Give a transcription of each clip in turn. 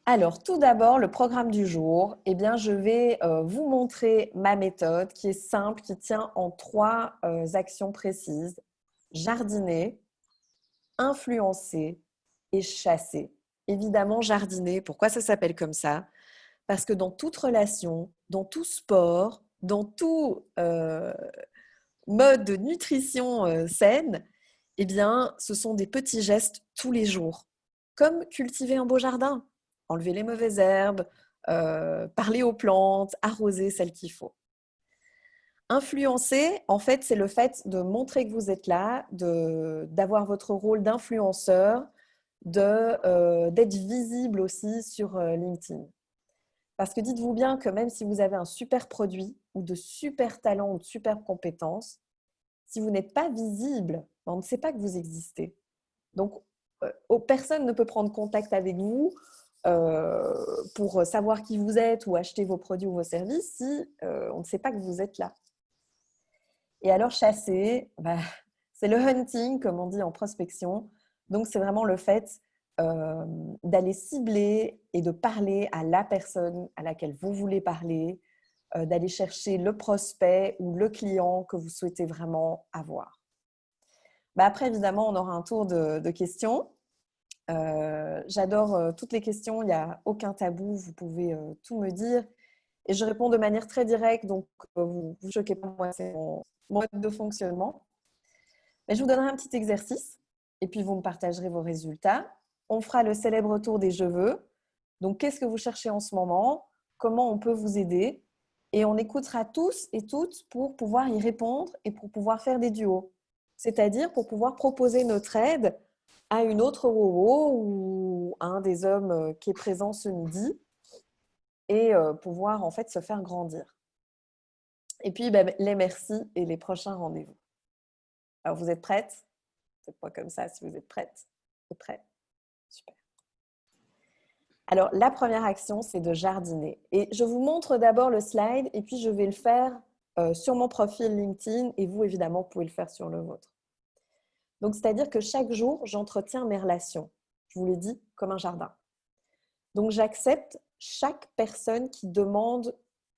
Alors, tout d'abord, le programme du jour, eh bien, je vais vous montrer ma méthode qui est simple, qui tient en trois actions précises. Jardiner, influencer et chasser. Évidemment, jardiner, pourquoi ça s'appelle comme ça? Parce que dans toute relation, dans tout sport, dans tout mode de nutrition saine, eh bien, ce sont des petits gestes tous les jours, comme cultiver un beau jardin, enlever les mauvaises herbes, parler aux plantes, arroser celles qu'il faut. Influencer, en fait, c'est le fait de montrer que vous êtes là, d'avoir votre rôle d'influenceur, d'être visible aussi sur LinkedIn. Parce que dites-vous bien que même si vous avez un super produit ou de super talents ou de super compétences, si vous n'êtes pas visible, on ne sait pas que vous existez. Donc, personne ne peut prendre contact avec vous pour savoir qui vous êtes ou acheter vos produits ou vos services si on ne sait pas que vous êtes là. Et alors, chasser, c'est le hunting, comme on dit en prospection. Donc, c'est vraiment le fait d'aller cibler et de parler à la personne à laquelle vous voulez parler, d'aller chercher le prospect ou le client que vous souhaitez vraiment avoir. Après, évidemment, on aura un tour de questions. J'adore toutes les questions, il n'y a aucun tabou, vous pouvez tout me dire. Et je réponds de manière très directe, donc vous ne choquez pas, moi, c'est mon mode de fonctionnement. Mais je vous donnerai un petit exercice et puis vous me partagerez vos résultats. On fera le célèbre tour des je veux. Donc, qu'est-ce que vous cherchez en ce moment? Comment on peut vous aider? Et on écoutera tous et toutes pour pouvoir y répondre et pour pouvoir faire des duos. C'est-à-dire pour pouvoir proposer notre aide à une autre Roro ou à un des hommes qui est présent ce midi et pouvoir en fait se faire grandir. Et puis, les merci et les prochains rendez-vous. Alors, vous êtes prêtes? Faites-moi comme ça si vous êtes prêtes. Vous êtes prêts? Super. Alors, la première action, c'est de jardiner. Et je vous montre d'abord le slide et puis je vais le faire sur mon profil LinkedIn et vous, évidemment, vous pouvez le faire sur le vôtre. Donc, c'est-à-dire que chaque jour, j'entretiens mes relations. Je vous l'ai dit, comme un jardin. Donc, j'accepte chaque personne qui demande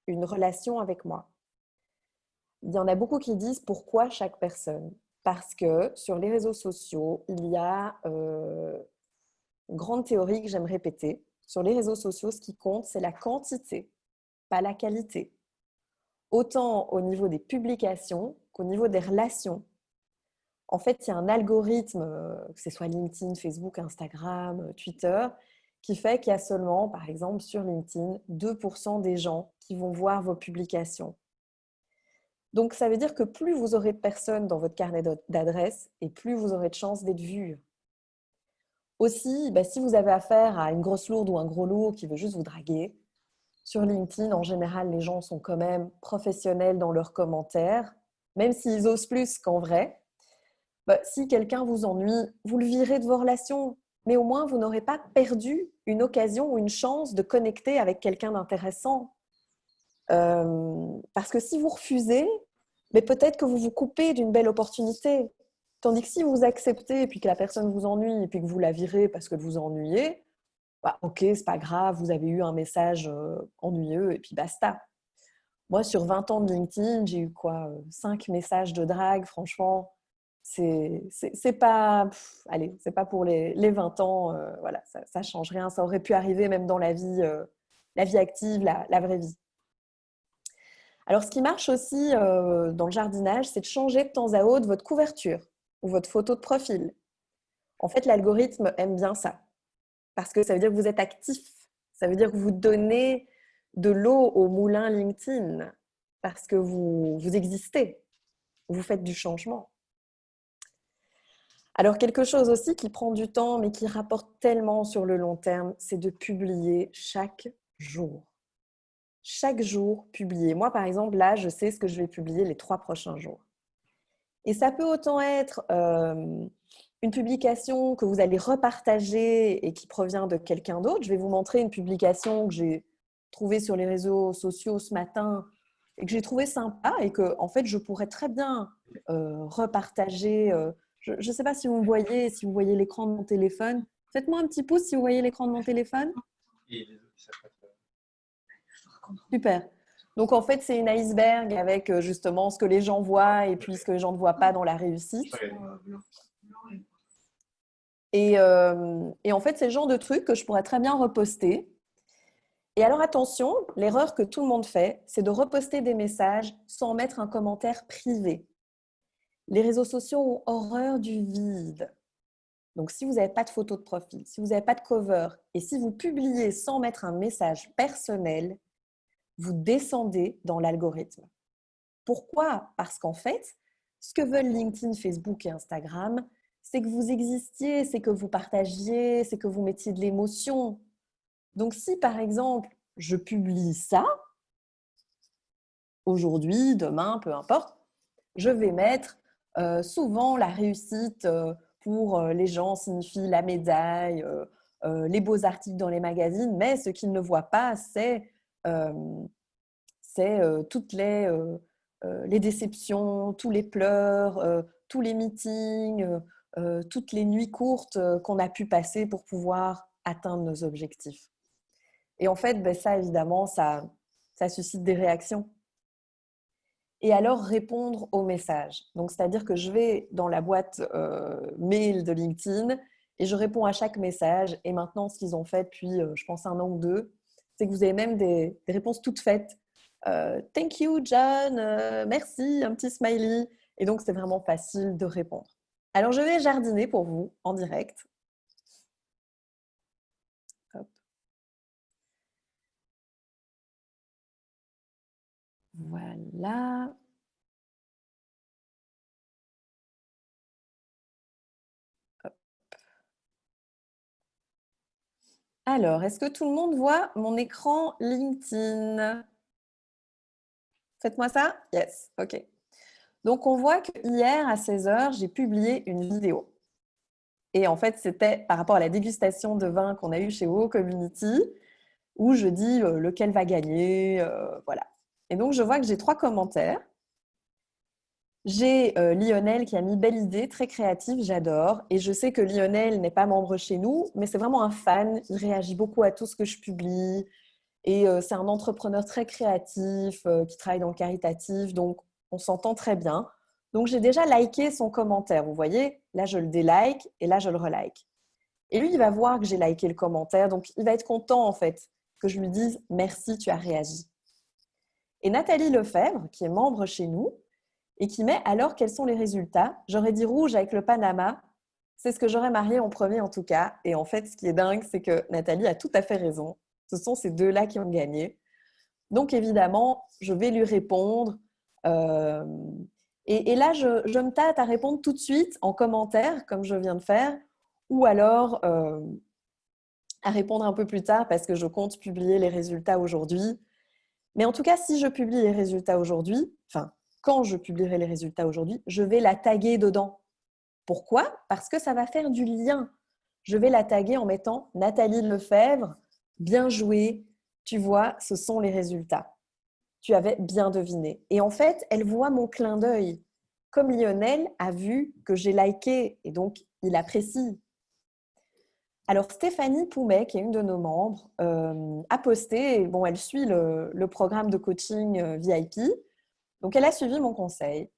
une relation avec moi. Il y en a beaucoup qui disent pourquoi chaque personne? Parce que sur les réseaux sociaux, il y a une grande théorie que j'aime répéter. Sur les réseaux sociaux, ce qui compte, c'est la quantité, pas la qualité. Autant au niveau des publications qu'au niveau des relations. En fait, il y a un algorithme, que ce soit LinkedIn, Facebook, Instagram, Twitter, qui fait qu'il y a seulement, par exemple, sur LinkedIn, 2% des gens qui vont voir vos publications. Donc, ça veut dire que plus vous aurez de personnes dans votre carnet d'adresses et plus vous aurez de chances d'être vus. Aussi, si vous avez affaire à une grosse lourde ou un gros lourd qui veut juste vous draguer, sur LinkedIn, en général, les gens sont quand même professionnels dans leurs commentaires, même s'ils osent plus qu'en vrai. Si quelqu'un vous ennuie, vous le virez de vos relations, mais au moins, vous n'aurez pas perdu une occasion ou une chance de connecter avec quelqu'un d'intéressant. Parce que si vous refusez, mais peut-être que vous vous coupez d'une belle opportunité. Tandis que si vous acceptez et puis que la personne vous ennuie et puis que vous la virez parce que vous vous ennuyez, ok, c'est pas grave, vous avez eu un message ennuyeux et puis basta. Moi, sur 20 ans de LinkedIn, j'ai eu quoi 5 messages de drague, franchement, c'est pas, allez, c'est pas pour les 20 ans, voilà, ça change rien, ça aurait pu arriver même dans la vie active, la vraie vie. Alors, ce qui marche aussi dans le jardinage, c'est de changer de temps à autre votre couverture ou votre photo de profil. En fait, l'algorithme aime bien ça parce que ça veut dire que vous êtes actif. Ça veut dire que vous donnez de l'eau au moulin LinkedIn parce que vous existez, vous faites du changement. Alors, quelque chose aussi qui prend du temps mais qui rapporte tellement sur le long terme, c'est de publier chaque jour. Chaque jour, publier. Moi, par exemple, là, je sais ce que je vais publier les 3 prochains jours. Et ça peut autant être une publication que vous allez repartager et qui provient de quelqu'un d'autre. Je vais vous montrer une publication que j'ai trouvée sur les réseaux sociaux ce matin et que j'ai trouvée sympa et que, en fait, je pourrais très bien repartager. Je ne sais pas si vous me voyez, si vous voyez l'écran de mon téléphone. Faites-moi un petit pouce si vous voyez l'écran de mon téléphone. Et les autres, ils savent pas faire. Super. Donc, en fait, c'est une iceberg avec justement ce que les gens voient et puis ce que les gens ne voient pas dans la réussite. Et en fait, c'est le genre de truc que je pourrais très bien reposter. Et alors, attention, l'erreur que tout le monde fait, c'est de reposter des messages sans mettre un commentaire privé. Les réseaux sociaux ont horreur du vide. Donc, si vous n'avez pas de photo de profil, si vous n'avez pas de cover et si vous publiez sans mettre un message personnel, vous descendez dans l'algorithme. Pourquoi? Parce qu'en fait, ce que veulent LinkedIn, Facebook et Instagram, c'est que vous existiez, c'est que vous partagiez, c'est que vous mettiez de l'émotion. Donc, si par exemple, je publie ça, aujourd'hui, demain, peu importe, je vais mettre souvent la réussite pour les gens signifie la médaille, les beaux articles dans les magazines, mais ce qu'ils ne voient pas, c'est toutes les déceptions, tous les pleurs, tous les meetings, toutes les nuits courtes qu'on a pu passer pour pouvoir atteindre nos objectifs. Et en fait, ben, ça, évidemment, ça suscite des réactions. Et alors, répondre aux messages. Donc, c'est-à-dire que je vais dans la boîte mail de LinkedIn et je réponds à chaque message. Et maintenant, ce qu'ils ont fait depuis, je pense, 1 an ou 2, c'est que vous avez même des réponses toutes faites. Thank you, John. Merci, un petit smiley. Et donc, c'est vraiment facile de répondre. Alors, je vais jardiner pour vous en direct. Hop. Voilà. Hop. Alors, est-ce que tout le monde voit mon écran LinkedIn? Faites-moi ça? Yes, ok. Donc, on voit que hier à 16h, j'ai publié une vidéo. Et en fait, c'était par rapport à la dégustation de vin qu'on a eue chez WoW Community, où je dis lequel va gagner, voilà. Et donc, je vois que j'ai 3 commentaires. J'ai Lionel qui a mis belle idée, très créative, j'adore. Et je sais que Lionel n'est pas membre chez nous, mais c'est vraiment un fan. Il réagit beaucoup à tout ce que je publie. Et c'est un entrepreneur très créatif qui travaille dans le caritatif. Donc, on s'entend très bien. Donc, j'ai déjà liké son commentaire. Vous voyez, là, je le délike et là, je le relike. Et lui, il va voir que j'ai liké le commentaire. Donc, il va être content, en fait, que je lui dise « Merci, tu as réagi ». Et Nathalie Lefebvre, qui est membre chez nous, et qui met alors quels sont les résultats. J'aurais dit rouge avec le Panama. C'est ce que j'aurais marié en premier en tout cas. Et en fait, ce qui est dingue, c'est que Nathalie a tout à fait raison. Ce sont ces deux-là qui ont gagné. Donc évidemment, je vais lui répondre. Euh, et là, je me tâte à répondre tout de suite en commentaire, comme je viens de faire, ou alors à répondre un peu plus tard parce que je compte publier les résultats aujourd'hui. Mais en tout cas, si je publie les résultats aujourd'hui, enfin, quand je publierai les résultats aujourd'hui, je vais la taguer dedans. Pourquoi? Parce que ça va faire du lien. Je vais la taguer en mettant Nathalie Lefebvre, bien joué, tu vois, ce sont les résultats. Tu avais bien deviné. Et en fait, elle voit mon clin d'œil. Comme Lionel a vu que j'ai liké et donc il apprécie. Alors, Stéphanie Poumet, qui est une de nos membres, a posté, bon, elle suit le programme de coaching VIP, donc elle a suivi mon conseil.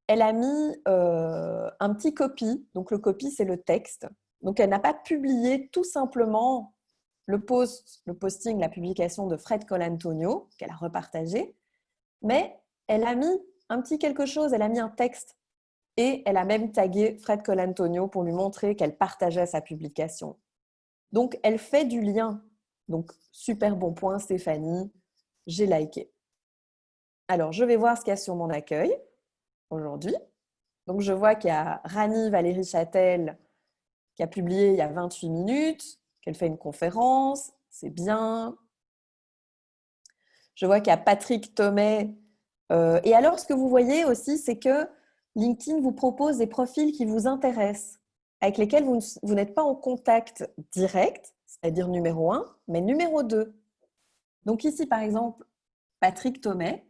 Elle a mis un petit copy, donc le copy, c'est le texte. Donc, elle n'a pas publié tout simplement le posting, la publication de Fred Colantonio, qu'elle a repartagé, mais elle a mis un petit quelque chose, elle a mis un texte et elle a même tagué Fred Colantonio pour lui montrer qu'elle partageait sa publication. Donc, elle fait du lien. Donc, super bon point, Stéphanie. J'ai liké. Alors, je vais voir ce qu'il y a sur mon accueil aujourd'hui. Donc, je vois qu'il y a Rani Valérie Châtel qui a publié il y a 28 minutes, qu'elle fait une conférence. C'est bien. Je vois qu'il y a Patrick Thomet. Et alors, ce que vous voyez aussi, c'est que LinkedIn vous propose des profils qui vous intéressent, avec lesquels vous n'êtes pas en contact direct, c'est-à-dire numéro 1, mais numéro 2. Donc ici, par exemple, Patrick Thomet,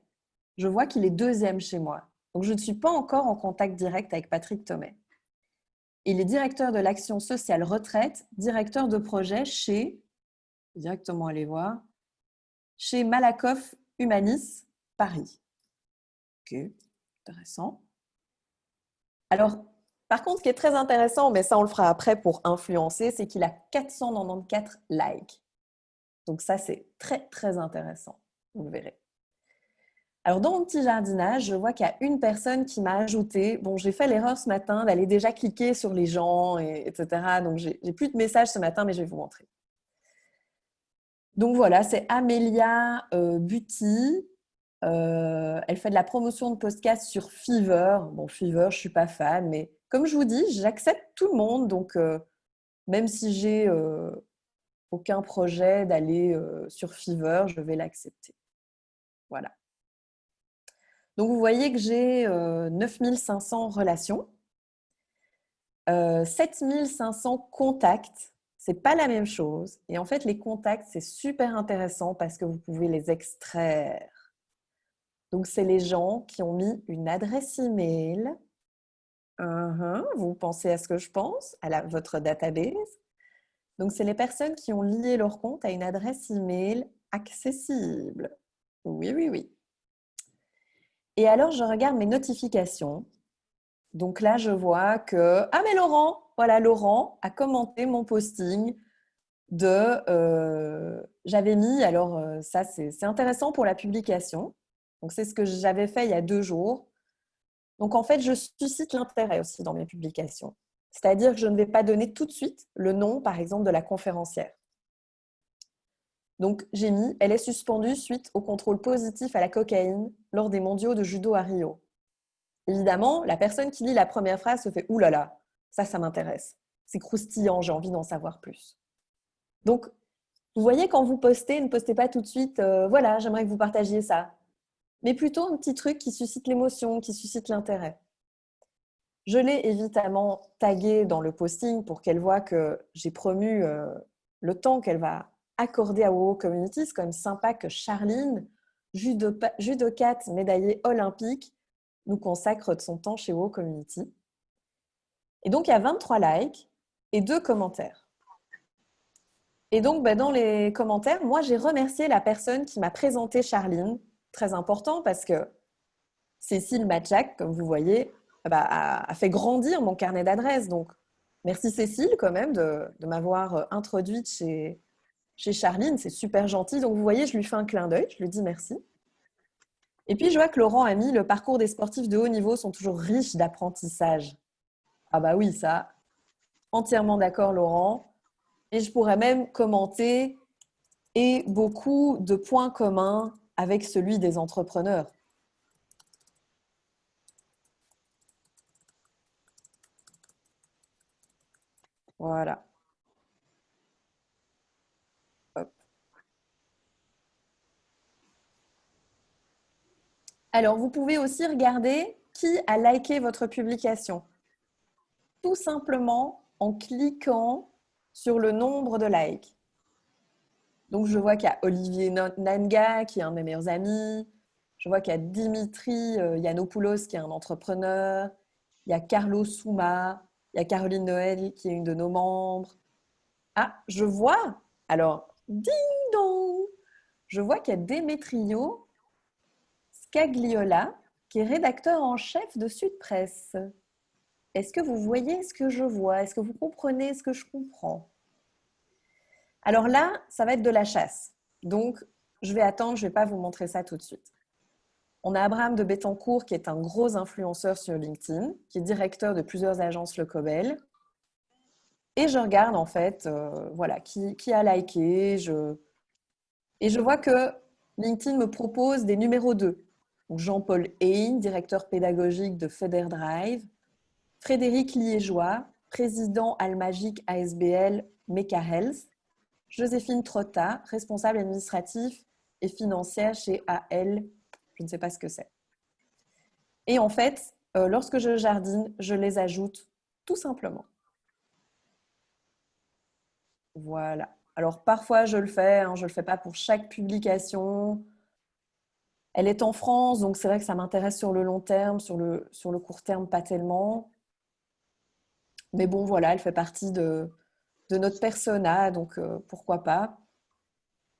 je vois qu'il est 2e chez moi. Donc je ne suis pas encore en contact direct avec Patrick Thomet. Il est directeur de l'action sociale retraite, directeur de projet chez directement aller voir. Chez Malakoff Humanis, Paris. Ok, intéressant. Alors, par contre, ce qui est très intéressant, mais ça on le fera après pour influencer, c'est qu'il a 494 likes. Donc ça, c'est très, très intéressant. Vous le verrez. Alors, dans mon petit jardinage, je vois qu'il y a une personne qui m'a ajouté. Bon, j'ai fait l'erreur ce matin d'aller déjà cliquer sur les gens, etc. Donc, j'ai plus de messages ce matin, mais je vais vous montrer. Donc, voilà, c'est Amélia Buty. Elle fait de la promotion de podcast sur Fiverr. Bon, Fiverr, je ne suis pas fan, mais comme je vous dis, j'accepte tout le monde. Donc, même si j'ai aucun projet d'aller sur Fiverr, je vais l'accepter. Voilà. Donc, vous voyez que j'ai 9500 relations, 7500 contacts. Ce n'est pas la même chose. Et en fait, les contacts, c'est super intéressant parce que vous pouvez les extraire. Donc, c'est les gens qui ont mis une adresse email. Vous pensez à ce que je pense, à votre database. Donc, c'est les personnes qui ont lié leur compte à une adresse email accessible. Oui, oui, oui. Et alors, je regarde mes notifications. Donc là, je vois que... Ah, mais Laurent, voilà, Laurent a commenté mon posting de... j'avais mis, alors ça, c'est intéressant pour la publication. Donc, c'est ce que j'avais fait il y a 2 jours. Donc, en fait, je suscite l'intérêt aussi dans mes publications. C'est-à-dire que je ne vais pas donner tout de suite le nom, par exemple, de la conférencière. Donc, j'ai mis « Elle est suspendue suite au contrôle positif à la cocaïne lors des mondiaux de judo à Rio ». Évidemment, la personne qui lit la première phrase se fait « Ouh là là, ça m'intéresse. C'est croustillant, j'ai envie d'en savoir plus. » Donc, vous voyez, quand vous postez, ne postez pas tout de suite « Voilà, j'aimerais que vous partagiez ça ». Mais plutôt un petit truc qui suscite l'émotion, qui suscite l'intérêt. Je l'ai évidemment taguée dans le posting pour qu'elle voit que j'ai promu le temps qu'elle va accorder à WoW Community. C'est quand même sympa que Charline, judokate médaillée olympique, nous consacre de son temps chez WoW Community. Et donc, il y a 23 likes et 2 commentaires. Et donc, dans les commentaires, moi, j'ai remercié la personne qui m'a présenté Charline. Très important parce que Cécile Matchak, comme vous voyez, a fait grandir mon carnet d'adresses. Donc, merci Cécile quand même de m'avoir introduite chez Charline. C'est super gentil. Donc, vous voyez, je lui fais un clin d'œil. Je lui dis merci. Et puis, je vois que Laurent a mis « Le parcours des sportifs de haut niveau sont toujours riches d'apprentissage ». Ah bah oui, ça, entièrement d'accord Laurent. Et je pourrais même commenter « Et beaucoup de points communs avec celui des entrepreneurs ». Voilà. Hop. Alors, vous pouvez aussi regarder qui a liké votre publication. Tout simplement en cliquant sur le nombre de likes. Donc, je vois qu'il y a Olivier Nanga, qui est un de mes meilleurs amis. Je vois qu'il y a Dimitri Yiannopoulos, qui est un entrepreneur. Il y a Carlo Souma. Il y a Caroline Noël, qui est une de nos membres. Ah, je vois. Alors, ding dong. Je vois qu'il y a Demetrio Scagliola, qui est rédacteur en chef de Sud Presse. Est-ce que vous voyez ce que je vois? Est-ce que vous comprenez ce que je comprends? Alors là, ça va être de la chasse. Donc, je vais attendre, je ne vais pas vous montrer ça tout de suite. On a Abraham de Bettencourt, qui est un gros influenceur sur LinkedIn, qui est directeur de plusieurs agences Le Cobel. Et je regarde en fait voilà, qui a liké. Et je vois que LinkedIn me propose des numéros 2. Donc Jean-Paul Hein, directeur pédagogique de FederDrive. Frédéric Liégeois, président Almagic ASBL Meca Health. Joséphine Trotta, responsable administratif et financière chez AL, je ne sais pas ce que c'est. Et en fait, lorsque je jardine, je les ajoute tout simplement. Voilà. Alors parfois je le fais, je ne le fais pas pour chaque publication. Elle est en France, donc c'est vrai que ça m'intéresse sur le long terme, sur le court terme, pas tellement. Mais bon, voilà, elle fait partie de notre persona, donc pourquoi pas.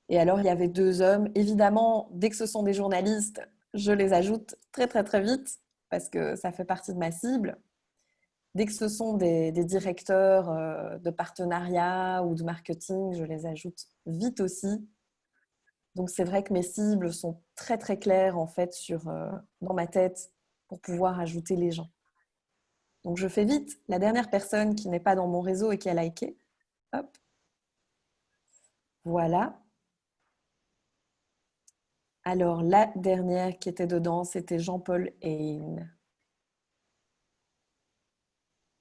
Et alors, il y avait 2 hommes. Évidemment, dès que ce sont des journalistes, je les ajoute très, très, très vite parce que ça fait partie de ma cible. Dès que ce sont des directeurs de partenariat ou de marketing, je les ajoute vite aussi. Donc, c'est vrai que mes cibles sont très, très claires en fait dans ma tête pour pouvoir ajouter les gens. Donc, je fais vite. La dernière personne qui n'est pas dans mon réseau et qui a liké, hop, voilà. Alors, la dernière qui était dedans, c'était Jean-Paul Hein.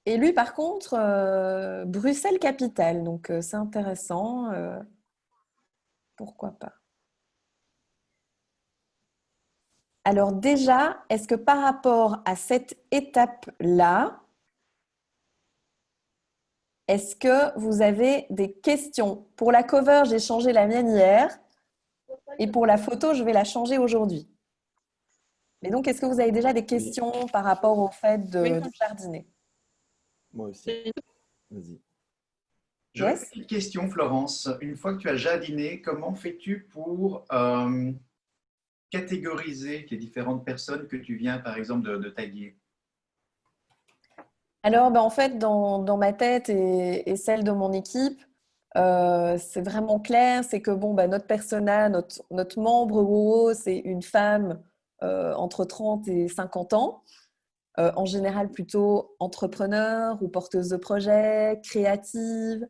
Et lui, par contre, Bruxelles-Capitale. Donc, c'est intéressant. Pourquoi pas? Alors déjà, est-ce que par rapport à cette étape-là, est-ce que vous avez des questions? Pour la cover, j'ai changé la mienne hier. Et pour la photo, je vais la changer aujourd'hui. Mais donc, est-ce que vous avez déjà des Oui, questions par rapport au fait Oui. de jardiner? moi aussi. Vas-y. J'aurais Yes? une petite question, Florence. Une fois que tu as jardiné, comment fais-tu pour catégoriser les différentes personnes que tu viens, par exemple, de taguer? Alors, en fait, dans ma tête et celle de mon équipe, c'est vraiment clair. C'est que notre persona, notre membre WoW, c'est une femme entre 30 et 50 ans. En général plutôt entrepreneur ou porteuse de projet, créative.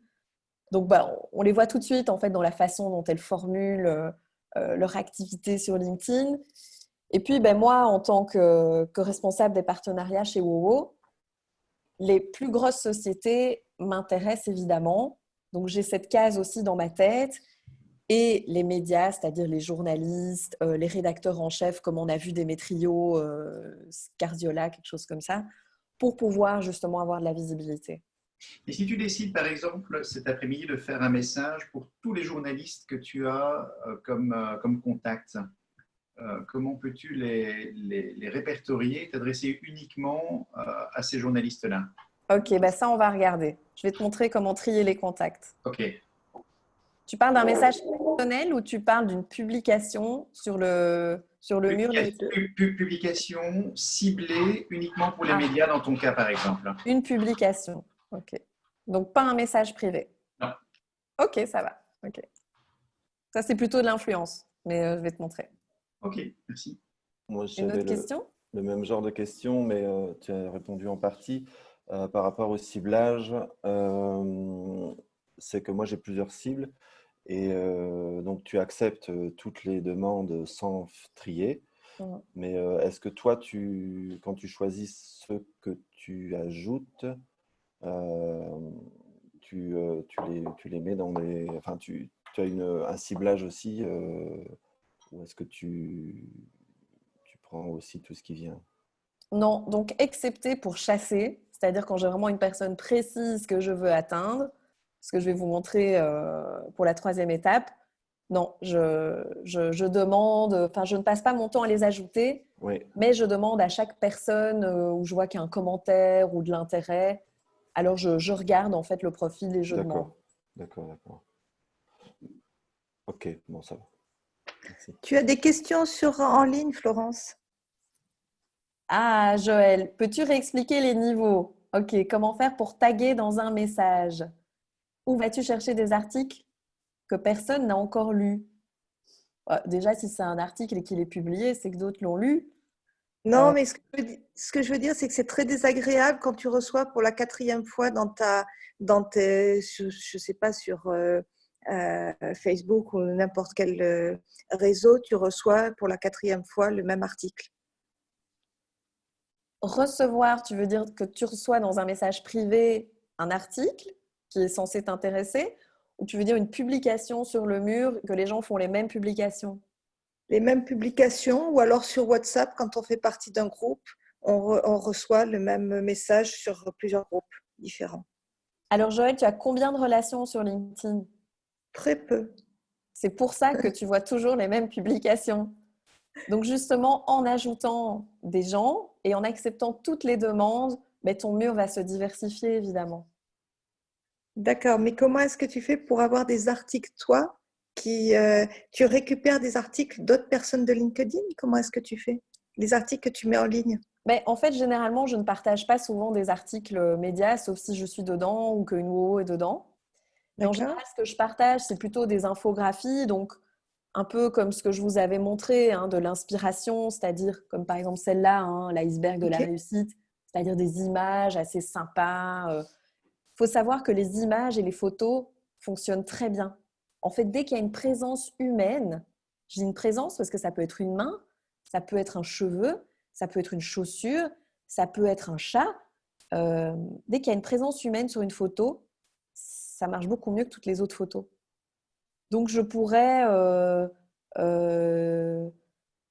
Donc, on les voit tout de suite en fait dans la façon dont elles formulent leur activité sur LinkedIn. Et puis, moi, en tant que responsable des partenariats chez WoW, les plus grosses sociétés m'intéressent évidemment. Donc, j'ai cette case aussi dans ma tête. Et les médias, c'est-à-dire les journalistes, les rédacteurs en chef, comme on a vu Démétrio, Cardiola, quelque chose comme ça, pour pouvoir justement avoir de la visibilité. Et si tu décides, par exemple, cet après-midi de faire un message pour tous les journalistes que tu as comme contact, comment peux-tu les répertorier, t'adresser uniquement à ces journalistes-là? Ok, ça, on va regarder. Je vais te montrer comment trier les contacts. Ok. Tu parles d'un message personnel ou tu parles d'une publication sur le mur LinkedIn? Publication ciblée uniquement pour les médias dans ton cas, par exemple. Une publication. Ok. Donc, pas un message privé. Non. Ok, ça va. Ok. Ça, c'est plutôt de l'influence, mais je vais te montrer. Ok, merci. Moi, Une j'avais autre question? le même genre de question, mais tu as répondu en partie. Par rapport au ciblage, c'est que moi, j'ai plusieurs cibles et donc tu acceptes toutes les demandes sans trier. Mhm. Mais est-ce que toi, quand tu choisis ceux que tu ajoutes, euh, tu les mets dans des… Enfin, tu as un ciblage aussi ou est-ce que tu prends aussi tout ce qui vient? Non, donc excepté pour chasser, c'est-à-dire quand j'ai vraiment une personne précise que je veux atteindre, ce que je vais vous montrer pour la 3e étape. Non, je demande, enfin je ne passe pas mon temps à les ajouter, Oui, mais je demande à chaque personne où je vois qu'il y a un commentaire ou de l'intérêt, alors je regarde en fait le profil et je demande. d'accord. Ok, bon, ça va. Merci. Tu as des questions en ligne, Florence? Ah, Joël, peux-tu réexpliquer les niveaux? Ok, comment faire pour taguer dans un message? Où vas-tu chercher des articles que personne n'a encore lus? Déjà, si c'est un article et qu'il est publié, c'est que d'autres l'ont lu. Non, mais ce que je veux dire, c'est que c'est très désagréable quand tu reçois pour la 4e fois je sais pas, sur Facebook ou n'importe quel réseau, tu reçois pour la 4e fois le même article. Recevoir, tu veux dire que tu reçois dans un message privé un article qui est censé t'intéresser, ou tu veux dire une publication sur le mur, que les gens font les mêmes publications? Les mêmes publications, ou alors sur WhatsApp, quand on fait partie d'un groupe, on reçoit le même message sur plusieurs groupes différents. Alors Joël, tu as combien de relations sur LinkedIn? Très peu. C'est pour ça que tu vois toujours les mêmes publications. Donc justement, en ajoutant des gens et en acceptant toutes les demandes, ton mur va se diversifier évidemment. D'accord, mais comment est-ce que tu fais pour avoir des articles, toi, tu récupères des articles d'autres personnes de LinkedIn? Comment est-ce que tu fais? Les articles que tu mets en ligne? Mais en fait, généralement, je ne partage pas souvent des articles médias, sauf si je suis dedans ou que Nuo est dedans. Mais en D'accord? général, ce que je partage, c'est plutôt des infographies, donc un peu comme ce que je vous avais montré, hein, de l'inspiration, c'est-à-dire comme par exemple celle-là, hein, l'iceberg de la Ok. réussite, c'est-à-dire des images assez sympas. Faut savoir que les images et les photos fonctionnent très bien. En fait, dès qu'il y a une présence humaine, je dis une présence parce que ça peut être une main, ça peut être un cheveu, ça peut être une chaussure, ça peut être un chat. Euh, Dès qu'il y a une présence humaine sur une photo, ça marche beaucoup mieux que toutes les autres photos. Donc, je pourrais euh,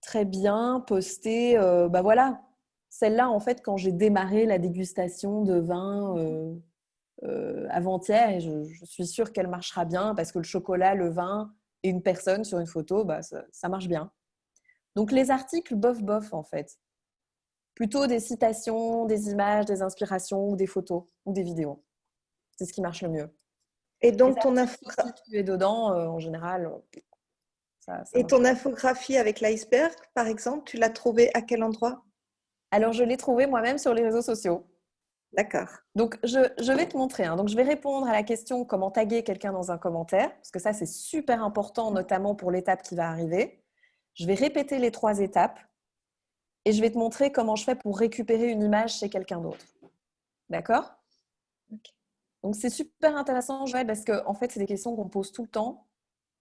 très bien poster, bah voilà, celle-là, en fait, quand j'ai démarré la dégustation de vin avant-hier, et je suis sûre qu'elle marchera bien parce que le chocolat, le vin et une personne sur une photo, bah, ça marche bien. Donc, les articles, bof, bof, en fait. Plutôt des citations, des images, des inspirations ou des photos ou des vidéos. C'est ce qui marche le mieux. Et Les donc, articles sur qui tu es dedans, en général, ça marche ton pas. infographie avec l'iceberg, par exemple, tu l'as trouvée à quel endroit? Alors, je l'ai trouvé moi-même sur les réseaux sociaux. D'accord. Donc, je vais te montrer. Hein. Donc, je vais répondre à la question comment taguer quelqu'un dans un commentaire, parce que ça, c'est super important, notamment pour l'étape qui va arriver. Je vais répéter les 3 étapes et je vais te montrer comment je fais pour récupérer une image chez quelqu'un d'autre. D'accord? Ok. Donc, c'est super intéressant, Joël, parce que en fait, c'est des questions qu'on pose tout le temps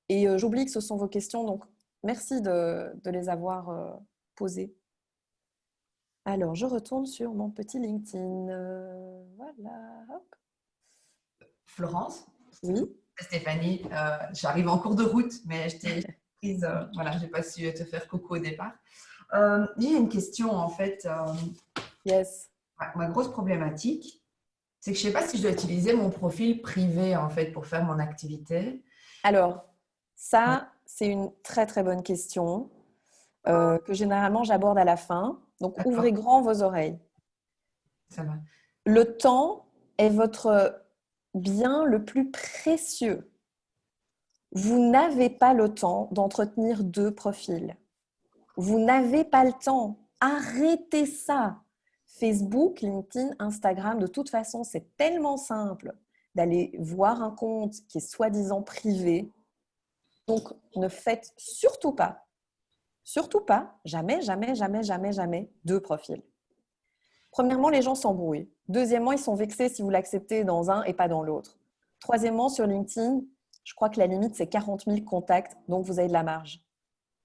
et j'oublie que ce sont vos questions. Donc, merci de les avoir posées. Alors, je retourne sur mon petit LinkedIn. Voilà. Hop. Florence, Oui. Stéphanie, j'arrive en cours de route, mais je t'ai prise, voilà, j'ai pas su te faire coucou au départ. J'ai une question en fait. Yes. Ma grosse problématique, c'est que je sais pas si je dois utiliser mon profil privé en fait pour faire mon activité. Alors, Ouais, ça, c'est une très très bonne question que généralement j'aborde à la fin. Donc, ouvrez d'accord, grand vos oreilles. ça va. Le temps est votre bien le plus précieux. Vous n'avez pas le temps d'entretenir 2 profils. Vous n'avez pas le temps. Arrêtez ça. Facebook, LinkedIn, Instagram, de toute façon, c'est tellement simple d'aller voir un compte qui est soi-disant privé. Donc, ne faites surtout pas, jamais, jamais, jamais, jamais, jamais, 2 profils. Premièrement, les gens s'embrouillent. Deuxièmement, ils sont vexés si vous l'acceptez dans un et pas dans l'autre. Troisièmement, sur LinkedIn, je crois que la limite, c'est 40 000 contacts, donc vous avez de la marge.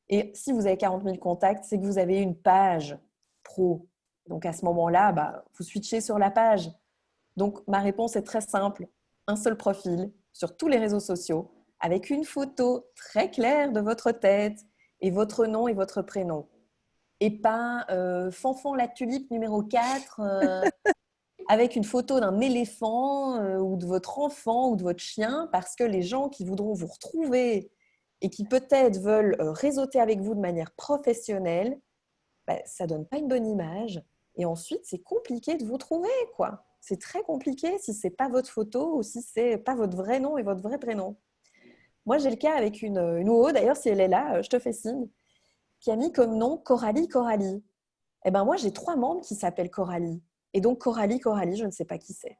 Et si vous avez 40 000 contacts, c'est que vous avez une page pro. Donc à ce moment-là, bah, vous switchez sur la page. Donc ma réponse est très simple. Un seul profil sur tous les réseaux sociaux avec une photo très claire de votre tête et votre nom et votre prénom. Et pas Fanfan la tulipe numéro 4 avec une photo d'un éléphant ou de votre enfant ou de votre chien, parce que les gens qui voudront vous retrouver et qui peut-être veulent réseauter avec vous de manière professionnelle, bah, ça ne donne pas une bonne image. Et ensuite, c'est compliqué de vous trouver, quoi. C'est très compliqué si ce n'est pas votre photo ou si ce n'est pas votre vrai nom et votre vrai prénom. Moi, j'ai le cas avec une OO, d'ailleurs, si elle est là, je te fais signe, qui a mis comme nom Coralie Coralie. Eh ben moi, j'ai 3 membres qui s'appellent Coralie. Et donc, Coralie, je ne sais pas qui c'est.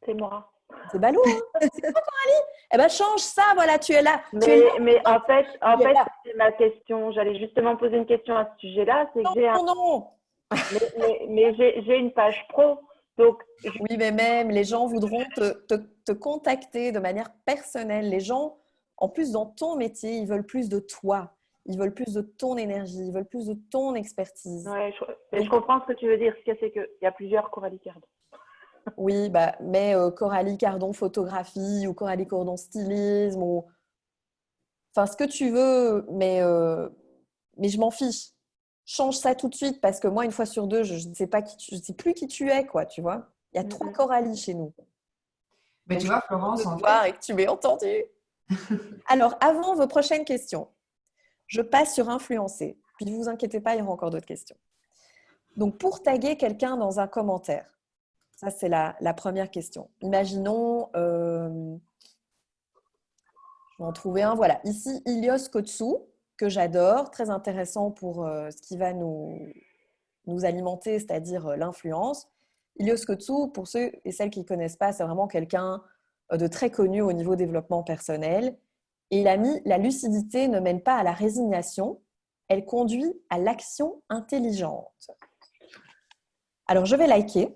C'est moi. C'est ballot, hein? C'est toi, Coralie? Eh ben, change ça, voilà, tu es là. Tu es là. Mais en fait, Tu es là. c'est ma question. J'allais justement poser une question à ce sujet-là. C'est que Non. j'ai une page pro. Donc, Oui, mais même, les gens voudront te contacter de manière personnelle. Les gens, en plus, dans ton métier, ils veulent plus de toi. Ils veulent plus de ton énergie. Ils veulent plus de ton expertise. ouais, je Donc, comprends ce que tu veux dire. Ce qu'il y a, c'est qu'il y a plusieurs Coralie Cardon. oui, bah, mais Coralie Cardon photographie ou Coralie Cardon stylisme ou enfin ce que tu veux, mais je m'en fiche. Change ça tout de suite parce que moi, une fois sur deux, je ne sais pas je sais plus qui tu es, quoi, tu vois. Il y a 3 Coralie chez nous. Mais Donc, tu je vois, suis contente de Florence, te en fait, voir et que tu m'aies entendu. Alors, avant vos prochaines questions, je passe sur influencer. Puis ne vous inquiétez pas, il y aura encore d'autres questions. Donc, pour taguer quelqu'un dans un commentaire, ça, c'est la première question. Imaginons, Je vais en trouver un. Voilà, ici, Ilios Kotsu, que j'adore, très intéressant pour ce qui va nous alimenter, c'est-à-dire l'influence. Ilios Kotsu, pour ceux et celles qui ne connaissent pas, c'est vraiment quelqu'un de très connu au niveau développement personnel. Et il a mis « La lucidité ne mène pas à la résignation, elle conduit à l'action intelligente ». Alors, je vais liker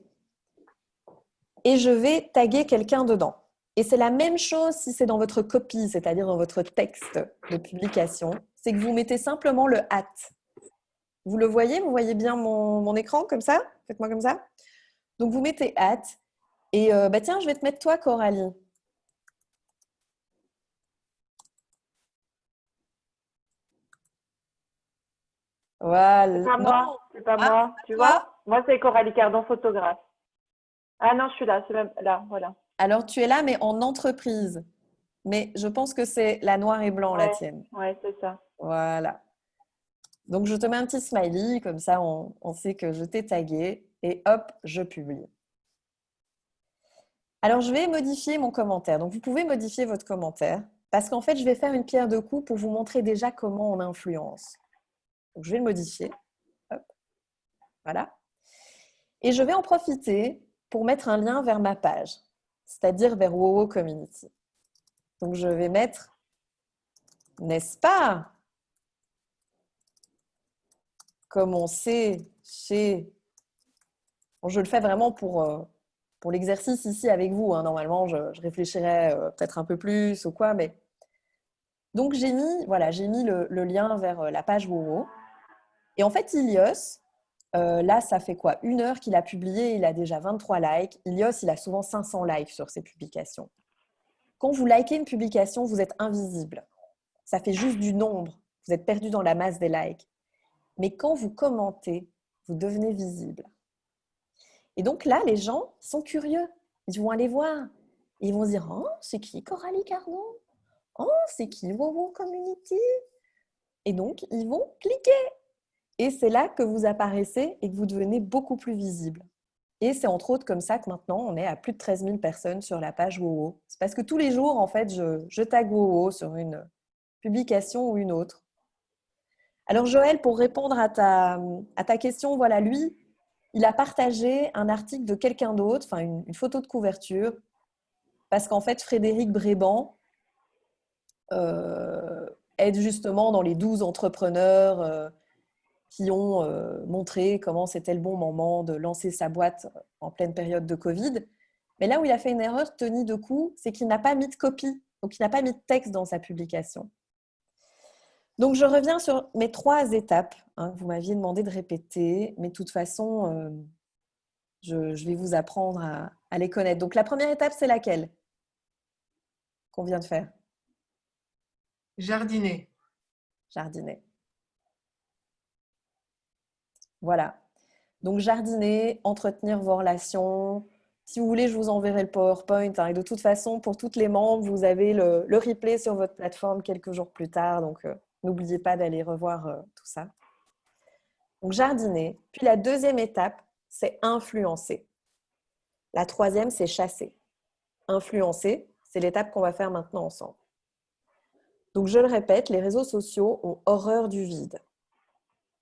et je vais taguer quelqu'un dedans. Et c'est la même chose si c'est dans votre copie, c'est-à-dire dans votre texte de publication, c'est que vous mettez simplement le @. Vous le voyez? Vous voyez bien mon écran comme ça? Faites-moi comme ça. Donc, vous mettez @ et tiens, je vais te mettre toi, Coralie. Voilà. C'est pas Non. moi, c'est pas moi. Tu toi. vois? Moi, c'est Coralie Cardon, photographe. Ah non, je suis là, c'est même là, voilà. Alors, tu es là, mais en entreprise. Mais je pense que c'est la noir et blanc, la tienne. Ouais, c'est ça. Voilà. Donc, je te mets un petit smiley, comme ça, on sait que je t'ai tagué. Et hop, je publie. Alors, je vais modifier mon commentaire. Donc, vous pouvez modifier votre commentaire parce qu'en fait, je vais faire une pierre de coups pour vous montrer déjà comment on influence. Donc, je vais le modifier. Hop. Voilà. Et je vais en profiter pour mettre un lien vers ma page, c'est-à-dire vers WoWo Community. Donc, je vais mettre, n'est-ce pas, comme on sait chez... Bon, je le fais vraiment pour l'exercice ici avec vous. Hein. Normalement, je réfléchirais peut-être un peu plus ou quoi. Mais... Donc, j'ai mis le lien vers la page WoWo. Et en fait, Ilios, là, ça fait quoi? 1 heure qu'il a publié, il a déjà 23 likes. Ilios, il a souvent 500 likes sur ses publications. Quand vous likez une publication, vous êtes invisible. Ça fait juste du nombre. Vous êtes perdu dans la masse des likes. Mais quand vous commentez, vous devenez visible. Et donc là, les gens sont curieux. Ils vont aller voir. Ils vont se dire « Oh, c'est qui Coralie Cardon? Oh, c'est qui WoWo Community ?» Et donc, ils vont cliquer. Et c'est là que vous apparaissez et que vous devenez beaucoup plus visible. Et c'est entre autres comme ça que maintenant, on est à plus de 13 000 personnes sur la page WoWo. C'est parce que tous les jours, en fait, je tag WoWo sur une publication ou une autre. Alors Joël, pour répondre à ta question, voilà, lui, il a partagé un article de quelqu'un d'autre, enfin une photo de couverture, parce qu'en fait, Frédéric Bréban aide justement dans les 12 entrepreneurs qui ont montré comment c'était le bon moment de lancer sa boîte en pleine période de Covid. Mais là où il a fait une erreur, Tony Decou, c'est qu'il n'a pas mis de copie, donc il n'a pas mis de texte dans sa publication. Donc, je reviens sur mes 3 étapes que vous m'aviez demandé de répéter, mais de toute façon, je vais vous apprendre à les connaître. Donc, la première étape, c'est laquelle qu'on vient de faire? Jardiner. Jardiner. Voilà. Donc, jardiner, entretenir vos relations. Si vous voulez, je vous enverrai le PowerPoint. Et de toute façon, pour toutes les membres, vous avez le replay sur votre plateforme quelques jours plus tard. Donc, n'oubliez pas d'aller revoir tout ça. Donc, jardiner. Puis, la deuxième étape, c'est influencer. La troisième, c'est chasser. Influencer, c'est l'étape qu'on va faire maintenant ensemble. Donc, je le répète, les réseaux sociaux ont horreur du vide.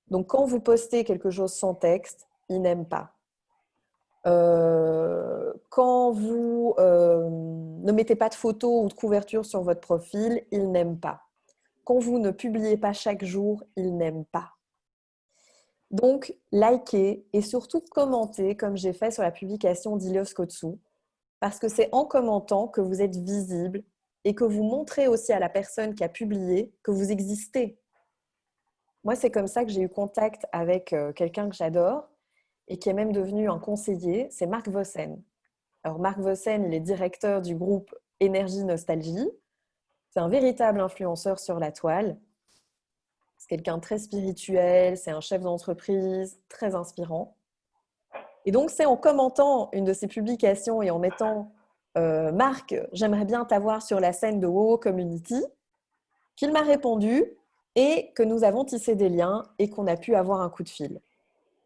Donc, quand vous postez quelque chose sans texte, ils n'aiment pas. Quand vous ne mettez pas de photos ou de couverture sur votre profil, ils n'aiment pas. Quand vous ne publiez pas chaque jour, ils n'aiment pas. Donc, likez et surtout commentez comme j'ai fait sur la publication d'Ilios Kotsu, parce que c'est en commentant que vous êtes visible et que vous montrez aussi à la personne qui a publié que vous existez. Moi, c'est comme ça que j'ai eu contact avec quelqu'un que j'adore et qui est même devenu un conseiller, c'est Marc Vossen. Alors, Marc Vossen, il est directeur du groupe Énergie Nostalgie. C'est un véritable influenceur sur la toile. C'est quelqu'un de très spirituel, c'est un chef d'entreprise, très inspirant. Et donc, c'est en commentant une de ses publications et en mettant Marc, j'aimerais bien t'avoir sur la scène de WoWo Community, qu'il m'a répondu et que nous avons tissé des liens et qu'on a pu avoir un coup de fil.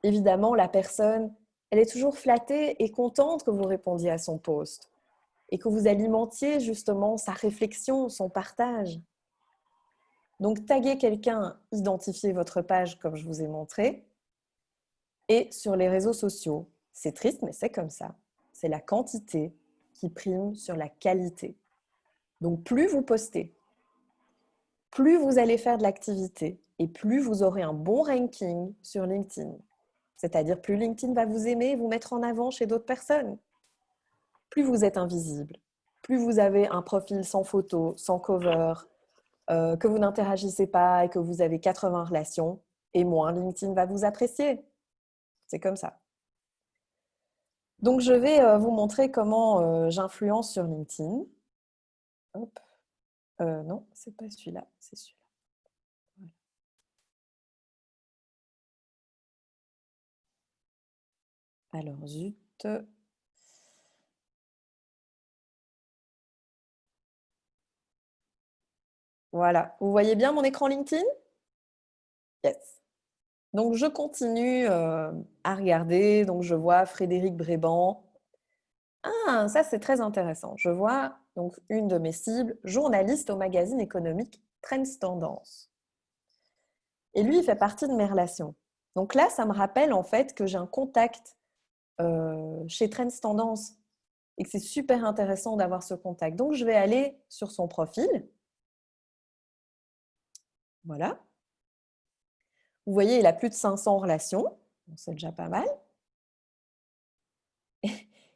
Évidemment, la personne, elle est toujours flattée et contente que vous répondiez à son post. et que vous alimentiez justement sa réflexion, son partage. Donc, taguez quelqu'un, identifiez votre page comme je vous ai montré. Et sur les réseaux sociaux, c'est triste, mais c'est comme ça. C'est la quantité qui prime sur la qualité. Donc, plus vous postez, plus vous allez faire de l'activité et plus vous aurez un bon ranking sur LinkedIn. C'est-à-dire plus LinkedIn va vous aimer et vous mettre en avant chez d'autres personnes. Plus vous êtes invisible, plus vous avez un profil sans photo, sans cover, que vous n'interagissez pas et que vous avez 80 relations, et moins LinkedIn va vous apprécier. C'est comme ça. Donc, je vais vous montrer comment j'influence sur LinkedIn. Hop. Non, c'est pas celui-là, c'est celui-là. Voilà. Alors, zut. Voilà. Vous voyez bien mon écran LinkedIn? Yes. Donc, je continue à regarder. Donc, je vois Frédéric Bréban. Ah, ça, c'est très intéressant. Je vois donc une de mes cibles, journaliste au magazine économique Trends Tendance. Et lui, il fait partie de mes relations. Donc là, ça me rappelle en fait que j'ai un contact chez Trends Tendance et que c'est super intéressant d'avoir ce contact. Donc, je vais aller sur son profil. Voilà. Vous voyez, il a plus de 500 relations. Donc, c'est déjà pas mal.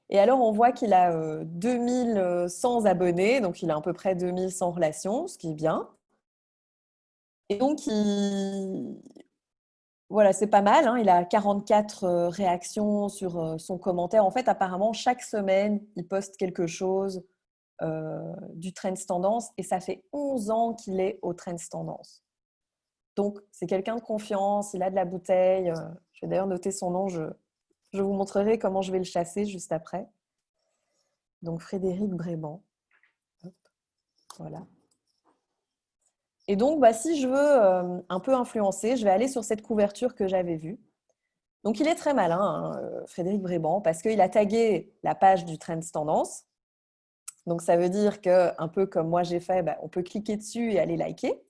Et alors, on voit qu'il a 2100 abonnés. Donc, il a à peu près 2100 relations, ce qui est bien. Et donc, voilà, c'est pas mal, hein. Il a 44 réactions sur son commentaire. En fait, apparemment, chaque semaine, il poste quelque chose du Trends Tendance et ça fait 11 ans qu'il est au Trends Tendance. Donc, c'est quelqu'un de confiance, il a de la bouteille. Je vais d'ailleurs noter son nom, je vous montrerai comment je vais le chasser juste après. Donc, Frédéric Bréban. Hop, voilà. Et donc, si je veux un peu influencer, je vais aller sur cette couverture que j'avais vue. Donc, il est très malin, hein, Frédéric Bréban, parce qu'il a tagué la page du Trends Tendance. Donc, ça veut dire qu'un peu comme moi j'ai fait, on peut cliquer dessus et aller liker.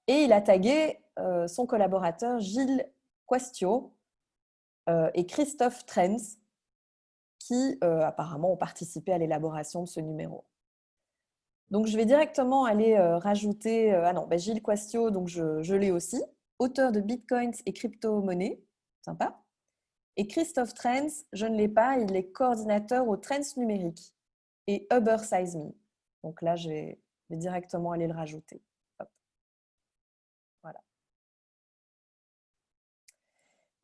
Et il a tagué son collaborateur Gilles Quastio et Christophe Trends, qui apparemment ont participé à l'élaboration de ce numéro. Donc, je vais directement aller rajouter… Gilles Quastio, donc je l'ai aussi, auteur de Bitcoins et crypto-monnaies, sympa. Et Christophe Trends, je ne l'ai pas, il est coordinateur au Trends numérique et Uber Size Me. Donc là, je vais directement aller le rajouter. Hop. Voilà.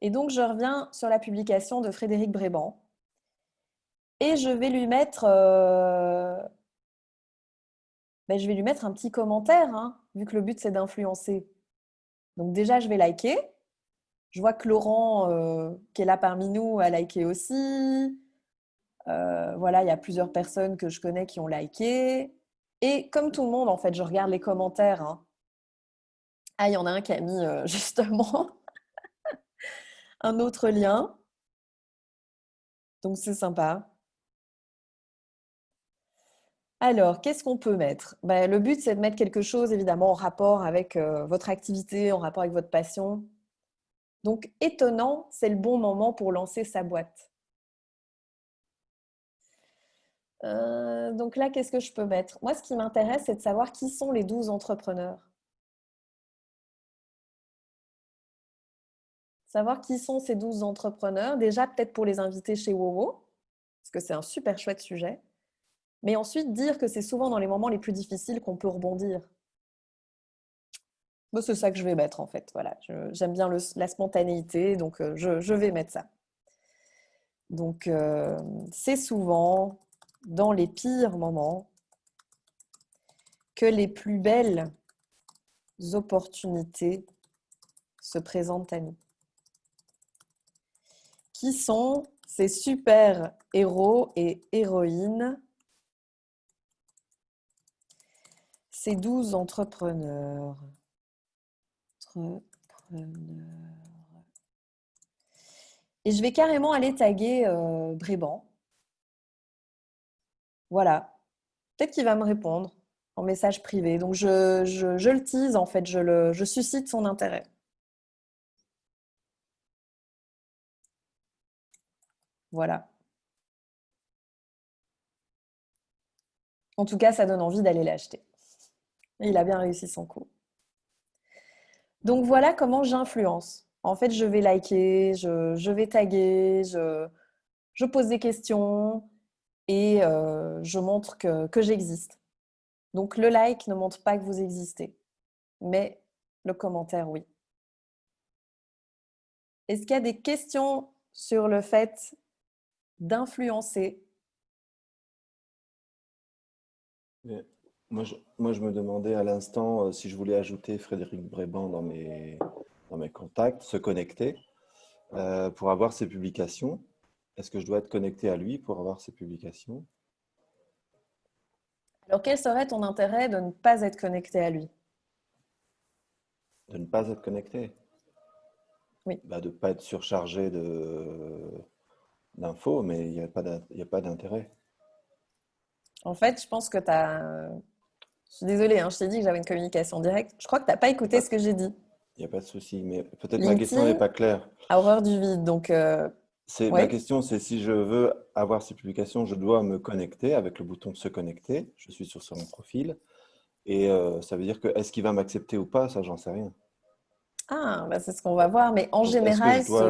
Et donc, je reviens sur la publication de Frédéric Bréban et je vais lui mettre… je vais lui mettre un petit commentaire, hein, vu que le but, c'est d'influencer. Donc déjà, je vais liker. Je vois que Laurent, qui est là parmi nous, a liké aussi. Voilà, il y a plusieurs personnes que je connais qui ont liké. Et comme tout le monde, en fait, je regarde les commentaires. Hein. Ah, il y en a un qui a mis justement un autre lien. Donc, c'est sympa. Alors, qu'est-ce qu'on peut mettre? Le but, c'est de mettre quelque chose, évidemment, en rapport avec votre activité, en rapport avec votre passion. Donc, étonnant, c'est le bon moment pour lancer sa boîte. Donc là, qu'est-ce que je peux mettre? Moi, ce qui m'intéresse, c'est de savoir qui sont les 12 entrepreneurs. Savoir qui sont ces 12 entrepreneurs. Déjà, peut-être pour les inviter chez Wowo, parce que c'est un super chouette sujet. Mais ensuite, dire que c'est souvent dans les moments les plus difficiles qu'on peut rebondir. C'est ça que je vais mettre, en fait. Voilà, j'aime bien la spontanéité, donc je vais mettre ça. Donc, c'est souvent dans les pires moments que les plus belles opportunités se présentent à nous. Qui sont ces super héros et héroïnes, ces 12 entrepreneurs. Et je vais carrément aller taguer Bréban. Voilà. Peut-être qu'il va me répondre en message privé. Donc, je le tease, en fait, je suscite son intérêt. Voilà. En tout cas, ça donne envie d'aller l'acheter. Il a bien réussi son coup. Donc, voilà comment j'influence. En fait, je vais liker, je vais taguer, je pose des questions et je montre que j'existe. Donc, le like ne montre pas que vous existez, mais le commentaire, oui. Est-ce qu'il y a des questions sur le fait d'influencer? Mais moi, je me demandais à l'instant si je voulais ajouter Frédéric Bréban dans mes contacts, se connecter pour avoir ses publications. Est-ce que je dois être connecté à lui pour avoir ses publications? Alors, quel serait ton intérêt de ne pas être connecté à lui? De ne pas être connecté? Oui. Bah, de ne pas être surchargé d'infos, mais il n'y a pas d'intérêt. En fait, je pense que tu as... Je suis désolée, hein, je t'ai dit que j'avais une communication directe. Je crois que tu n'as pas écouté ce que j'ai dit. Il n'y a pas de souci, mais peut-être ma question n'est LinkedIn pas claire. a horreur du vide. Donc, Ma oui. question, c'est si je veux avoir ces publications, je dois me connecter avec le bouton se connecter. Je suis sur son profil. Et ça veut dire que est-ce qu'il va m'accepter ou pas, ça, j'en sais rien. Ah, bah, c'est ce qu'on va voir. Mais en Donc, est-ce que je général, dois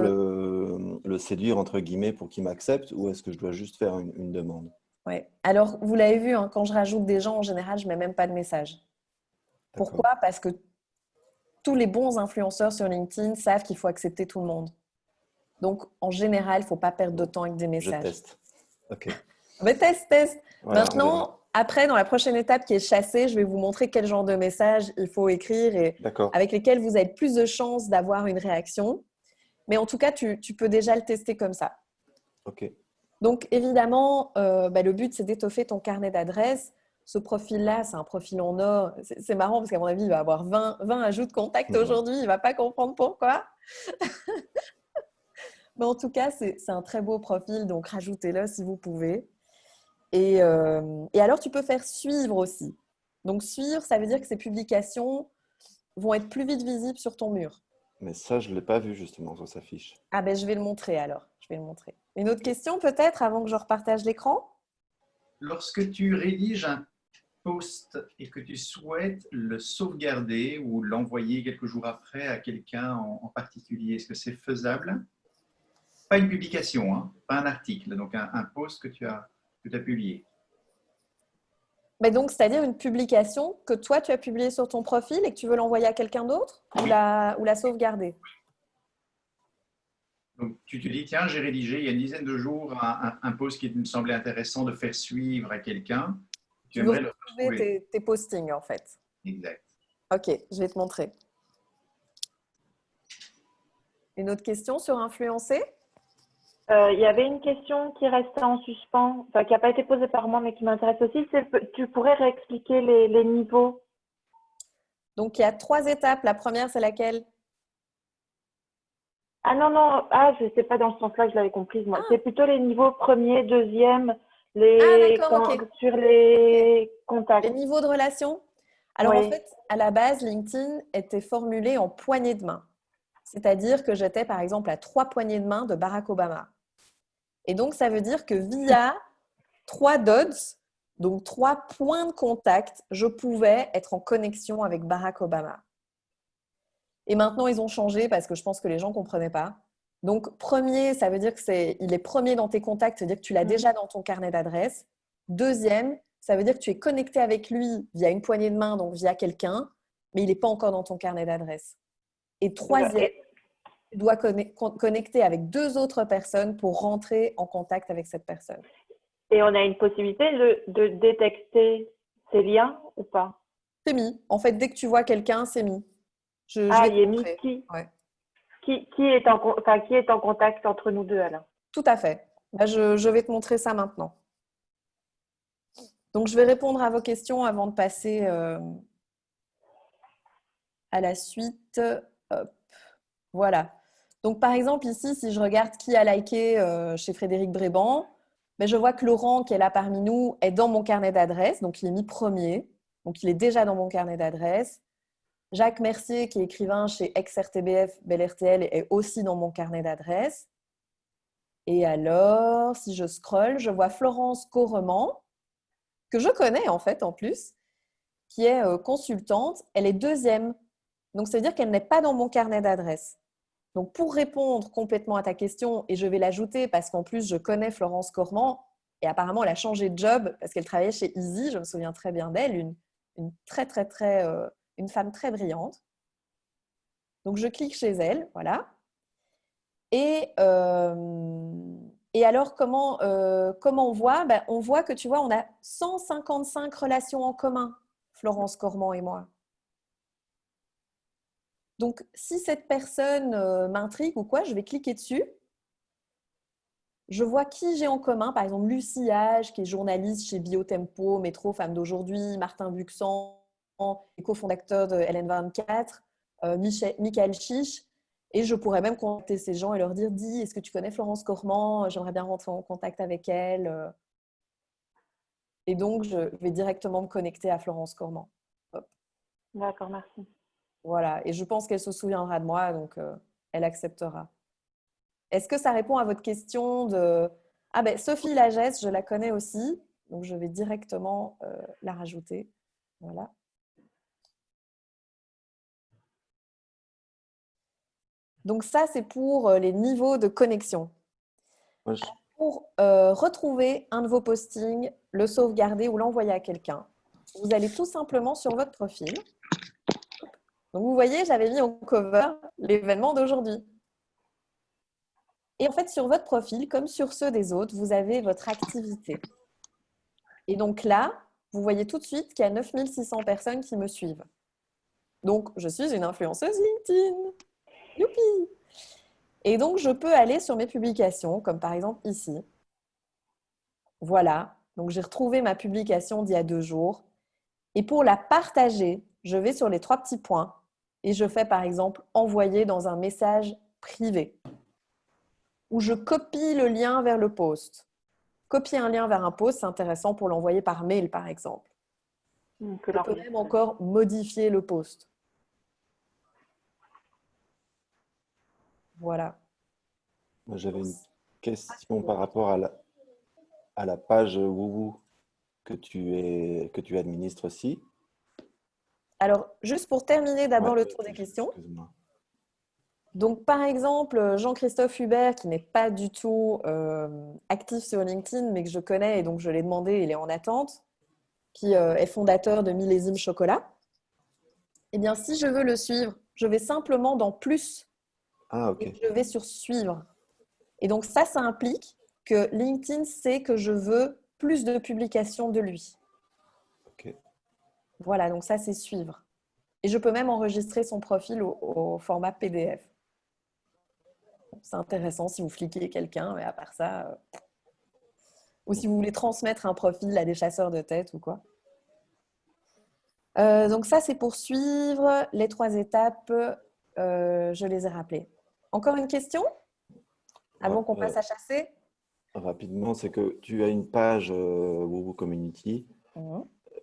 le séduire, entre guillemets, pour qu'il m'accepte ou est-ce que je dois juste faire une demande? ouais. Alors, vous l'avez vu, hein, quand je rajoute des gens, en général, je ne mets même pas de message. D'accord. Pourquoi? Parce que tous les bons influenceurs sur LinkedIn savent qu'il faut accepter tout le monde. Donc, en général, il ne faut pas perdre de temps avec des Je messages. teste. OK. Mais teste. Voilà, on verra. Maintenant, après, dans la prochaine étape qui est chasser, je vais vous montrer quel genre de messages il faut écrire et D'accord. avec lesquels vous avez plus de chances d'avoir une réaction. Mais en tout cas, tu peux déjà le tester comme ça. OK. Donc, évidemment, le but, c'est d'étoffer ton carnet d'adresses. Ce profil-là, c'est un profil en or. C'est marrant parce qu'à mon avis, il va avoir 20 ajouts de contact aujourd'hui. Il ne va pas comprendre pourquoi. Mais en tout cas, c'est un très beau profil. Donc, rajoutez-le si vous pouvez. Et alors, tu peux faire suivre aussi. Donc, suivre, ça veut dire que ces publications vont être plus vite visibles sur ton mur. Mais ça, je ne l'ai pas vu justement sur sa fiche. Ah ben, je vais le montrer alors. Je vais le montrer. Une autre question peut-être avant que je repartage l'écran? Lorsque tu rédiges un post et que tu souhaites le sauvegarder ou l'envoyer quelques jours après à quelqu'un en particulier, est-ce que c'est faisable? Pas une publication, hein, pas un article, donc un post que tu as publié. Mais donc, c'est-à-dire une publication que toi, tu as publiée sur ton profil et que tu veux l'envoyer à quelqu'un d'autre ou la sauvegarder? Donc, tu te dis, tiens, j'ai rédigé il y a une dizaine de jours un post qui me semblait intéressant de faire suivre à quelqu'un. Tu Tu veux aimerais le retrouver. retrouver tes postings, en fait. Exact. Ok, je vais te montrer. Une autre question sur influencer? Il y avait une question qui restait en suspens, enfin qui n'a pas été posée par moi, mais qui m'intéresse aussi. Tu pourrais réexpliquer les niveaux? Donc, il y a 3 étapes. La première, c'est laquelle? Ah non, non, ah, je ne sais pas dans ce sens-là que je l'avais comprise, moi. C'est plutôt les niveaux premier, deuxième, d'accord, ok. sur les contacts. Les niveaux de relation? Alors, Oui. en fait, à la base, LinkedIn était formulé en poignées de main. C'est-à-dire que j'étais, par exemple, à 3 poignées de main de Barack Obama. Et donc, ça veut dire que via 3 dots, donc 3 points de contact, je pouvais être en connexion avec Barack Obama. Et maintenant, ils ont changé parce que je pense que les gens ne comprenaient pas. Donc, premier, ça veut dire qu'il est premier dans tes contacts, ça veut dire que tu l'as déjà dans ton carnet d'adresses. Deuxième, ça veut dire que tu es connecté avec lui via une poignée de main, donc via quelqu'un, mais il n'est pas encore dans ton carnet d'adresses. Et troisième, tu dois connecter avec 2 autres personnes pour rentrer en contact avec cette personne. Et on a une possibilité de détecter ces liens ou pas? C'est mis. En fait, dès que tu vois quelqu'un, c'est mis. Je Ah, vais il est te mis montrer. qui? Ouais. Qui est en contact entre nous deux alors? Tout à fait. Là, je vais te montrer ça maintenant. Donc, je vais répondre à vos questions avant de passer à la suite. Hop. Voilà. Donc, par exemple, ici, si je regarde qui a liké chez Frédéric Bréban, Mais je vois que Laurent, qui est là parmi nous, est dans mon carnet d'adresses. Donc, il est mis premier. Donc, il est déjà dans mon carnet d'adresses. Jacques Mercier, qui est écrivain chez ex-RTBF, Bel RTL, est aussi dans mon carnet d'adresses. Et alors, si je scrolle, je vois Florence Correment, que je connais en fait en plus, qui est consultante. Elle est deuxième. Donc, ça veut dire qu'elle n'est pas dans mon carnet d'adresses. Donc, pour répondre complètement à ta question, et je vais l'ajouter parce qu'en plus, je connais Florence Correment, et apparemment, elle a changé de job parce qu'elle travaillait chez Easy, je me souviens très bien d'elle, une une femme très brillante. Donc, je clique chez elle, voilà. Et alors, comment on voit? On voit que, tu vois, on a 155 relations en commun, Florence Correment et moi. Donc, si cette personne m'intrigue ou quoi, je vais cliquer dessus. Je vois qui j'ai en commun, par exemple Lucie Hage, qui est journaliste chez Biotempo, Métro, Femme d'aujourd'hui, Martin Buxan, cofondateur de LN24, Michael Chiche. Et je pourrais même contacter ces gens et leur dire « Dis, est-ce que tu connais Florence Correment? J'aimerais bien rentrer en contact avec elle. » Et donc, je vais directement me connecter à Florence Correment. Hop. D'accord, merci. Voilà. Et je pense qu'elle se souviendra de moi, donc elle acceptera. Est-ce que ça répond à votre question de… Ah ben, Sophie Lagesse, je la connais aussi, donc je vais directement la rajouter. Voilà. Donc ça, c'est pour les niveaux de connexion. Pour retrouver un de vos postings, le sauvegarder ou l'envoyer à quelqu'un, vous allez tout simplement sur votre profil. Donc vous voyez, j'avais mis en cover l'événement d'aujourd'hui. Et en fait, sur votre profil, comme sur ceux des autres, vous avez votre activité. Et donc là, vous voyez tout de suite qu'il y a 9600 personnes qui me suivent. Donc, je suis une influenceuse LinkedIn. Youpi! Et donc, je peux aller sur mes publications, comme par exemple ici. Voilà. Donc, j'ai retrouvé ma publication d'il y a 2 jours. Et pour la partager, je vais sur les 3 petits points et je fais par exemple envoyer dans un message privé où je copie le lien vers le post. Copier un lien vers un post, c'est intéressant pour l'envoyer par mail, par exemple. Je peux même encore modifier le post. Voilà. J'avais une question par rapport à la page Wouhou que tu administres aussi. Alors, juste pour terminer d'abord Ouais, le tour des questions. excuse-moi. Donc, par exemple, Jean-Christophe Hubert, qui n'est pas du tout actif sur LinkedIn, mais que je connais et donc je l'ai demandé, il est en attente, qui est fondateur de Millésime Chocolat. Eh bien, si je veux le suivre, je vais simplement dans Plus Ah, ok. et je vais sur Suivre. Et donc, ça implique que LinkedIn sait que je veux plus de publications de lui. Ok. Voilà, donc ça, c'est Suivre. Et je peux même enregistrer son profil au format PDF. C'est intéressant si vous fliquez quelqu'un, mais à part ça… ou si vous voulez transmettre un profil à des chasseurs de tête ou quoi. Donc ça, c'est pour suivre les 3 étapes. Je les ai rappelées. Encore une question avant qu'on passe à chasser? Rapidement, c'est que tu as une page Wouhou Community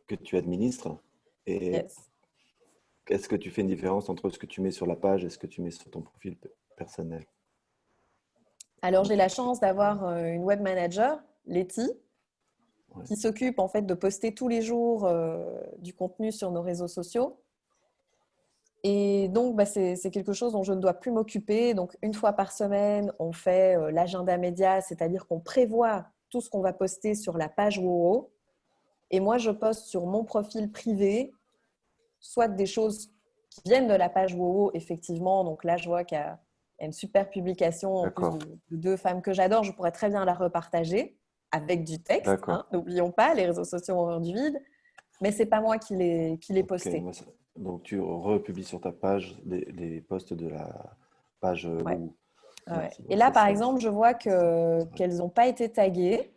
que tu administres. Et Yes. est-ce que tu fais une différence entre ce que tu mets sur la page et ce que tu mets sur ton profil personnel? Alors, j'ai la chance d'avoir une web manager, Letty, Ouais. qui s'occupe en fait de poster tous les jours du contenu sur nos réseaux sociaux. Et donc, c'est quelque chose dont je ne dois plus m'occuper. Donc, une fois par semaine, on fait l'agenda média, c'est-à-dire qu'on prévoit tout ce qu'on va poster sur la page WoWo. Et moi, je poste sur mon profil privé, soit des choses qui viennent de la page WoWo, effectivement. Donc là, je vois qu'il y a une super publication en plus de 2 femmes que j'adore. Je pourrais très bien la repartager avec du texte. Hein. N'oublions pas, les réseaux sociaux ont horreur du vide. Mais ce n'est pas moi qui l'ai posté. Donc, tu republies sur ta page les posts de la page WoWo. Ouais. Et là, par exemple, je vois qu'elles n'ont pas été taguées,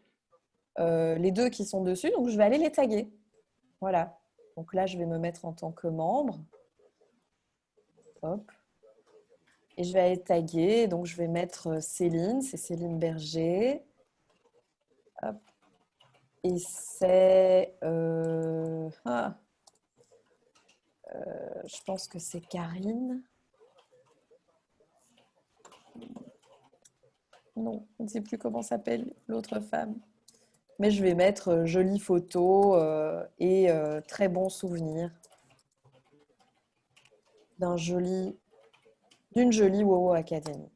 les 2 qui sont dessus. Donc, je vais aller les taguer. Voilà. Donc là, je vais me mettre en tant que membre. Hop. Et je vais aller taguer. Donc, je vais mettre Céline. C'est Céline Berger. Hop. Et c'est... je pense que c'est Karine. Non, je ne sais plus comment s'appelle l'autre femme. Mais je vais mettre jolie photo et très bon souvenir d'une jolie WoW Academy.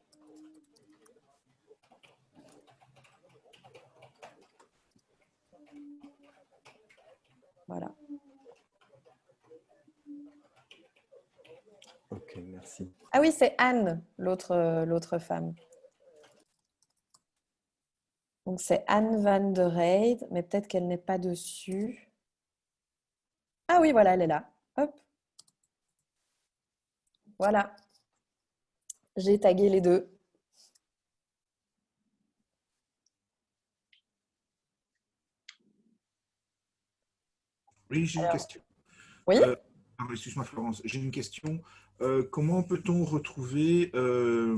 Voilà. Ok, merci. Ah oui, c'est Anne, l'autre femme. Donc, c'est Anne van der Reid, mais peut-être qu'elle n'est pas dessus. Ah oui, voilà, elle est là. Hop. Voilà. J'ai tagué les deux. Oui, j'ai une Alors, question. oui, Excuse-moi Florence, j'ai une question. Comment peut-on retrouver que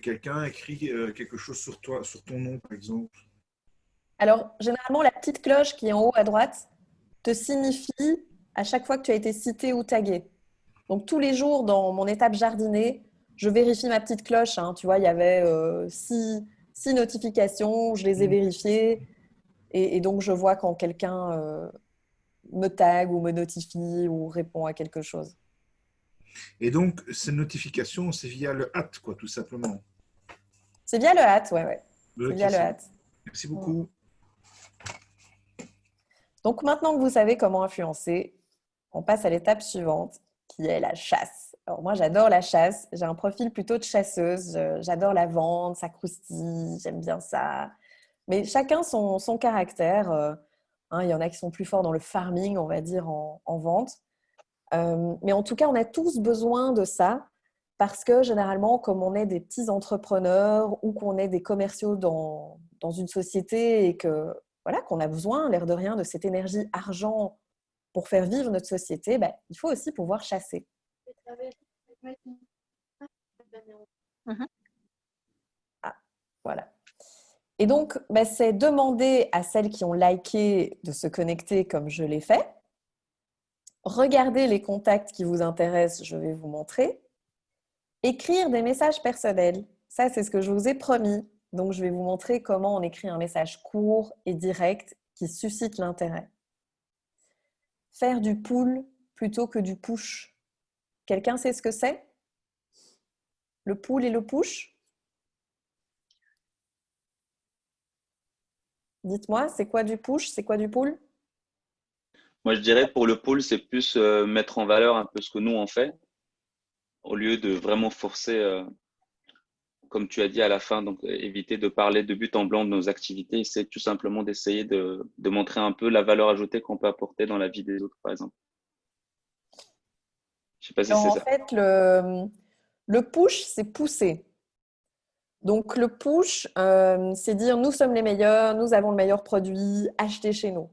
quelqu'un écrit quelque chose sur toi, sur ton nom, par exemple? alors généralement, la petite cloche qui est en haut à droite te signifie à chaque fois que tu as été cité ou tagué. Donc, tous les jours dans mon étape jardinée, je vérifie ma petite cloche. Hein. Tu vois, il y avait six notifications, je les ai vérifiées. Et donc, je vois quand quelqu'un me tag ou me notifie ou répond à quelque chose. Et donc, ces notifications, c'est via le hat, quoi, tout simplement. C'est via le hat, ouais. C'est Ok, via le hat. merci beaucoup. Donc, maintenant que vous savez comment influencer, on passe à l'étape suivante, qui est la chasse. Alors, moi, j'adore la chasse. J'ai un profil plutôt de chasseuse. J'adore la vente, ça croustille, j'aime bien ça. Mais chacun son caractère. Il y en a qui sont plus forts dans le farming, on va dire, en vente. Mais en tout cas, on a tous besoin de ça parce que généralement, comme on est des petits entrepreneurs ou qu'on est des commerciaux dans une société et que voilà, qu'on a besoin, l'air de rien, de cette énergie argent pour faire vivre notre société, ben, il faut aussi pouvoir chasser. Ah, voilà. Et donc, ben, c'est demander à celles qui ont liké de se connecter comme je l'ai fait. Regardez les contacts qui vous intéressent, je vais vous montrer. Écrire des messages personnels, ça c'est ce que je vous ai promis. Donc je vais vous montrer comment on écrit un message court et direct qui suscite l'intérêt. Faire du pull plutôt que du push. Quelqu'un sait ce que c'est? Le pull et le push? Dites-moi, c'est quoi du push? C'est quoi du pull? Moi, je dirais pour le pôle, c'est plus mettre en valeur un peu ce que nous on fait, au lieu de vraiment forcer, comme tu as dit à la fin, donc éviter de parler de but en blanc de nos activités, c'est tout simplement d'essayer de montrer un peu la valeur ajoutée qu'on peut apporter dans la vie des autres, par exemple. Je sais pas si Alors, c'est en ça. fait, le push, c'est pousser. Donc, le push, c'est dire nous sommes les meilleurs, nous avons le meilleur produit, achetez chez nous.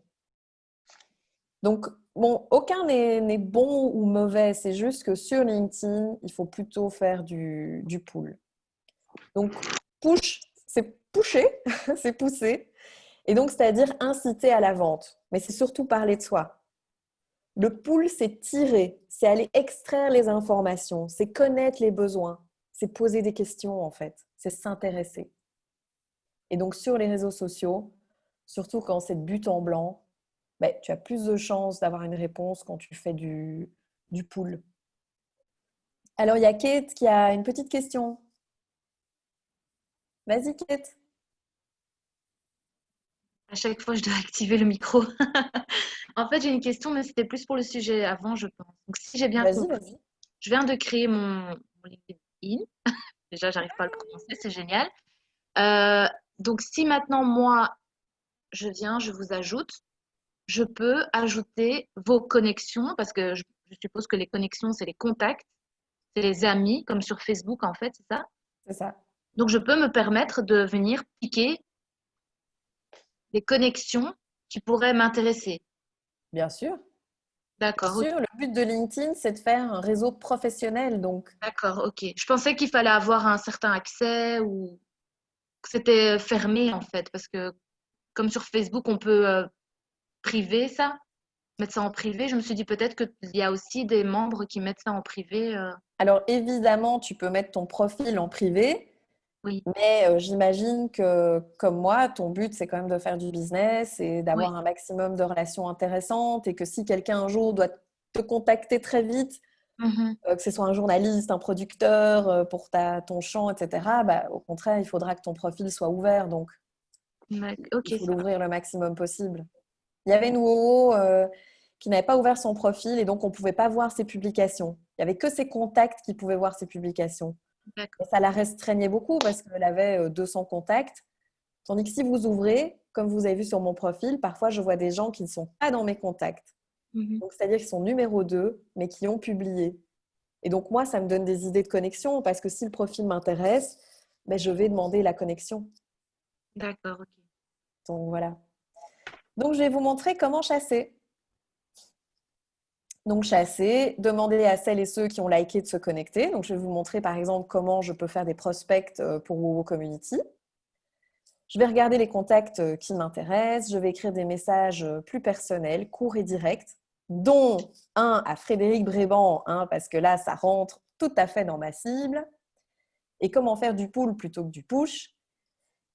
Donc, bon, aucun n'est bon ou mauvais, c'est juste que sur LinkedIn, il faut plutôt faire du pull. Donc, push, c'est pusher, c'est pousser. Et donc, c'est-à-dire inciter à la vente. Mais c'est surtout parler de soi. Le pull, c'est tirer, c'est aller extraire les informations, c'est connaître les besoins, c'est poser des questions en fait, c'est s'intéresser. Et donc, sur les réseaux sociaux, surtout quand c'est de but en blanc, ben, tu as plus de chances d'avoir une réponse quand tu fais du pull. Alors, il y a Kate qui a une petite question. Vas-y, Kate. À chaque fois, je dois activer le micro. En fait, j'ai une question, mais c'était plus pour le sujet avant, je pense. Donc, si j'ai bien Vas-y, compris, vas-y. je viens de créer mon LinkedIn. Déjà, j'arrive pas à le prononcer, c'est génial. Euh, donc, si maintenant, moi, je viens, je vous ajoute, je peux ajouter vos connexions, parce que je suppose que les connexions, c'est les contacts, c'est les amis, comme sur Facebook, en fait, c'est ça? C'est ça. Donc, je peux me permettre de venir piquer des connexions qui pourraient m'intéresser. Bien sûr. Bien D'accord, ok. sûr, le but de LinkedIn, c'est de faire un réseau professionnel. Donc, D'accord, ok. Je pensais qu'il fallait avoir un certain accès ou… c'était fermé en fait, parce que comme sur Facebook, on peut priver ça, mettre ça en privé. Je me suis dit peut-être qu'il y a aussi des membres qui mettent ça en privé. Alors évidemment, tu peux mettre ton profil en privé, Oui, mais j'imagine que comme moi, ton but, c'est quand même de faire du business et oui. d'avoir un maximum de relations intéressantes et que si quelqu'un un jour doit te contacter très vite, Mhm. que ce soit un journaliste, un producteur pour ton champ, etc., bah, au contraire, il faudra que ton profil soit ouvert. Donc, Ok, il faut ça va. l'ouvrir le maximum possible. Il y avait une WoW qui n'avait pas ouvert son profil et donc on ne pouvait pas voir ses publications. Il n'y avait que ses contacts qui pouvaient voir ses publications. Et D'accord. ça la restreignait beaucoup parce qu'elle avait 200 contacts. Tandis que si vous ouvrez, comme vous avez vu sur mon profil, parfois je vois des gens qui ne sont pas dans mes contacts. Mhm. Donc, c'est-à-dire qu'ils sont numéro 2, mais qui ont publié. Et donc, moi, ça me donne des idées de connexion parce que si le profil m'intéresse, ben, je vais demander la connexion. D'accord, ok. Donc, voilà. Donc, je vais vous montrer comment chasser. Donc, chasser, demander à celles et ceux qui ont liké de se connecter. Donc, je vais vous montrer, par exemple, comment je peux faire des prospects pour WoW Community. Je vais regarder les contacts qui m'intéressent. Je vais écrire des messages plus personnels, courts et directs, dont un à Frédéric Bréban, parce que là, ça rentre tout à fait dans ma cible. Et comment faire du pull plutôt que du push.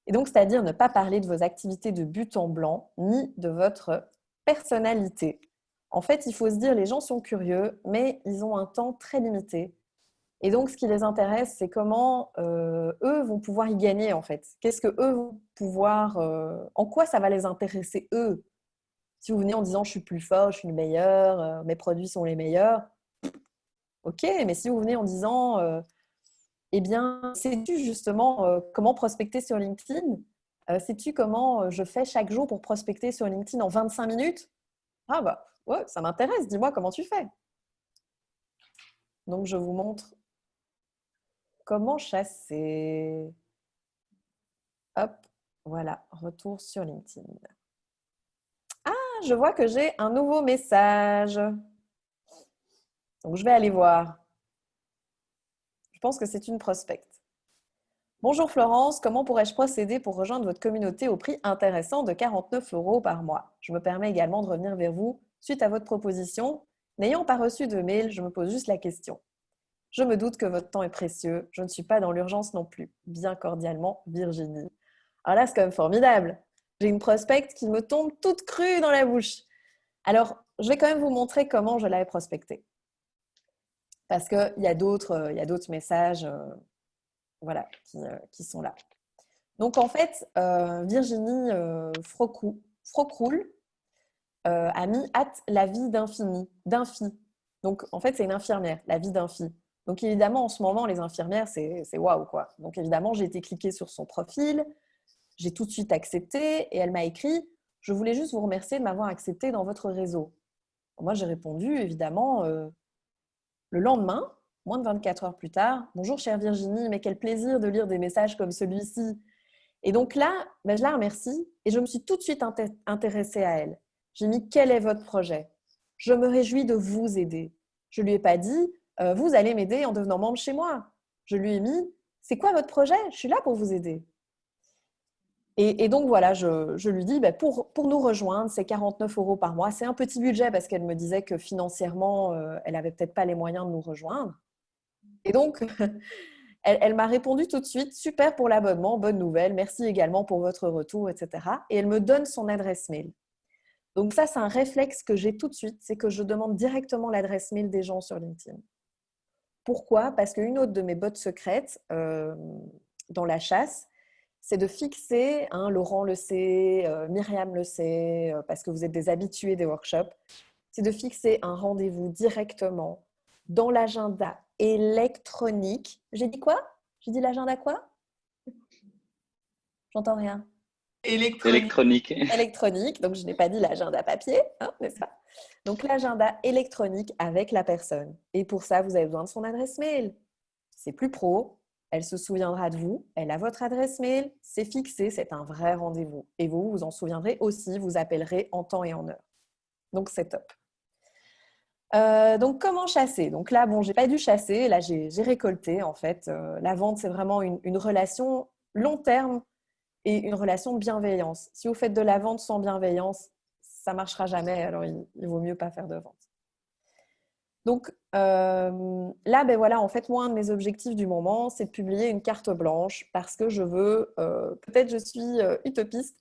Et donc, c'est-à-dire ne pas parler de vos activités de but en blanc, ni de votre personnalité. En fait, il faut se dire, les gens sont curieux, mais ils ont un temps très limité. Et donc, ce qui les intéresse, c'est comment eux vont pouvoir y gagner, en fait. Qu'est-ce que eux vont pouvoir... en quoi ça va les intéresser, eux? Si vous venez en disant, je suis plus fort, je suis le meilleur, mes produits sont les meilleurs, ok. Mais si vous venez en disant, eh bien, sais-tu justement comment prospecter sur LinkedIn? Sais-tu comment je fais chaque jour pour prospecter sur LinkedIn en 25 minutes? Ah bah, ouais, ça m'intéresse, dis-moi comment tu fais. Donc, je vous montre comment chasser. Hop, voilà, retour sur LinkedIn. Ah, je vois que j'ai un nouveau message. Donc, je vais aller voir. Je pense que c'est une prospecte. Bonjour Florence, comment pourrais-je procéder pour rejoindre votre communauté au prix intéressant de 49 € par mois? Je me permets également de revenir vers vous suite à votre proposition. N'ayant pas reçu de mail, je me pose juste la question. Je me doute que votre temps est précieux. Je ne suis pas dans l'urgence non plus. Bien cordialement, Virginie. Alors là, c'est quand même formidable. J'ai une prospecte qui me tombe toute crue dans la bouche. Alors, je vais quand même vous montrer comment je l'avais prospectée. Parce qu'il y a d'autres messages voilà, qui sont là. Donc, en fait, Virginie Frocroul a mis « la vie d'un fi ». Donc, en fait, c'est une infirmière, la vie d'un fi. Donc, évidemment, en ce moment, les infirmières, c'est waouh, quoi. Donc, évidemment, j'ai été cliquer sur son profil, j'ai tout de suite accepté et elle m'a écrit « Je voulais juste vous remercier de m'avoir accepté dans votre réseau ». Moi, j'ai répondu, évidemment, le lendemain, moins de 24 heures plus tard, « Bonjour, chère Virginie, mais quel plaisir de lire des messages comme celui-ci ». Et donc là, je la remercie et je me suis tout de suite intéressée à elle. J'ai mis « Quel est votre projet ?» Je me réjouis de vous aider. Je ne lui ai pas dit « Vous allez m'aider en devenant membre chez moi ». Je lui ai mis « C'est quoi votre projet? Je suis là pour vous aider ». Et donc voilà, je lui dis pour nous rejoindre, c'est 49 € par mois. C'est un petit budget parce qu'elle me disait que financièrement, elle n'avait peut-être pas les moyens de nous rejoindre. Et donc, elle m'a répondu tout de suite, super pour l'abonnement, bonne nouvelle, merci également pour votre retour, etc. Et elle me donne son adresse mail. Donc ça, c'est un réflexe que j'ai tout de suite, c'est que je demande directement l'adresse mail des gens sur LinkedIn. Pourquoi? Parce qu'une autre de mes bottes secrètes dans la chasse, c'est de fixer, Laurent le sait, Myriam le sait, parce que vous êtes des habitués des workshops, c'est de fixer un rendez-vous directement dans l'agenda électronique. J'ai dit quoi? J'ai dit l'agenda quoi? J'entends rien. Électronique. Électronique, donc je n'ai pas dit l'agenda papier, n'est-ce pas? Donc l'agenda électronique avec la personne. Et pour ça, vous avez besoin de son adresse mail. C'est plus pro, elle se souviendra de vous, elle a votre adresse mail, c'est fixé, c'est un vrai rendez-vous. Et vous, vous en souviendrez aussi, vous appellerez en temps et en heure. Donc c'est top. Donc comment chasser? Donc là, bon, j'ai pas dû chasser, là j'ai récolté en fait. La vente, c'est vraiment une relation long terme et une relation de bienveillance. Si vous faites de la vente sans bienveillance, ça ne marchera jamais, alors il vaut mieux pas faire de vente. Donc là, ben voilà, en fait, moi, un de mes objectifs du moment, c'est de publier une carte blanche parce que je veux, peut-être je suis utopiste,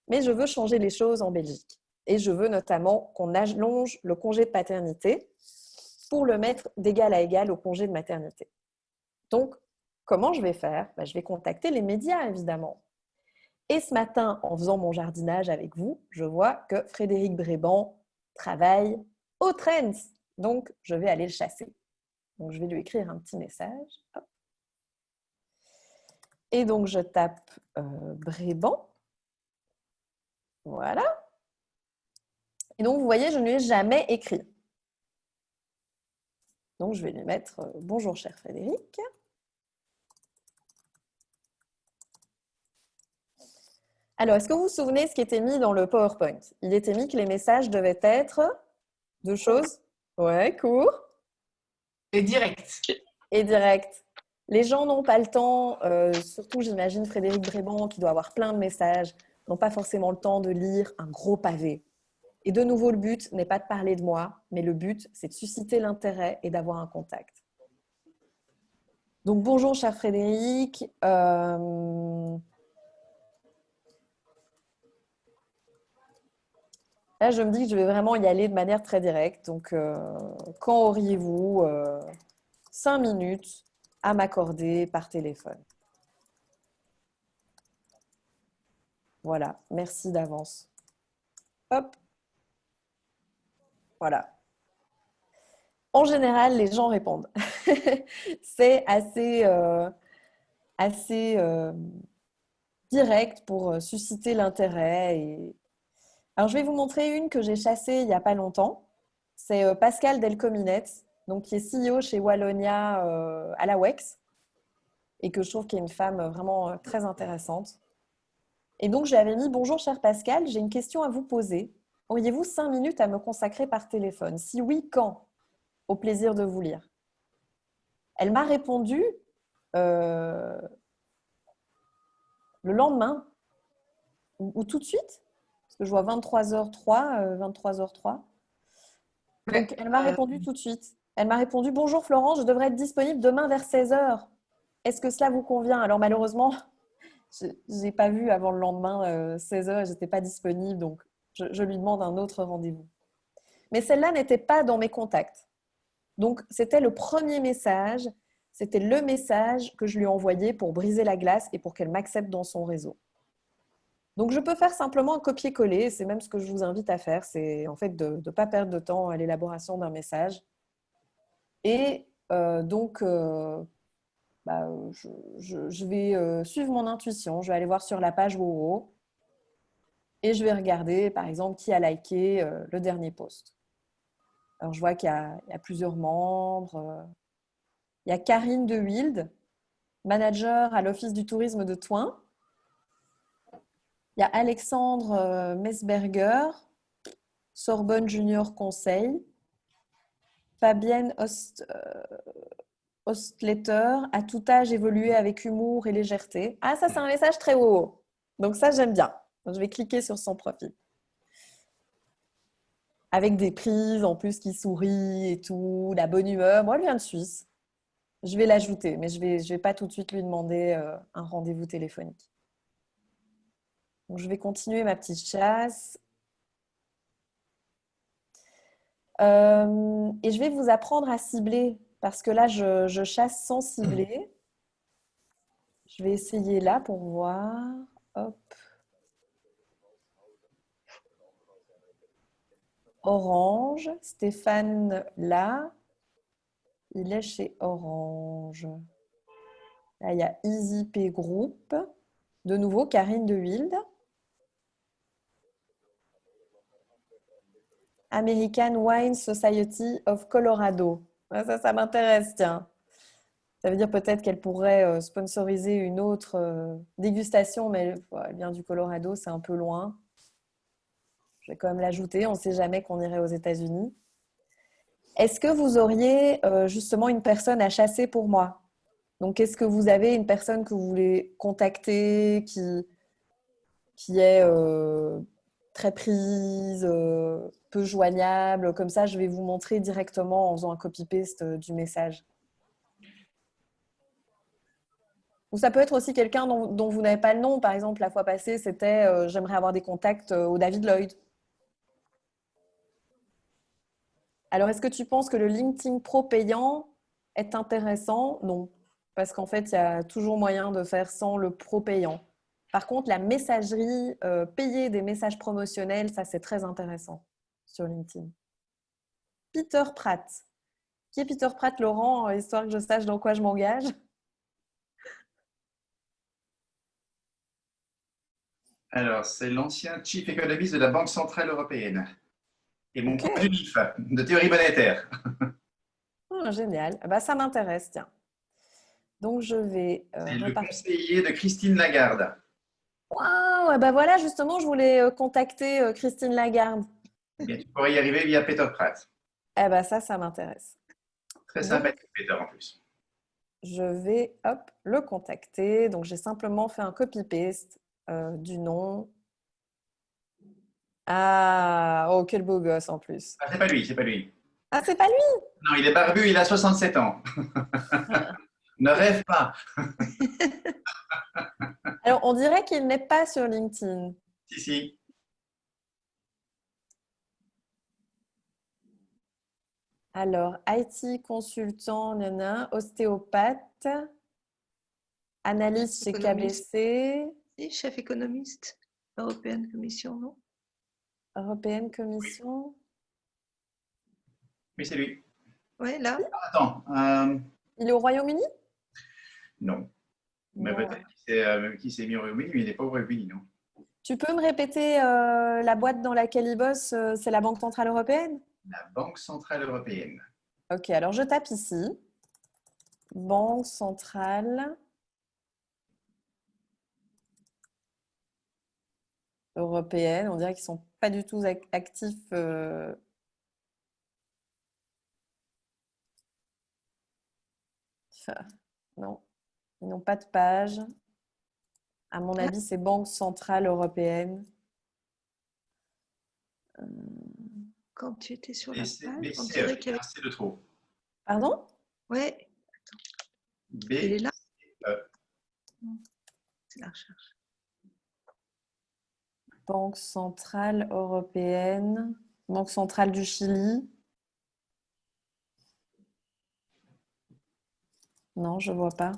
mais je veux changer les choses en Belgique. Et je veux notamment qu'on allonge le congé de paternité pour le mettre d'égal à égal au congé de maternité. Donc, comment je vais faire? Ben, je vais contacter les médias, évidemment. Et ce matin, en faisant mon jardinage avec vous, je vois que Frédéric Bréban travaille au Trends. Donc, je vais aller le chasser. Donc, je vais lui écrire un petit message. Hop. Et donc, je tape Bréban. Voilà. Et donc, vous voyez, je ne lui ai jamais écrit. Donc, je vais lui mettre bonjour, cher Frédéric. Alors, est-ce que vous vous souvenez ce qui était mis dans le PowerPoint? Il était mis que les messages devaient être deux choses. Ouais, court. Et direct. Et direct. Les gens n'ont pas le temps, surtout j'imagine Frédéric Bréban qui doit avoir plein de messages, n'ont pas forcément le temps de lire un gros pavé. Et de nouveau, le but n'est pas de parler de moi, mais le but, c'est de susciter l'intérêt et d'avoir un contact. Donc, bonjour, cher Frédéric. Là, je me dis que je vais vraiment y aller de manière très directe. Donc, quand auriez-vous 5 minutes à m'accorder par téléphone? Voilà, merci d'avance. Hop. Voilà. En général, les gens répondent. C'est assez direct pour susciter l'intérêt. Alors, je vais vous montrer une que j'ai chassée il n'y a pas longtemps. C'est Pascal Delcominette, donc, qui est CEO chez Wallonia à la WEX et que je trouve qu'elle est une femme vraiment très intéressante. Et donc, j'avais mis « Bonjour, cher Pascal, j'ai une question à vous poser. Auriez-vous 5 minutes à me consacrer par téléphone? Si oui, quand? Au plaisir de vous lire. » Elle m'a répondu le lendemain ou tout de suite, parce que je vois 23h03, 23h03. Donc, elle m'a répondu tout de suite. Elle m'a répondu « Bonjour Florence, je devrais être disponible demain vers 16h. Est-ce que cela vous convient ?» Alors, malheureusement, je n'ai pas vu avant le lendemain 16h et je n'étais pas disponible, donc je lui demande un autre rendez-vous. Mais celle-là n'était pas dans mes contacts. Donc, c'était le premier message, c'était le message que je lui ai envoyé pour briser la glace et pour qu'elle m'accepte dans son réseau. Donc, je peux faire simplement un copier-coller, c'est même ce que je vous invite à faire, c'est en fait de ne pas perdre de temps à l'élaboration d'un message. Et je vais suivre mon intuition, je vais aller voir sur la page WoWo et je vais regarder, par exemple, qui a liké le dernier post. Alors, je vois qu'il y a plusieurs membres. Il y a Karine de Wild, manager à l'Office du tourisme de Thoin. Il y a Alexandre Mesberger, Sorbonne Junior Conseil. Fabienne Ostletter, à tout âge évoluer avec humour et légèreté. Ah, ça, c'est un message très haut. Donc ça, j'aime bien. Donc, je vais cliquer sur son profil. Avec des prises en plus qui sourit et tout, la bonne humeur. Moi, elle vient de Suisse. Je vais l'ajouter, mais je vais pas tout de suite lui demander un rendez-vous téléphonique. Donc, je vais continuer ma petite chasse. Et je vais vous apprendre à cibler parce que là, je chasse sans cibler. Je vais essayer là pour voir. Hop. Orange. Stéphane, là. Il est chez Orange. Là, il y a Easy P Group. De nouveau, Karine de Wild. American Wine Society of Colorado. Ça m'intéresse, tiens. Ça veut dire peut-être qu'elle pourrait sponsoriser une autre dégustation, mais elle vient du Colorado, c'est un peu loin. Je vais quand même l'ajouter, on ne sait jamais qu'on irait aux États-Unis. Est-ce que vous auriez justement une personne à chasser pour moi? Donc, est-ce que vous avez une personne que vous voulez contacter, qui qui est très prise, peu joignable. Comme ça, je vais vous montrer directement en faisant un copy-paste du message. Ou ça peut être aussi quelqu'un dont vous n'avez pas le nom. Par exemple, la fois passée, c'était j'aimerais avoir des contacts au David Lloyd. Alors, est-ce que tu penses que le LinkedIn Pro payant est intéressant? Non, parce qu'en fait, il y a toujours moyen de faire sans le Pro payant. Par contre, la messagerie, payer des messages promotionnels, ça, c'est très intéressant sur LinkedIn. Peter Pratt. Qui est Peter Pratt, Laurent, histoire que je sache dans quoi je m'engage? Alors, c'est l'ancien chief économiste de la Banque centrale européenne et mon Ok. prof d'UNIF, de théorie monétaire. Oh, génial. Bah, ça m'intéresse, tiens. Donc, je vais C'est le repartir. conseiller de Christine Lagarde. Waouh, bah voilà, justement, je voulais contacter Christine Lagarde. Eh bien, tu pourrais y arriver via Peter Pratt. Eh ben ça m'intéresse. Très Donc, sympathique, Peter, en plus. je vais hop, le contacter. Donc, j'ai simplement fait un copy-paste du nom. Ah, oh, quel beau gosse en plus. Ah, c'est pas lui, c'est pas lui. Ah, c'est pas lui? Non, il est barbu, il a 67 ans. Ne rêve pas. Alors, on dirait qu'il n'est pas sur LinkedIn. Si, si. Alors, IT consultant, nana, ostéopathe, analyste chez Économiste. KBC, Et chef économiste, Européenne Commission, non? Européenne Commission. Oui, c'est lui. Oui, là. Attends. Il est au Royaume-Uni? Non. Mais Non. peut-être qu'il s'est mis au Royaume-Uni, mais il n'est pas au Royaume-Uni, non. Tu peux me répéter la boîte dans laquelle il bosse? C'est la Banque Centrale Européenne? La Banque centrale européenne. Ok, alors je tape ici. Banque Centrale Européenne. On dirait qu'ils ne sont pas du tout actifs. Non, ils n'ont pas de page. À mon avis, c'est Banque Centrale Européenne. Quand tu étais sur la BCE, page, on dirait qu'il y avait... c'est de trop. Pardon? Oui, il est là. BCE. C'est la recherche. Banque Centrale Européenne. Banque Centrale du Chili. Non, je ne vois pas.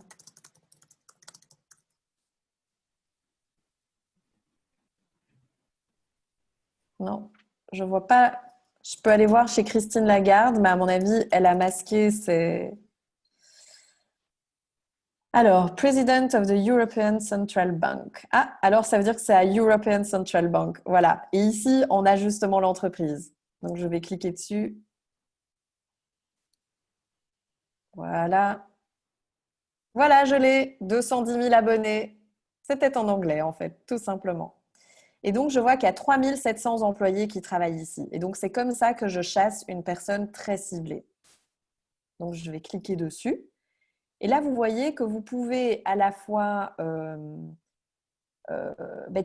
Non, je ne vois pas. Je peux aller voir chez Christine Lagarde, mais à mon avis, elle a masqué ses... Alors, President of the European Central Bank. Ah, alors ça veut dire que c'est à European Central Bank. Voilà. Et ici, on a justement l'entreprise. Donc, je vais cliquer dessus. Voilà. Voilà, je l'ai. 210 000 abonnés. C'était en anglais, en fait, tout simplement. Et donc, je vois qu'il y a 3700 employés qui travaillent ici. Et donc, c'est comme ça que je chasse une personne très ciblée. Donc, je vais cliquer dessus. Et là, vous voyez que vous pouvez à la fois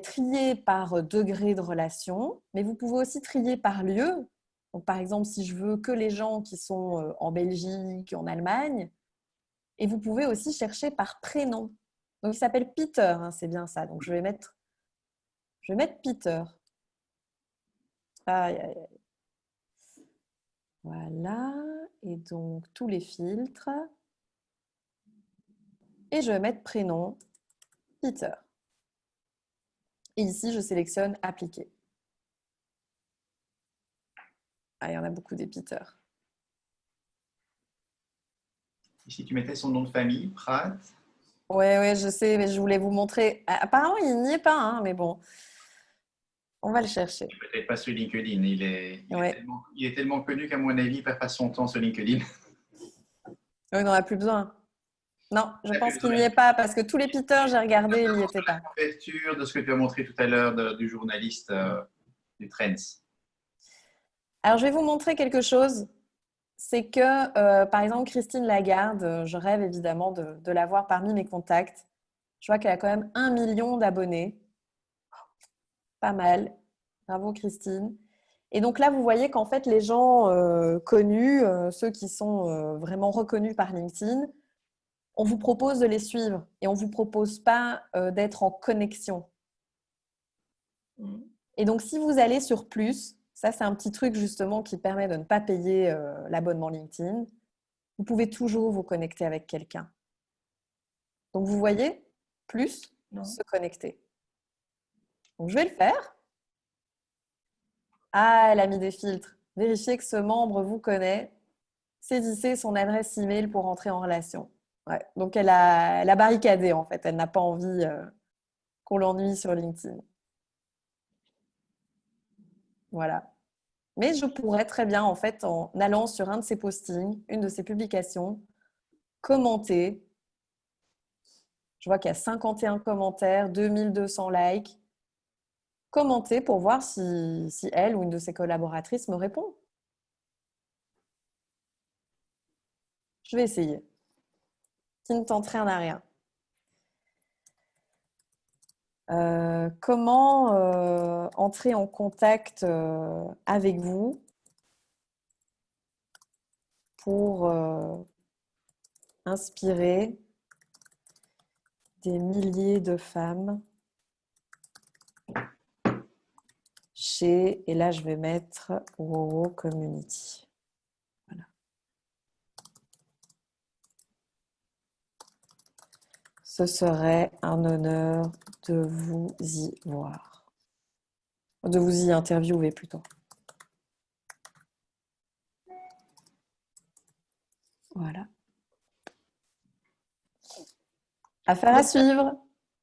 trier par degré de relation, mais vous pouvez aussi trier par lieu. Donc, par exemple, si je veux que les gens qui sont en Belgique, en Allemagne, et vous pouvez aussi chercher par prénom. Donc, il s'appelle Peter, hein, c'est bien ça. Donc, je vais mettre Peter. Aïe, aïe, aïe. Voilà. Et donc, tous les filtres. Et je vais mettre prénom, Peter. Et ici, je sélectionne appliquer. Ah, il y en a beaucoup des Peter. Et si tu mettais son nom de famille, Pratt. Ouais, je sais, mais je voulais vous montrer. Apparemment, il n'y est pas, hein, mais bon, on va le chercher. Peut-être pas sur LinkedIn. Il est tellement connu qu'à mon avis, il ne perd pas son temps sur LinkedIn. Oui, on n'en a plus besoin. Non, je pense qu'il n'y est pas parce que tous les Peter, j'ai regardé, il n'y était pas. La couverture de ce que tu as montré tout à l'heure du journaliste du Trends. Alors, je vais vous montrer quelque chose. C'est que, par exemple, Christine Lagarde, je rêve évidemment de la voir parmi mes contacts. Je vois qu'elle a quand même 1 million d'abonnés. Pas mal. Bravo, Christine. Et donc là, vous voyez qu'en fait, les gens connus, ceux qui sont vraiment reconnus par LinkedIn, on vous propose de les suivre et on ne vous propose pas d'être en connexion. Et donc, si vous allez sur plus, ça, c'est un petit truc justement qui permet de ne pas payer l'abonnement LinkedIn. Vous pouvez toujours vous connecter avec quelqu'un. Donc, vous voyez, plus, se connecter. Donc, je vais le faire. Ah, elle a mis des filtres. Vérifiez que ce membre vous connaît. Saisissez son adresse email pour entrer en relation. Ouais. Donc, elle a barricadé en fait. Elle n'a pas envie qu'on l'ennuie sur LinkedIn. Voilà. Mais je pourrais très bien, en fait, en allant sur un de ses postings, une de ses publications, commenter. Je vois qu'il y a 51 commentaires, 2200 likes. Commenter pour voir si elle ou une de ses collaboratrices me répond. Je vais essayer. Qui ne tente rien à rien. Comment entrer en contact avec vous pour inspirer des milliers de femmes chez, et là je vais mettre Woro Community. Voilà. Ce serait un honneur de vous y voir. De vous y interviewer plutôt. Voilà. Affaire à suivre.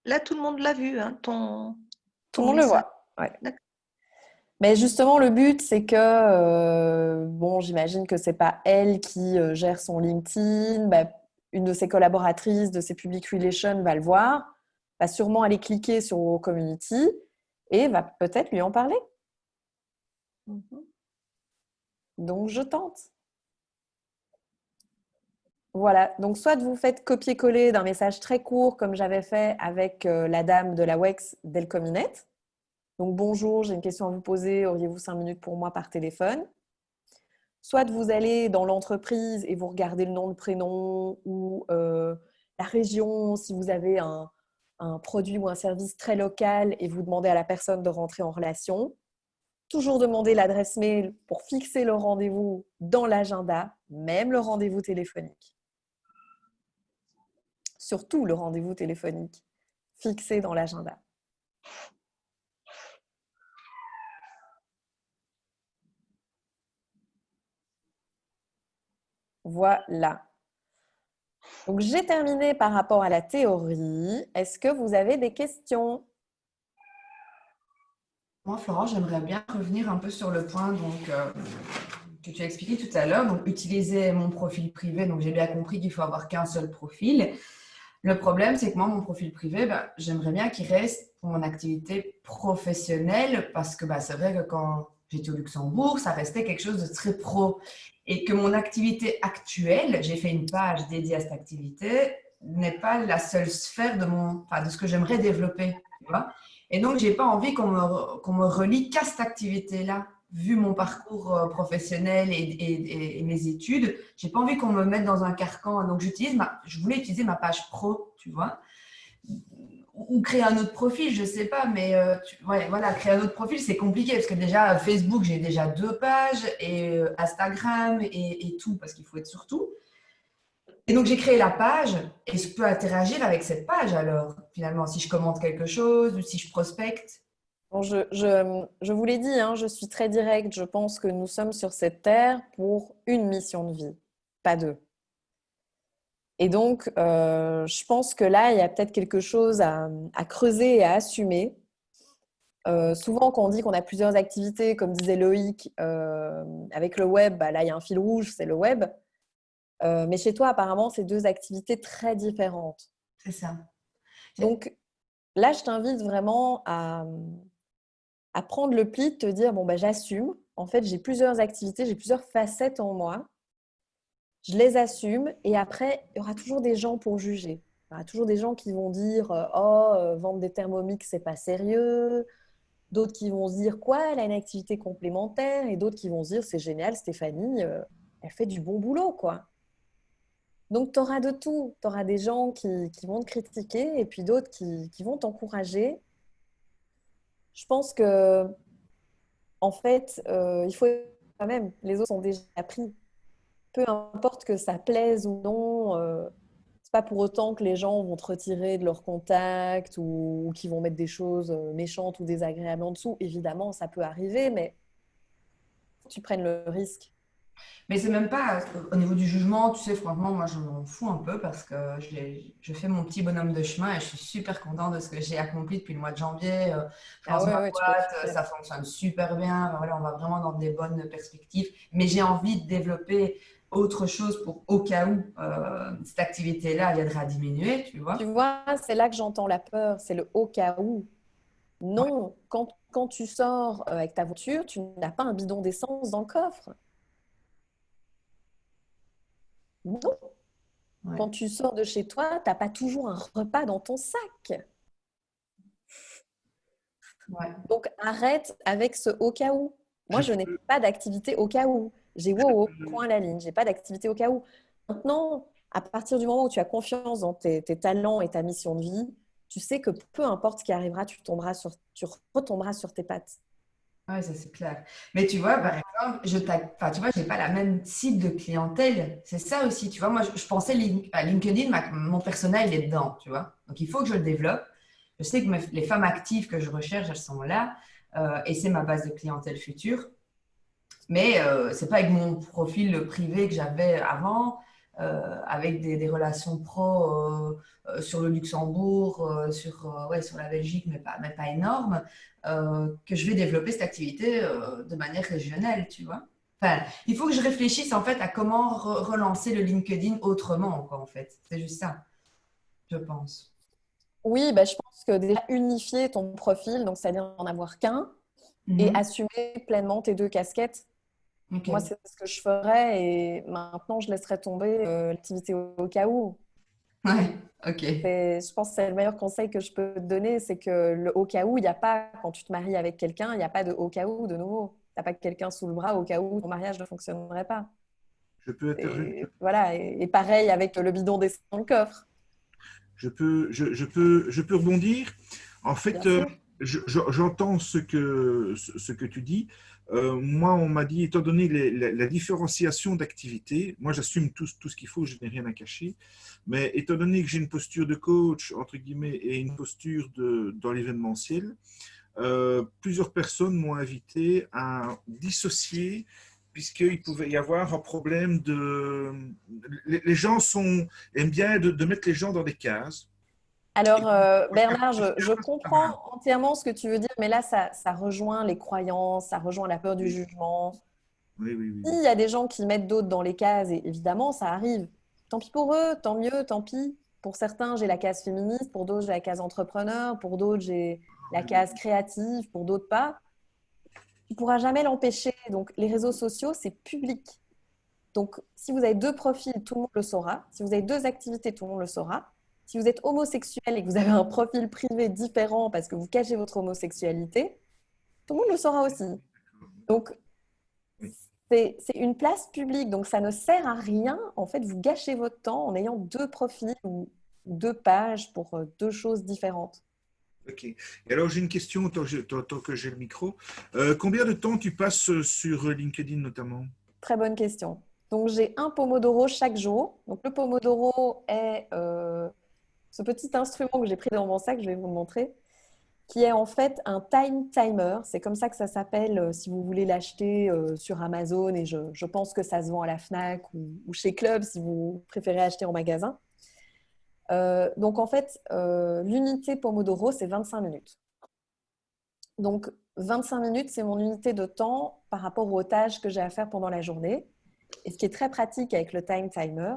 Là, tout le monde l'a vu, hein, ton Tout le monde le message. voit. Ouais. Mais justement, le but, c'est que, bon, j'imagine que ce n'est pas elle qui gère son LinkedIn. Bah, une de ses collaboratrices, de ses public relations va le voir, va sûrement aller cliquer sur Woro Community et va peut-être lui en parler. Donc, je tente. Voilà, donc soit vous faites copier-coller d'un message très court comme j'avais fait avec la dame de la WEX d'Elcominet. Donc bonjour, j'ai une question à vous poser, auriez-vous 5 minutes pour moi par téléphone? Soit vous allez dans l'entreprise et vous regardez le nom, le prénom ou la région, si vous avez un produit ou un service très local et vous demandez à la personne de rentrer en relation. Toujours demander l'adresse mail pour fixer le rendez-vous dans l'agenda, même le rendez-vous téléphonique. Surtout le rendez-vous téléphonique fixé dans l'agenda. Voilà. Donc, j'ai terminé par rapport à la théorie. Est-ce que vous avez des questions? Moi, Florent, j'aimerais bien revenir un peu sur le point que tu as expliqué tout à l'heure. Donc, utiliser mon profil privé. Donc, j'ai bien compris qu'il faut avoir qu'un seul profil. Le problème, c'est que moi, mon profil privé, j'aimerais bien qu'il reste pour mon activité professionnelle parce que c'est vrai que quand j'étais au Luxembourg, ça restait quelque chose de très pro. Et que mon activité actuelle, j'ai fait une page dédiée à cette activité, n'est pas la seule sphère de ce que j'aimerais développer. Tu vois. Et donc, je n'ai pas envie qu'on me relie qu'à cette activité-là. Vu mon parcours professionnel et mes études, je n'ai pas envie qu'on me mette dans un carcan. Donc, je voulais utiliser ma page pro, tu vois. Ou créer un autre profil, je ne sais pas. Mais créer un autre profil, c'est compliqué. Parce que déjà, Facebook, j'ai déjà 2 pages. Et Instagram et tout, parce qu'il faut être sur tout. Et donc, j'ai créé la page et je peux interagir avec cette page alors, finalement, si je commente quelque chose ou si je prospecte. Bon, je vous l'ai dit, hein, je suis très directe. Je pense que nous sommes sur cette terre pour une mission de vie, pas 2. Et donc, je pense que là, il y a peut-être quelque chose à creuser et à assumer. Souvent, quand on dit qu'on a plusieurs activités, comme disait Loïc, avec le web, là, il y a un fil rouge, c'est le web. Mais chez toi, apparemment, c'est 2 activités très différentes. C'est ça. Donc, là, je t'invite vraiment à prendre le pli de te dire, bon, j'assume. En fait, j'ai plusieurs activités, j'ai plusieurs facettes en moi. Je les assume et après, il y aura toujours des gens pour juger. Il y aura toujours des gens qui vont dire « Oh, vendre des Thermomix, c'est pas sérieux. d'autres qui vont se dire quoi, elle a une activité complémentaire, et d'autres qui vont se dire c'est génial, Stéphanie, elle fait du bon boulot, quoi. Donc, tu auras de tout. Tu auras des gens qui vont te critiquer et puis d'autres qui vont t'encourager. Je pense que, en fait, il faut quand même, les autres sont déjà appris. Peu importe que ça plaise ou non, c'est pas pour autant que les gens vont te retirer de leur contact ou qu'ils vont mettre des choses méchantes ou désagréables en dessous. Évidemment, ça peut arriver, mais faut que tu prennes le risque. Mais c'est même pas au niveau du jugement, tu sais, franchement, moi je m'en fous un peu parce que je fais mon petit bonhomme de chemin et je suis super contente de ce que j'ai accompli depuis le mois de janvier. Je Ah lance ouais, ma ouais, tu peux être boîte, fière. ça fonctionne super bien. Enfin, voilà, on va vraiment dans des bonnes perspectives. Mais j'ai envie de développer autre chose pour au cas où cette activité-là viendrait à diminuer, tu Tu vois. vois, c'est là que j'entends la peur, c'est le au cas où. Ouais, Non, quand tu sors avec ta voiture, tu n'as pas un bidon d'essence dans le coffre. Non, ouais, quand tu sors de chez toi, tu n'as pas toujours un repas dans ton sac. ouais. Donc arrête avec ce au cas où. Moi, Je je n'ai peux, pas d'activité au cas où. J'ai je wow, peux- point à la ligne. J'ai pas d'activité au cas où. Maintenant, à partir du moment où tu as confiance dans tes talents et ta mission de vie, tu sais que peu importe ce qui arrivera, tu retomberas sur tes pattes. Ouais, ça c'est clair. Mais tu vois, par exemple, enfin, tu vois, j'ai pas la même cible de clientèle. C'est ça aussi, tu vois. Moi, je pensais à LinkedIn, mon personnel il est dedans, tu vois. Donc, il faut que je le développe. Je sais que les femmes actives que je recherche, elles sont là. Et c'est ma base de clientèle future. Mais c'est pas avec mon profil privé que j'avais avant, avec des relations pro sur le Luxembourg, ouais, sur la Belgique, mais pas énorme, que je vais développer cette activité de manière régionale, tu vois. Enfin, il faut que je réfléchisse en fait à comment relancer le LinkedIn autrement, quoi, en fait. C'est juste ça, je pense. Oui, bah, je pense que déjà unifier ton profil, donc c'est-à-dire n'en avoir qu'un, et Mhm. assumer pleinement tes deux casquettes. Ok. Moi, c'est ce que je ferais et maintenant, je laisserai tomber l'activité au cas où. Ouais, ok. Je pense que c'est le meilleur conseil que je peux te donner, c'est que le au cas où, il n'y a pas, quand tu te maries avec quelqu'un, il n'y a pas de au cas où de nouveau. Tu n'as pas quelqu'un sous le bras au cas où ton mariage ne fonctionnerait pas. je peux intervenir. Et voilà, et pareil avec le bidon d'essence dans le coffre, Je peux rebondir. En bien fait, sûr. j'entends ce que tu dis. Moi, on m'a dit, étant donné la différenciation d'activités, moi j'assume tout ce qu'il faut, je n'ai rien à cacher. Mais étant donné que j'ai une posture de coach, entre guillemets, et une posture dans l'événementiel, plusieurs personnes m'ont invité à dissocier puisqu'il pouvait y avoir un problème de... Les gens aiment bien de mettre les gens dans des cases. Alors, Moi, Bernard, je je pas ça mal. comprends entièrement ce que tu veux dire, mais là, ça rejoint les croyances, ça rejoint la peur du Oui, jugement. oui, oui, oui, S'il y a des gens qui mettent d'autres dans les cases, et évidemment, ça arrive. Tant pis pour eux, tant mieux, tant pis. Pour certains, j'ai la case féministe, pour d'autres, j'ai la case entrepreneur, pour d'autres, j'ai la oui, oui. case créative, pour d'autres pas. Tu ne pourras jamais l'empêcher. Donc, les réseaux sociaux, c'est public. Donc, si vous avez deux profils, tout le monde le saura. Si vous avez deux activités, tout le monde le saura. Si vous êtes homosexuel et que vous avez un profil privé différent parce que vous cachez votre homosexualité, tout le monde le saura aussi. Donc, Oui. c'est une place publique, donc ça ne sert à rien. En fait, vous gâchez votre temps en ayant deux profils ou deux pages pour deux choses différentes. Ok. Et alors, j'ai une question, tant que j'ai le micro. Combien de temps tu passes sur LinkedIn notamment? Très bonne question. Donc, j'ai un pomodoro chaque jour. Donc, le pomodoro est ce petit instrument que j'ai pris dans mon sac, je vais vous le montrer, qui est en fait un time timer. C'est comme ça que ça s'appelle si vous voulez l'acheter sur Amazon et je pense que ça se vend à la Fnac ou chez Club si vous préférez acheter en magasin. Donc en fait, l'unité Pomodoro, c'est 25 minutes. Donc 25 minutes, c'est mon unité de temps par rapport aux tâches que j'ai à faire pendant la journée. Et ce qui est très pratique avec le time timer,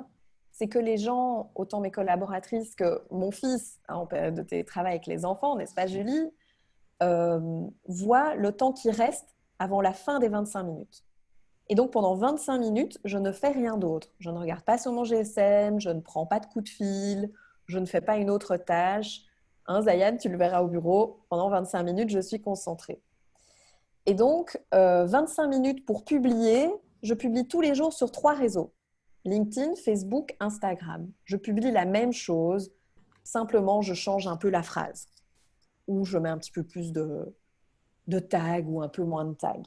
c'est que les gens, autant mes collaboratrices que mon fils en période de télétravail avec les enfants, n'est-ce pas Julie, voient le temps qui reste avant la fin des 25 minutes. Et donc pendant 25 minutes, je ne fais rien d'autre. Je ne regarde pas sur mon GSM, je ne prends pas de coup de fil, je ne fais pas une autre tâche. Hein, Zayan, tu le verras au bureau, pendant 25 minutes, je suis concentrée. Et donc, 25 minutes pour publier. Je publie tous les jours sur 3 réseaux. LinkedIn, Facebook, Instagram. Je publie la même chose. Simplement, je change un peu la phrase. Ou je mets un petit peu plus de tags ou un peu moins de tags.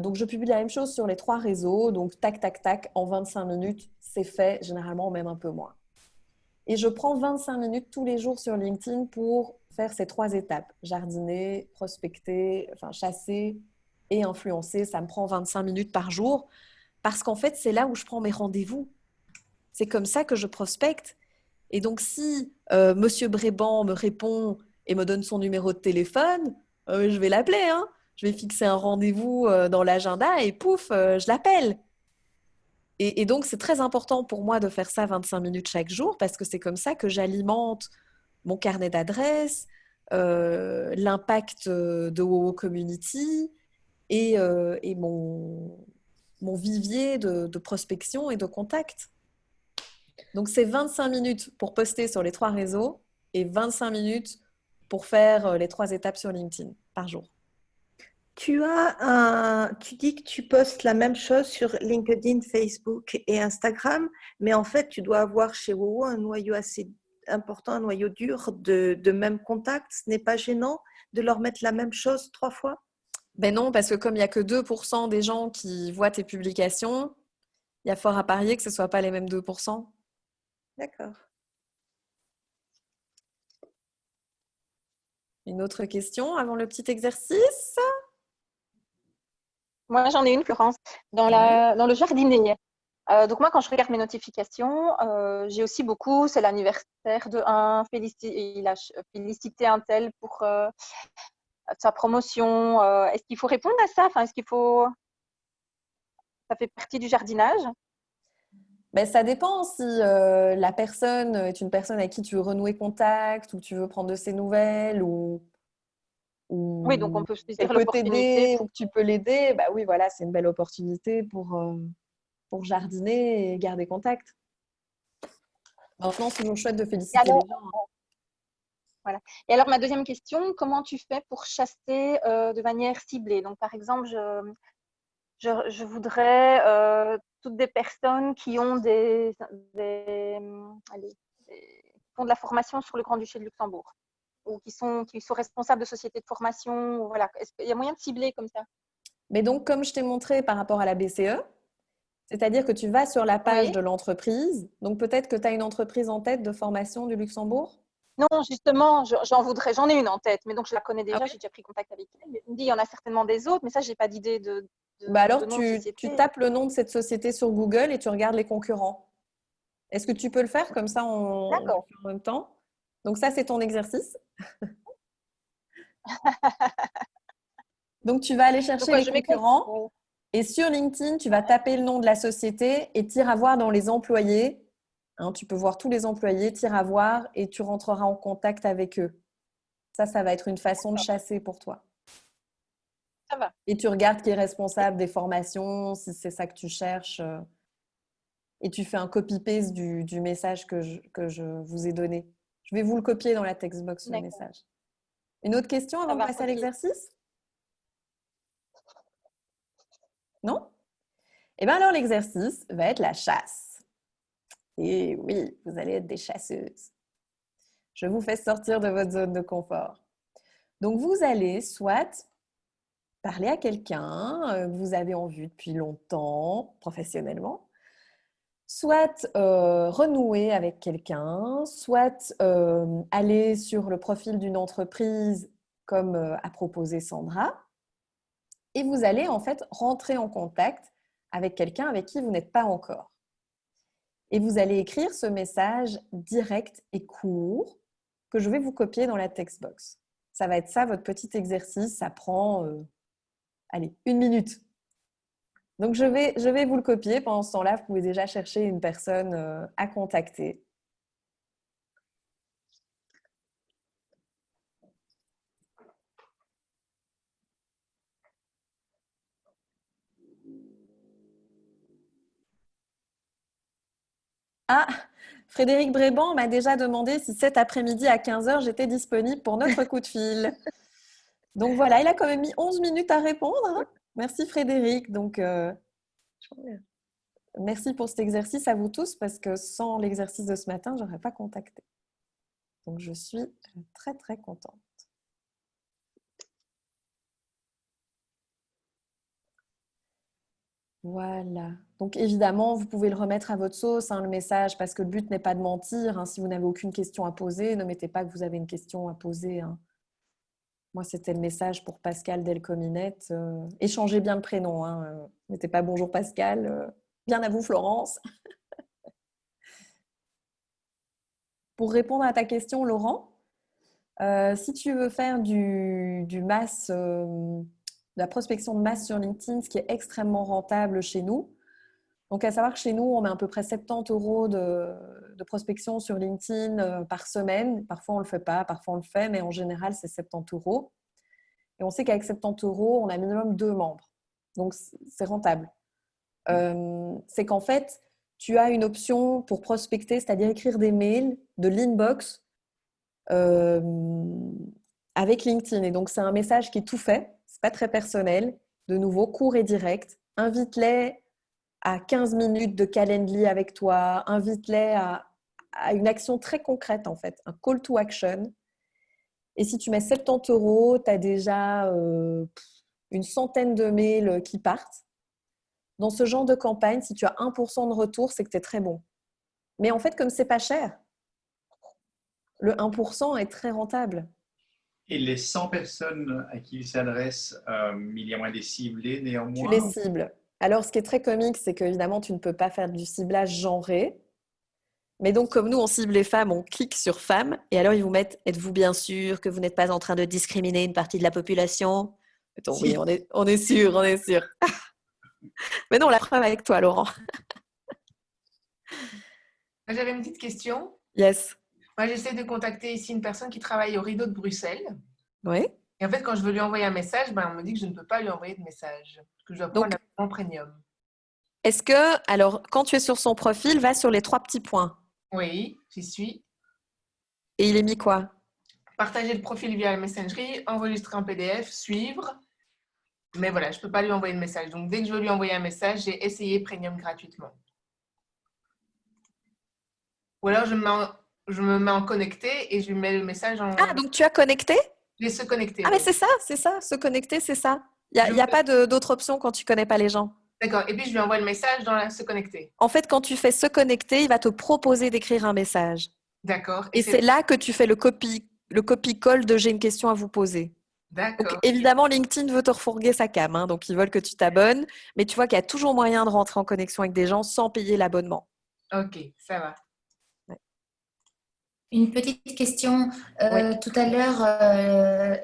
Donc, je publie la même chose sur les 3 réseaux. Donc, tac, tac, tac, en 25 minutes, c'est fait. Généralement, même un peu moins. Et je prends 25 minutes tous les jours sur LinkedIn pour faire ces 3 étapes. Jardiner, prospecter, enfin chasser et influencer. Ça me prend 25 minutes par jour parce qu'en fait, c'est là où je prends mes rendez-vous. C'est comme ça que je prospecte. Et donc, si Monsieur Bréban me répond et me donne son numéro de téléphone, je vais l'appeler, hein. Je vais fixer un rendez-vous dans l'agenda et pouf, je l'appelle. Et donc, c'est très important pour moi de faire ça 25 minutes chaque jour parce que c'est comme ça que j'alimente mon carnet d'adresses, l'impact de WoW Community et mon vivier de prospection et de contact. Donc, c'est 25 minutes pour poster sur les 3 réseaux et 25 minutes pour faire les 3 étapes sur LinkedIn par jour. Tu dis que tu postes la même chose sur LinkedIn, Facebook et Instagram, mais en fait, tu dois avoir chez WoW un noyau assez important, un noyau dur de même contact. Ce n'est pas gênant de leur mettre la même chose 3 fois? Ben non, parce que comme il n'y a que 2% des gens qui voient tes publications, il y a fort à parier que ce ne soit pas les mêmes 2%. D'accord. Une autre question avant le petit exercice? Moi, j'en ai une, Florence. Dans le jardinier. Donc moi, quand je regarde mes notifications, j'ai aussi beaucoup, c'est l'anniversaire de un, il a félicité un tel pour sa promotion. Est-ce qu'il faut répondre à ça? Enfin, est-ce qu'il faut... Ça fait partie du jardinage? Ben, ça dépend si la personne est une personne avec qui tu veux renouer contact ou tu veux prendre de ses nouvelles Oui, donc on peut elle saisir peut l'opportunité t'aider pour... ou que tu peux l'aider. Bah oui, voilà, c'est une belle opportunité pour jardiner et garder contact. Maintenant, c'est toujours chouette de Et féliciter alors, les gens. voilà. Et alors, ma deuxième question, comment tu fais pour chasser de manière ciblée? Donc, par exemple, je voudrais toutes des personnes qui ont qui font de la formation sur le Grand-Duché de Luxembourg ou qui sont responsables de sociétés de formation. Voilà. Est-ce qu'il y a moyen de cibler comme ça? Mais donc, comme je t'ai montré par rapport à la BCE, c'est-à-dire que tu vas sur la page Oui. de l'entreprise. Donc, peut-être que tu as une entreprise en tête de formation du Luxembourg? Non, justement, j'en ai une en tête, mais donc je la connais déjà, Ah ouais? j'ai déjà pris contact avec elle. Elle me dit, il y en a certainement des autres, mais ça, je n'ai pas d'idée de Bah alors, nom de tu société. tapes le nom de cette société sur Google et tu regardes les concurrents. Est-ce que tu peux le faire? Comme ça, on le D'accord. fait en même temps. Donc, ça, c'est ton exercice. Donc, tu vas aller Donc, chercher ouais, les je mets concurrents et sur LinkedIn, tu vas taper le nom de la société et tire à voir dans les employés. Hein, tu peux voir tous les employés, tire à voir et tu rentreras en contact avec eux. Ça va être une façon de chasser pour toi. Ça va. Et tu regardes qui est responsable des formations, si c'est ça que tu cherches. Et tu fais un copy-paste du message que je vous ai donné. Je vais vous le copier dans la textbox, le message. Une autre question avant de passer à l'exercice? Non? Eh bien alors, l'exercice va être la chasse. Et oui, vous allez être des chasseuses. Je vous fais sortir de votre zone de confort. Donc, vous allez soit parler à quelqu'un que vous avez en vue depuis longtemps, professionnellement, soit renouer avec quelqu'un, soit aller sur le profil d'une entreprise comme a proposé Sandra, et vous allez en fait rentrer en contact avec quelqu'un avec qui vous n'êtes pas encore. Et vous allez écrire ce message direct et court que je vais vous copier dans la textbox. Ça va être ça, votre petit exercice. Ça prend, 1 minute. Donc, je vais vous le copier. Pendant ce temps-là, vous pouvez déjà chercher une personne à contacter. Ah, Frédéric Bréban m'a déjà demandé si cet après-midi à 15h, j'étais disponible pour notre coup de fil. Donc voilà, il a quand même mis 11 minutes à répondre, hein. Merci Frédéric. Donc, merci pour cet exercice à vous tous, parce que sans l'exercice de ce matin, je n'aurais pas contacté. Donc, je suis très, très contente. Voilà. Donc, évidemment, vous pouvez le remettre à votre sauce, hein, le message, parce que le but n'est pas de mentir, hein. Si vous n'avez aucune question à poser, ne mettez pas que vous avez une question à poser, hein. Moi, c'était le message pour Pascal Delcominette. Échangez bien le prénom, hein. Mettez pas bonjour Pascal. Bien à vous, Florence. Pour répondre à ta question, Laurent, si tu veux faire du masse, de la prospection de masse sur LinkedIn, ce qui est extrêmement rentable chez nous. Donc, à savoir que chez nous, on met à peu près 70 € de prospection sur LinkedIn par semaine. Parfois, on ne le fait pas, parfois, on le fait, mais en général, c'est 70 €. Et on sait qu'avec 70 €, on a minimum 2 membres. Donc, c'est rentable. C'est qu'en fait, tu as une option pour prospecter, c'est-à-dire écrire des mails de l'inbox avec LinkedIn. Et donc, c'est un message qui est tout fait. Ce n'est pas très personnel. De nouveau, court et direct. Invite-les à 15 minutes de Calendly avec toi. Invite-les à une action très concrète, en fait. Un call to action. Et si tu mets 70 €, tu as déjà une centaine de mails qui partent. Dans ce genre de campagne, si tu as 1% de retour, c'est que tu es très bon. Mais en fait, comme c'est pas cher, le 1% est très rentable. Et les 100 personnes à qui il s'adresse, il y a moins des ciblés néanmoins? Tu les cibles. Alors, ce qui est très comique, c'est qu'évidemment, tu ne peux pas faire du ciblage genré. Mais donc, comme nous, on cible les femmes, on clique sur femmes. Et alors, ils vous mettent « Êtes-vous bien sûr que vous n'êtes pas en train de discriminer une partie de la population ?» Attends, oui, on est sûr, on est sûr. Mais non, la preuve avec toi, Laurent. J'avais une petite question. Yes. Moi, j'essaie de contacter ici une personne qui travaille au Rideau de Bruxelles. Oui. Et en fait, quand je veux lui envoyer un message, on me dit que je ne peux pas lui envoyer de message, que je dois prendre un premium. Est-ce que, alors, quand tu es sur son profil, va sur les 3 petits points. Oui, j'y suis. Et il est mis quoi? Partager le profil via la messagerie, enregistrer en PDF, suivre. Mais voilà, je ne peux pas lui envoyer de message. Donc, dès que je veux lui envoyer un message, j'ai essayé Premium gratuitement. Ou alors, je me mets en connecté et je lui mets le message en… Ah, donc tu as connecté? J'ai se connecter. Ah, mais c'est ça, se connecter, c'est ça. Il n'y a pas d'autre option quand tu ne connais pas les gens. D'accord. Et puis, je lui envoie le message dans se connecter. En fait, quand tu fais se connecter, il va te proposer d'écrire un message. D'accord. Et c'est là que tu fais le copie-colle de « j'ai une question à vous poser ». D'accord. Donc, évidemment, LinkedIn veut te refourguer sa cam, hein, donc ils veulent que tu t'abonnes. Mais tu vois qu'il y a toujours moyen de rentrer en connexion avec des gens sans payer l'abonnement. Ok, ça va. Une petite question. Oui. Tout à l'heure,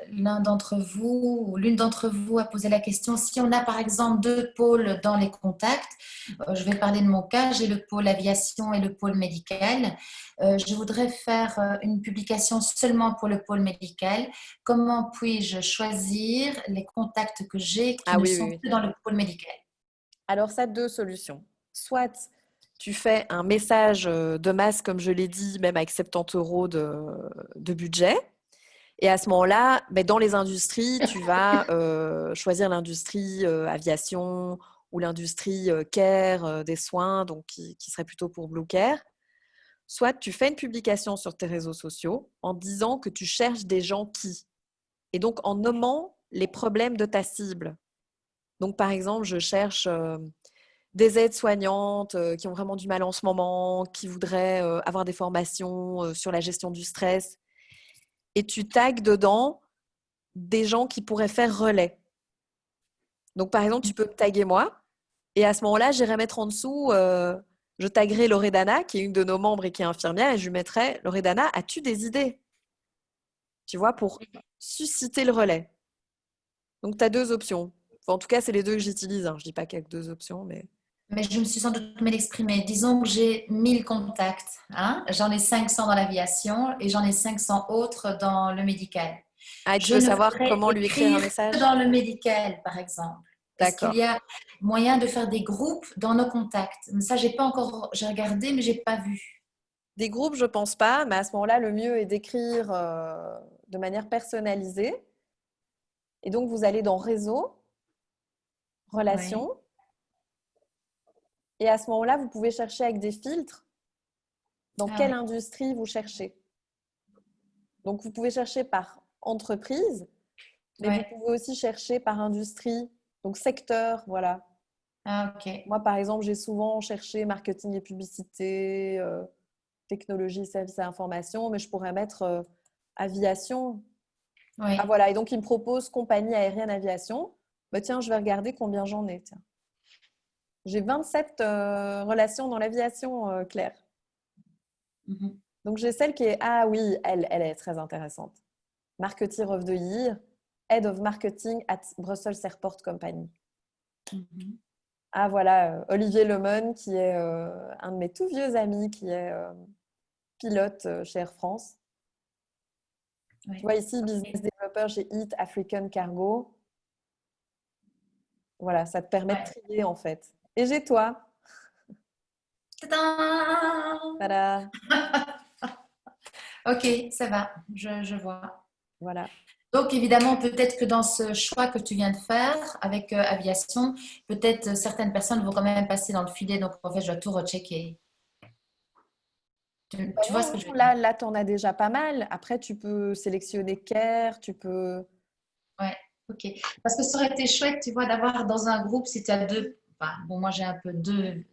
l'une d'entre vous a posé la question, si on a par exemple 2 pôles dans les contacts, je vais parler de mon cas, j'ai le pôle aviation et le pôle médical. Je voudrais faire une publication seulement pour le pôle médical. Comment puis-je choisir les contacts que j'ai qui ne sont plus dans le pôle médical? Alors, ça a 2 solutions. Soit tu fais un message de masse, comme je l'ai dit, même avec 70 € de budget. Et à ce moment-là, dans les industries, tu vas choisir l'industrie aviation ou l'industrie care, des soins, donc qui serait plutôt pour Blue Care. Soit tu fais une publication sur tes réseaux sociaux en disant que tu cherches des gens qui. Et donc, en nommant les problèmes de ta cible. Donc, par exemple, je cherche… des aides-soignantes qui ont vraiment du mal en ce moment, qui voudraient avoir des formations sur la gestion du stress. Et tu tags dedans des gens qui pourraient faire relais. Donc, par exemple, tu peux me taguer moi. Et à ce moment-là, j'irai mettre en dessous, je taguerai Loredana, qui est une de nos membres et qui est infirmière, et je lui mettrai, Loredana, as-tu des idées? Tu vois, pour susciter le relais. Donc, tu as 2 options. Enfin, en tout cas, c'est les 2 que j'utilise. Hein. Je ne dis pas qu'il y a que 2 options, mais… Mais je me suis sans doute mal exprimée. Disons que j'ai 1000 contacts. Hein? J'en ai 500 dans l'aviation et j'en ai 500 autres dans le médical. Ah, tu veux savoir comment lui écrire un message? Dans le médical, par exemple. Est-ce qu'il y a moyen de faire des groupes dans nos contacts? Ça, j'ai regardé, mais je n'ai pas vu. Des groupes, je ne pense pas, mais à ce moment-là, le mieux est d'écrire de manière personnalisée. Et donc, vous allez dans Réseau, Relations. Et à ce moment-là, vous pouvez chercher avec des filtres dans quelle industrie vous cherchez. Donc, vous pouvez chercher par entreprise, mais vous pouvez aussi chercher par industrie, donc secteur, voilà. Ah, ok. Moi, par exemple, j'ai souvent cherché marketing et publicité, technologie, services et information, mais je pourrais mettre aviation. Oui. Ah, voilà. Et donc, il me propose compagnie aérienne aviation. Bah, tiens, je vais regarder combien j'en ai. Tiens. J'ai 27 relations dans l'aviation, Claire. Donc, j'ai celle qui est… Ah oui, elle est très intéressante. Marketeer of the Year, Head of Marketing at Brussels Airport Company. Ah voilà, Olivier Lemon, qui est un de mes tout vieux amis, qui est pilote chez Air France. Tu vois ici, Business Developer chez Eat African Cargo. Voilà, ça te permet de trier en fait. Et j'ai toi. Tada. Ok, ça va, je vois. Voilà. Donc, évidemment, peut-être que dans ce choix que tu viens de faire avec aviation, peut-être certaines personnes vont quand même passer dans le filet. Donc, en fait, je dois tout rechecker. Tu vois ce que je veux dire? Là tu en as déjà pas mal. Après, tu peux sélectionner Care, tu peux… Ouais, ok. Parce que ça aurait été chouette, tu vois, d'avoir dans un groupe, si tu as deux… Enfin, bon, moi, j'ai un peu deux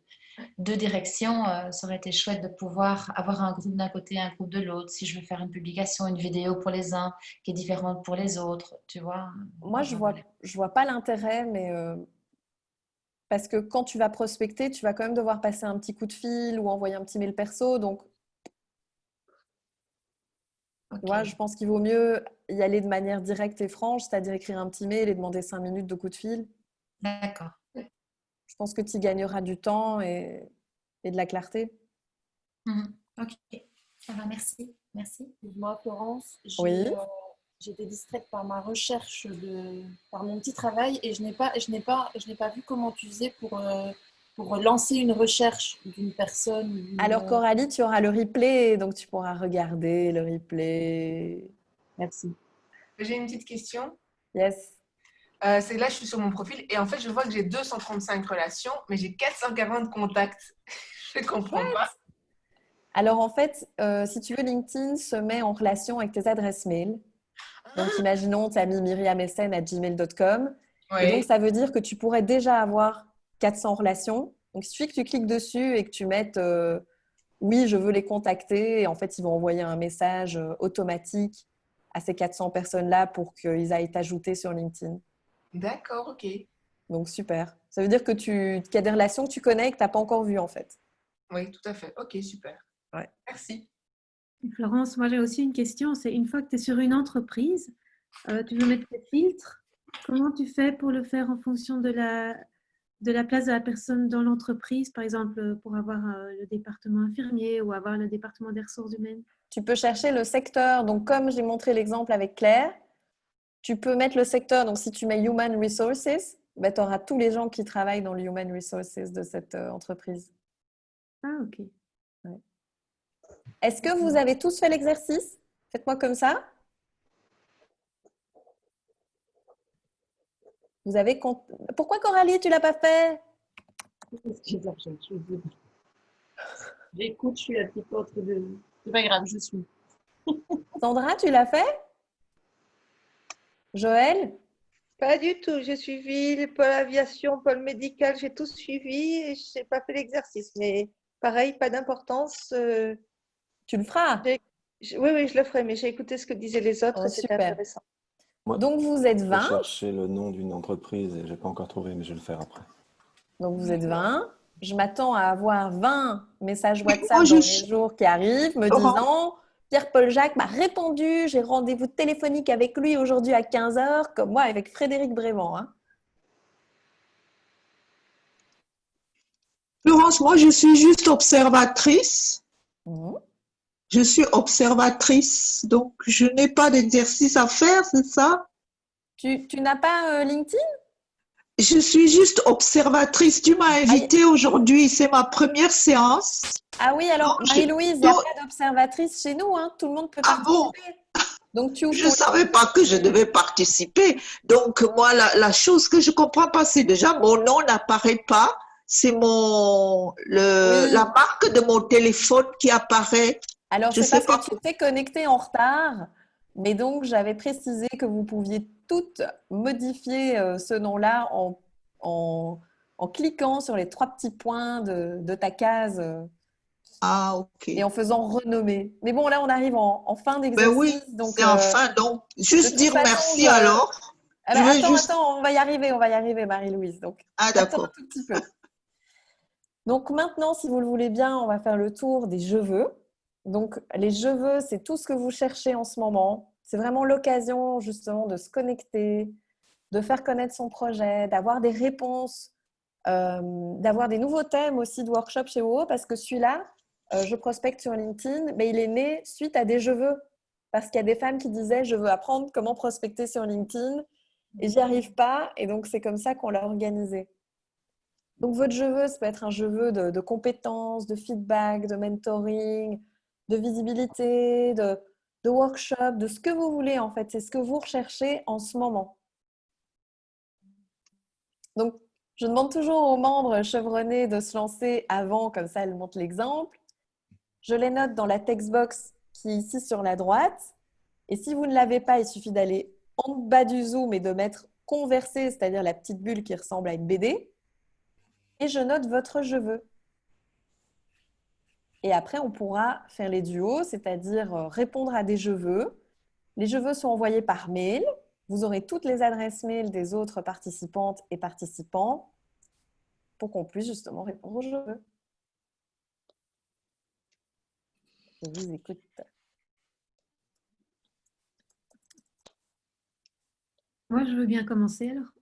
directions. Ça aurait été chouette de pouvoir avoir un groupe d'un côté et un groupe de l'autre. Si je veux faire une publication, une vidéo pour les uns qui est différente pour les autres, tu vois. Moi, je vois pas l'intérêt, mais… Parce que quand tu vas prospecter, tu vas quand même devoir passer un petit coup de fil ou envoyer un petit mail perso. Donc, tu vois, je pense qu'il vaut mieux y aller de manière directe et franche, c'est-à-dire écrire un petit mail et demander 5 minutes de coup de fil. D'accord. Je pense que tu y gagneras du temps et de la clarté. Ok, ça va, merci. Merci. Moi, Florence, Oui. j'ai été distraite par ma recherche, par mon petit travail et je n'ai pas vu comment tu faisais pour lancer une recherche d'une personne. Alors Coralie, tu auras le replay, donc tu pourras regarder le replay. Merci. J'ai une petite question. Yes. C'est là, je suis sur mon profil et en fait, je vois que j'ai 235 relations, mais j'ai 440 contacts. Je ne comprends pas. Alors en fait, si tu veux, LinkedIn se met en relation avec tes adresses mail. Donc, imaginons, tu as mis myriamesen@gmail.com. Et donc, ça veut dire que tu pourrais déjà avoir 400 relations. Donc, il suffit que tu cliques dessus et que tu mettes oui, je veux les contacter. Et en fait, ils vont envoyer un message automatique à ces 400 personnes-là pour qu'ils aillent t'ajouter sur LinkedIn. D'accord, ok. Donc, super. Ça veut dire que qu'il y a des relations que tu connais et que tu n'as pas encore vues, en fait. Oui, tout à fait. Ok, super. Ouais. Merci. Florence, moi j'ai aussi une question. C'est une fois que tu es sur une entreprise, tu veux mettre tes filtres. Comment tu fais pour le faire en fonction de la place de la personne dans l'entreprise, par exemple pour avoir le département infirmier ou avoir le département des ressources humaines? Tu peux chercher le secteur. Donc, comme j'ai montré l'exemple avec Claire, tu peux mettre le secteur. Donc, si tu mets Human Resources, ben, tu auras tous les gens qui travaillent dans le Human Resources de cette entreprise. Ah, ok. Ouais. Est-ce que vous avez tous fait l'exercice? Faites-moi comme ça. Vous avez Pourquoi Coralie, tu ne l'as pas fait? J'écoute, je suis un petit peu entre deux. C'est pas grave, je suis. Sandra, tu l'as fait? Joël? Pas du tout. J'ai suivi le pôle aviation, pôle médical, j'ai tout suivi et je n'ai pas fait l'exercice. Mais pareil, pas d'importance. Tu le feras? Oui, je le ferai, mais j'ai écouté ce que disaient les autres et c'était intéressant. Moi, donc, vous êtes 20. Je cherchais le nom d'une entreprise et je n'ai pas encore trouvé, mais je vais le faire après. Donc, vous êtes 20. Je m'attends à avoir 20 messages WhatsApp dans les jours qui arrivent me disant « Pierre-Paul Jacques m'a répondu, j'ai rendez-vous téléphonique avec lui aujourd'hui à 15h, comme moi avec Frédéric Brément. Hein. » Florence, moi, je suis juste observatrice. Je suis observatrice, donc je n'ai pas d'exercice à faire, c'est ça? Tu n'as pas LinkedIn? Je suis juste observatrice. Tu m'as invitée aujourd'hui, c'est ma première séance. Ah oui, alors Marie-Louise, il n'y a pas d'observatrice chez nous, hein. Tout le monde peut participer. Donc, tu ouvres Je ne savais pas que je devais participer. Donc, moi, la chose que je ne comprends pas, c'est déjà mon nom n'apparaît pas. C'est la marque de mon téléphone qui apparaît. Alors, Je c'est sais parce pas. que tu t'es connecté en retard, mais donc j'avais précisé que vous pouviez toutes modifier ce nom-là en cliquant sur les 3 petits points de ta case Ah, ok. et en faisant renommer. Mais bon, là, on arrive en fin Ben d'exercice. oui, Donc, c'est enfin, donc, de juste toute dire façon, merci alors. Ah Je ben, vais juste. attends, on va y arriver, Marie-Louise. Donc, Ah, attends un d'accord. tout petit peu. Donc maintenant, si vous le voulez bien, on va faire le tour des je veux. Donc les je veux, c'est tout ce que vous cherchez en ce moment. C'est vraiment l'occasion justement de se connecter, de faire connaître son projet, d'avoir des réponses, d'avoir des nouveaux thèmes aussi de workshop chez WoW, parce que celui-là, je prospecte sur LinkedIn, mais il est né suite à des je veux. Parce qu'il y a des femmes qui disaient je veux apprendre comment prospecter sur LinkedIn et j'y arrive pas. Et donc c'est comme ça qu'on l'a organisé. Donc, votre je veux, ça peut être un je veux de compétences, de feedback, de mentoring, de visibilité, de workshop, de ce que vous voulez en fait. C'est ce que vous recherchez en ce moment. Donc, je demande toujours aux membres chevronnés de se lancer avant, comme ça, elles montrent l'exemple. Je les note dans la text box qui est ici sur la droite. Et si vous ne l'avez pas, il suffit d'aller en bas du Zoom et de mettre converser, c'est-à-dire la petite bulle qui ressemble à une BD. Et je note votre je veux. Et après, on pourra faire les duos, c'est-à-dire répondre à des je veux. Les je veux sont envoyés par mail. Vous aurez toutes les adresses mail des autres participantes et participants pour qu'on puisse justement répondre aux je veux. Je vous écoute. Moi, je veux bien commencer alors.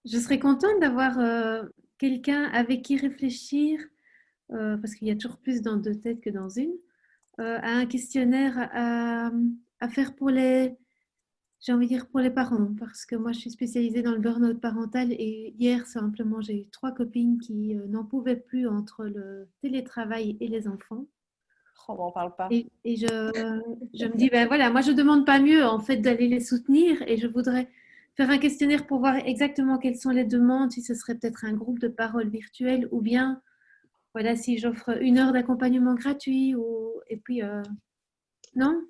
Je serais contente d'avoir quelqu'un avec qui réfléchir, parce qu'il y a toujours plus dans 2 têtes que dans une, à un questionnaire à faire pour j'ai envie de dire pour les parents, parce que moi, je suis spécialisée dans le burn-out parental et hier, simplement, j'ai eu 3 copines qui n'en pouvaient plus entre le télétravail et les enfants. Oh, on n'en parle pas. Et je me dis, ben voilà, moi, je ne demande pas mieux en fait d'aller les soutenir et je voudrais faire un questionnaire pour voir exactement quelles sont les demandes, si ce serait peut-être un groupe de parole virtuel ou bien, voilà, si j'offre 1 heure d'accompagnement gratuit et puis, non?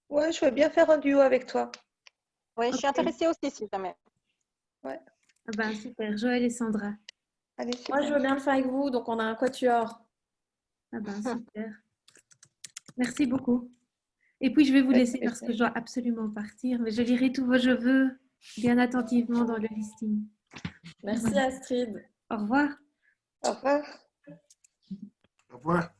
Ouais, je veux bien faire un duo avec toi. Oui, je suis intéressée aussi, si jamais. Ouais. Ah ben, super, Joël et Sandra. Allez, Moi, je veux bien le faire avec vous, donc on a un quatuor. Ah ben, super. Merci beaucoup. Et puis, je vais vous laisser parce que je dois absolument partir, mais je lirai tous vos je veux bien attentivement dans le listing. Merci Astrid. Au revoir. Au revoir. Au revoir.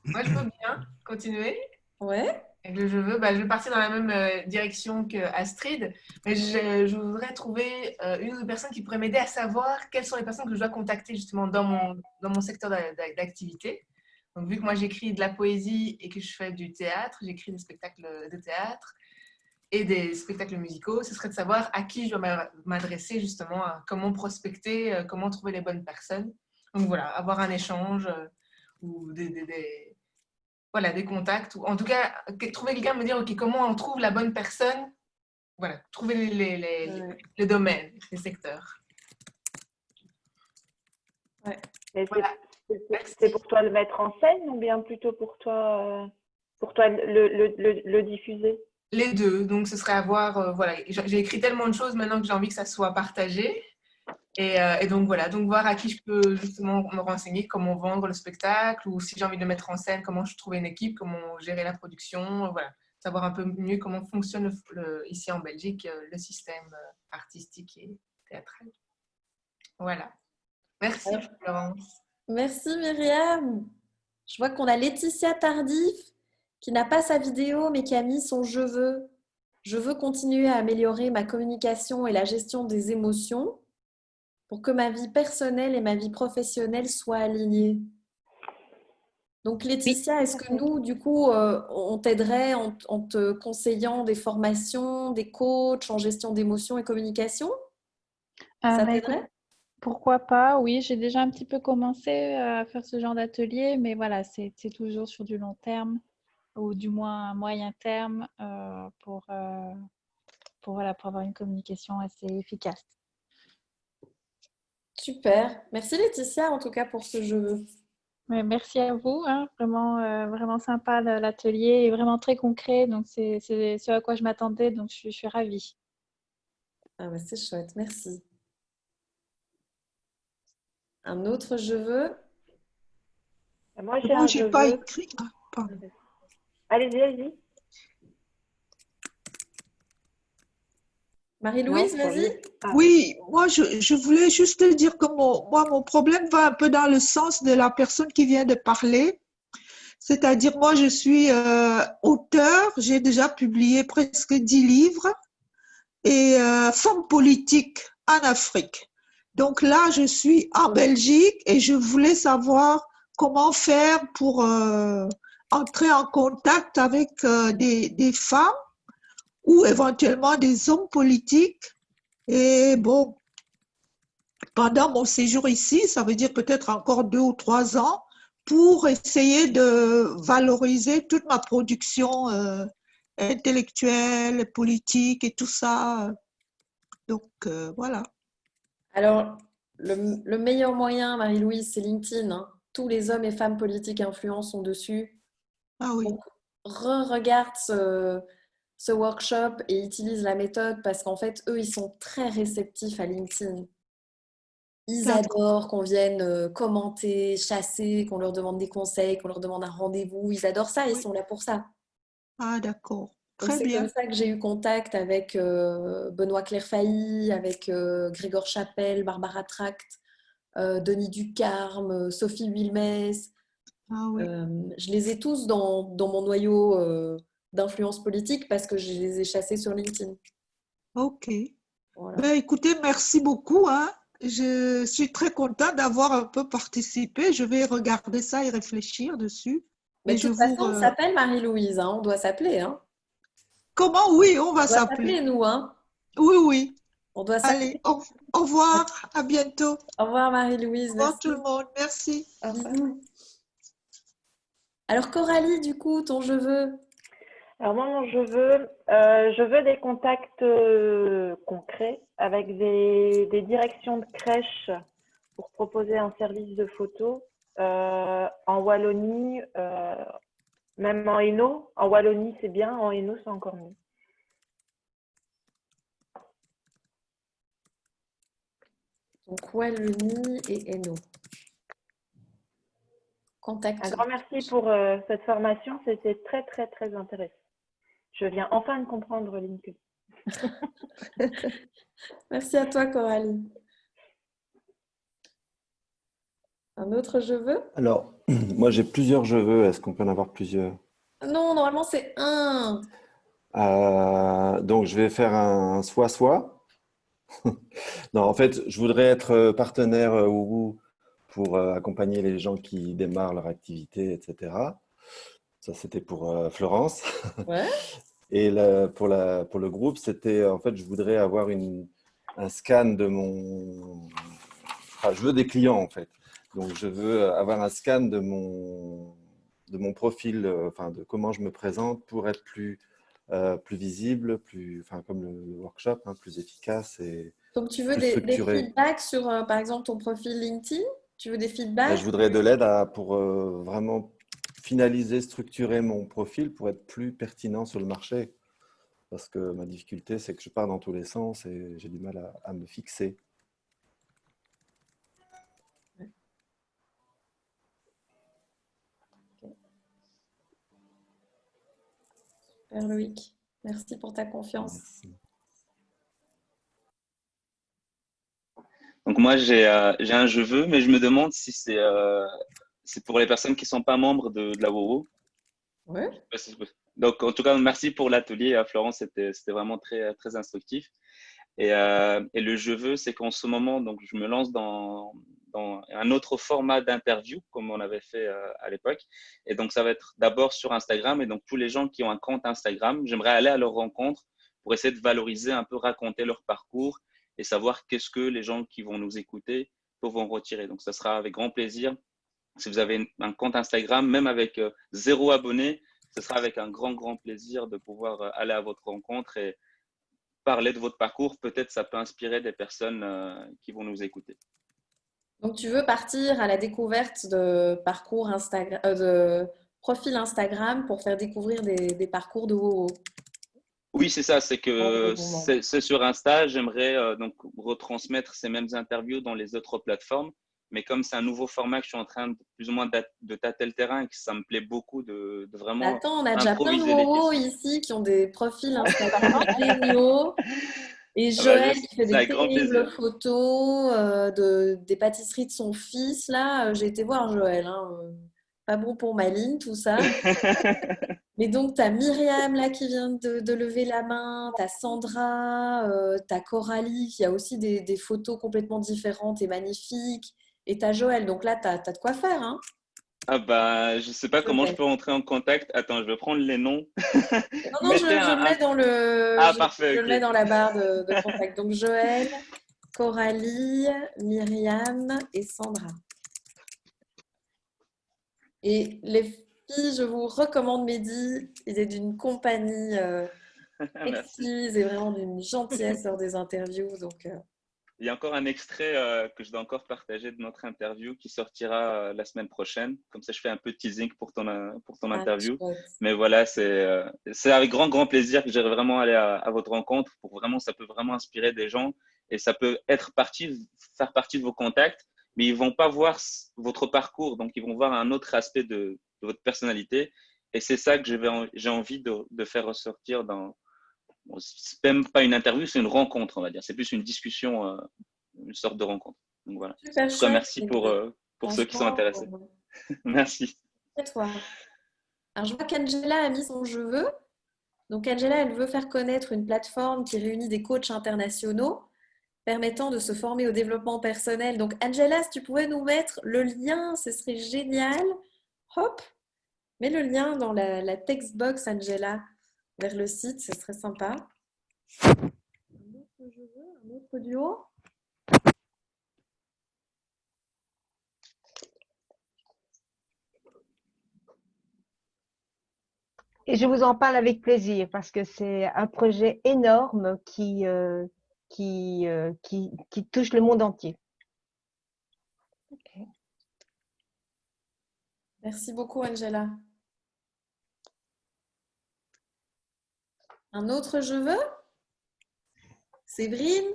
Moi, je veux bien continuer. Ouais. Avec le je veux, je vais partir dans la même direction qu'Astrid, mais je voudrais trouver une ou deux personnes qui pourraient m'aider à savoir quelles sont les personnes que je dois contacter justement dans mon secteur d'activité. Donc, vu que moi j'écris de la poésie et que je fais du théâtre, j'écris des spectacles de théâtre et des spectacles musicaux, ce serait de savoir à qui je dois m'adresser justement, comment prospecter, comment trouver les bonnes personnes. Donc voilà, avoir un échange ou voilà, des contacts, ou en tout cas, trouver quelqu'un, me dire, OK, comment on trouve la bonne personne, voilà, trouver les domaines, les secteurs. Ouais. C'est pour toi le mettre en scène ou bien plutôt pour toi le diffuser? Les deux, donc ce serait avoir, voilà, j'ai écrit tellement de choses maintenant que j'ai envie que ça soit partagé. Et donc voilà, donc voir à qui je peux justement me renseigner, comment vendre le spectacle, ou si j'ai envie de le mettre en scène, comment je trouve une équipe, comment gérer la production, voilà, savoir un peu mieux comment fonctionne ici en Belgique le système artistique et théâtral. Voilà. Merci Florence. Merci Myriam. Je vois qu'on a Laetitia Tardif qui n'a pas sa vidéo mais qui a mis son je veux. Je veux continuer à améliorer ma communication et la gestion des émotions pour que ma vie personnelle et ma vie professionnelle soient alignées. Donc Laetitia, est-ce que nous, du coup, on t'aiderait en te conseillant des formations, des coachs en gestion d'émotions et communication? Ça t'aiderait? Pourquoi pas? Oui, j'ai déjà un petit peu commencé à faire ce genre d'atelier, mais voilà, c'est toujours sur du long terme. ou du moins à moyen terme pour avoir une communication assez efficace. Super. Merci Laetitia, en tout cas, pour ce jeu. Ouais, merci à vous, hein. Vraiment sympa l'atelier et vraiment très concret. Donc, c'est ce à quoi je m'attendais. Donc, je suis ravie. Ah bah, c'est chouette, merci. Un autre je veux. Moi, j'ai Moi, un je je n'ai pas veux. écrit. Ah, pardon. Allez-y, allez-y. Marie-Louise, Non, vas-y. Oui, moi, je voulais juste te dire que mon problème va un peu dans le sens de la personne qui vient de parler. C'est-à-dire, moi, je suis auteur, j'ai déjà publié presque 10 livres et femme politique en Afrique. Donc là, je suis en Belgique et je voulais savoir comment faire pour entrer en contact avec des femmes ou éventuellement des hommes politiques. Et bon, pendant mon séjour ici, ça veut dire peut-être encore 2 ou 3 ans, pour essayer de valoriser toute ma production intellectuelle, politique et tout ça. Donc, voilà. Alors, le meilleur moyen, Marie-Louise, c'est LinkedIn, hein. Tous les hommes et femmes politiques influents sont dessus. Ah oui. Donc, regarde ce workshop et utilise la méthode parce qu'en fait, eux, ils sont très réceptifs à LinkedIn. Ils adorent qu'on vienne commenter, chasser, qu'on leur demande des conseils, qu'on leur demande un rendez-vous. Ils adorent ça, ils sont là pour ça. Ah, d'accord. Donc, Très c'est bien. comme ça que j'ai eu contact avec Benoît Clairefailly, avec Grégor Chapelle, Barbara Tract, Denis Ducarme, Sophie Wilmès. Ah oui. Je les ai tous dans mon noyau d'influence politique parce que je les ai chassés sur LinkedIn. OK. Voilà. Ben, écoutez, merci beaucoup, hein. Je suis très contente d'avoir un peu participé. Je vais regarder ça et réfléchir dessus. Mais Et de je toute vous... façon, on s'appelle Marie-Louise, hein. On doit s'appeler, hein. Comment? Oui, on va On doit s'appeler, s'appeler. nous, hein. Oui, oui. On doit Allez, s'appeler. au revoir. À bientôt. Au revoir, Au Marie-Louise. revoir Merci. tout le monde. Merci. Au revoir. Bisous. Alors, Coralie, du coup, ton je veux. Alors moi, mon je veux des contacts concrets avec des directions de crèches pour proposer un service de photo en Wallonie, même en Hainaut. En Wallonie, c'est bien. En Hainaut, c'est encore mieux. Donc, Wallonie et Hainaut. Contact. Un grand merci pour cette formation. C'était très, très, très intéressant. Je viens enfin de comprendre LinkedIn. Merci à toi, Coralie. Un autre je veux? Alors, moi j'ai plusieurs je veux. Est-ce qu'on peut en avoir plusieurs? Non, normalement, c'est un. Donc, je vais faire un soit-soit. Non, en fait, je voudrais être partenaire Woowoo pour accompagner les gens qui démarrent leur activité, etc. Ça, c'était pour Florence. Ouais. Et pour le groupe, c'était en fait, je voudrais avoir un scan de mon. Enfin, je veux des clients en fait. Donc, je veux avoir un scan de mon profil, enfin, de comment je me présente pour être plus visible, enfin, comme le workshop, hein, plus efficace et Donc, tu veux plus des structuré. feedbacks sur, par exemple, ton profil LinkedIn? Tu veux des Ben, feedbacks? je voudrais de l'aide pour vraiment finaliser, structurer mon profil pour être plus pertinent sur le marché. Parce que ma difficulté, c'est que je pars dans tous les sens et j'ai du mal à me fixer. Super, Loïc. Merci pour ta confiance. Merci. Donc moi, j'ai un je veux, mais je me demande si c'est pour les personnes qui ne sont pas membres de la WOWO. Ouais. Donc, en tout cas, merci pour l'atelier, Florence. C'était vraiment très, très instructif. Et le je veux, c'est qu'en ce moment, donc, je me lance dans un autre format d'interview, comme on avait fait à l'époque. Et donc, ça va être d'abord sur Instagram. Et donc, tous les gens qui ont un compte Instagram, j'aimerais aller à leur rencontre pour essayer de valoriser un peu, raconter leur parcours et savoir qu'est-ce que les gens qui vont nous écouter peuvent en retirer. Donc, ça sera avec grand plaisir. Si vous avez un compte Instagram, même avec 0 abonné, ce sera avec un grand, grand plaisir de pouvoir aller à votre rencontre et parler de votre parcours. Peut-être ça peut inspirer des personnes qui vont nous écouter. Donc, tu veux partir à la découverte de parcours Instagram, de profils Instagram pour faire découvrir des parcours de WoWo. Oui, c'est ça. C'est que moment. c'est sur Insta. J'aimerais donc retransmettre ces mêmes interviews dans les autres plateformes. Mais comme c'est un nouveau format que je suis en train de plus ou moins de tâter le terrain et que ça me plaît beaucoup de vraiment Attends, on a déjà plein de improviser les WoWo questions. ici qui ont des profils Instagram géniaux. Et Ah bah, Joël qui fait c'est des avec grand terribles plaisir. photos des pâtisseries de son fils. Là, j'ai été voir Joël. Hein. Pas bon pour ma ligne, tout ça. Mais donc, tu as Myriam là qui vient de lever la main, tu as Sandra, tu as Coralie qui a aussi des photos complètement différentes et magnifiques. Et tu as Joël. Donc là, tu as de quoi faire. Hein. Ah bah, je sais pas comment je Joël. peux entrer en contact. Attends, je vais prendre les noms. Non, je Mettez le mets dans le, Ah, je parfait, le mets ok. dans la barre de contact. Donc, Joël, Coralie, Myriam et Sandra. Et les filles, je vous recommande Mehdi. Il est d'une compagnie Merci. exquise et vraiment d'une gentillesse lors des interviews. Donc, Il y a encore un extrait que je dois encore partager de notre interview qui sortira la semaine prochaine. Comme ça, je fais un peu de teasing pour ton interview. Mais voilà, c'est avec grand, grand plaisir que j'irai vraiment aller à votre rencontre. Ça peut vraiment inspirer des gens et ça peut faire partie de vos contacts, mais ils ne vont pas voir votre parcours. Donc, ils vont voir un autre aspect de votre personnalité. Et c'est ça que j'ai envie de faire ressortir dans… Bon, c'est même pas une interview, c'est une rencontre, on va dire. C'est plus une discussion, une sorte de rencontre. Donc voilà. super En tout cas, chouette. merci pour ceux qui sont intéressés. Merci. Et toi. Alors, je vois qu'Angela a mis son je veux. Donc, Angela, elle veut faire connaître une plateforme qui réunit des coachs internationaux permettant de se former au développement personnel. Donc, Angela, si tu pouvais nous mettre le lien, ce serait génial. Hop, mets le lien dans la text box, Angela, vers le site, ce serait sympa. Un autre duo. Et je vous en parle avec plaisir parce que c'est un projet énorme qui touche le monde entier. Okay. Merci beaucoup, Angela. Un autre je veux? Séverine?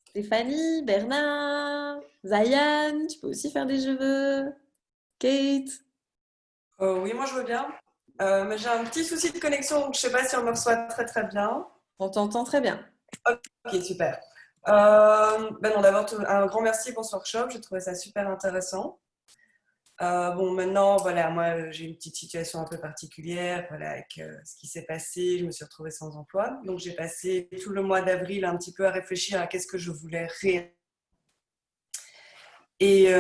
Stéphanie? Bernard? Zayan? Tu peux aussi faire des je veux? Kate? Oui, moi je veux bien. Mais j'ai un petit souci de connexion, donc je ne sais pas si on me reçoit très très bien. On t'entend très bien. Ok, super. Non, d'abord, un grand merci pour ce workshop. J'ai trouvé ça super intéressant. Bon, maintenant, voilà, moi j'ai une petite situation un peu particulière, voilà, avec ce qui s'est passé. Je me suis retrouvée sans emploi. Donc j'ai passé tout le mois d'avril un petit peu à réfléchir à qu'est-ce que je voulais réaliser. Et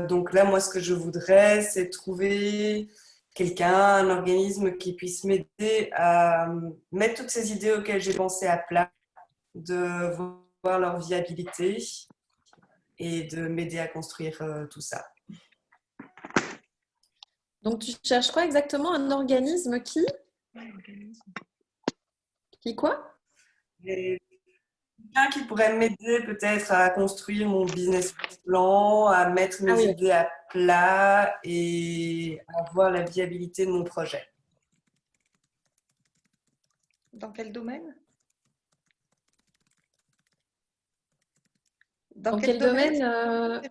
donc là, moi, ce que je voudrais, c'est trouver quelqu'un, un organisme qui puisse m'aider à mettre toutes ces idées auxquelles j'ai pensé à plat, de voir leur viabilité et de m'aider à construire tout ça. Donc, tu cherches quoi exactement? Un organisme qui? Qui quoi? Quelqu'un qui pourrait m'aider peut-être à construire mon business plan, à mettre mes idées à plat et à voir la viabilité de mon projet. Dans quel domaine? Dans quel domaine,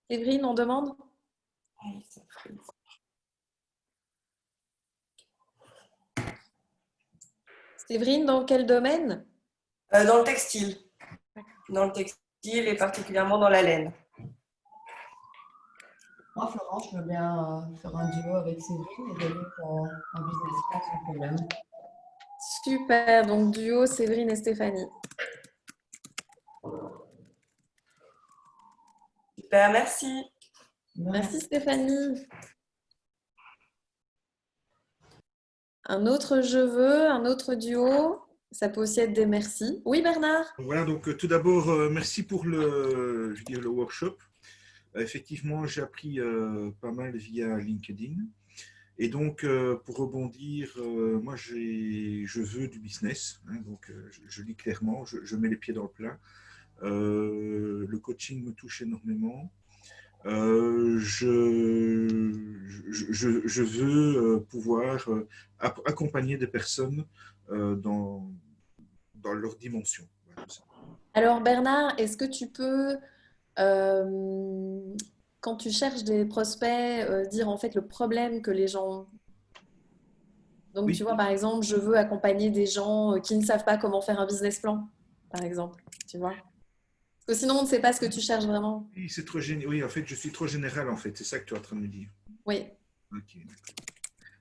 Séverine, on demande? Séverine, dans quel domaine? Dans le textile. Dans le textile et particulièrement dans la laine. Moi, Florence, je veux bien faire un duo avec Séverine et donner un business plan sans problème. Super, donc duo Séverine et Stéphanie. Super, merci. Merci Stéphanie. Un autre je veux, un autre duo. Ça peut aussi être des merci. Oui, Bernard? Voilà, donc tout d'abord, merci pour le workshop. Effectivement, j'ai appris pas mal via LinkedIn. Et donc, pour rebondir, moi, je veux du business. Hein, donc, je dis clairement, je mets les pieds dans le plat. Le coaching me touche énormément. Je veux pouvoir accompagner des personnes dans leur dimension. Voilà, tout ça. Alors Bernard, est-ce que tu peux, quand tu cherches des prospects, dire en fait le problème que les gens ont? Donc Oui. tu vois, par exemple, je veux accompagner des gens qui ne savent pas comment faire un business plan, par exemple, tu vois? Parce que sinon, on ne sait pas ce que tu cherches vraiment. Oui, c'est trop oui, en fait, je suis trop général, en fait. C'est ça que tu es en train de me dire. Oui. Ok.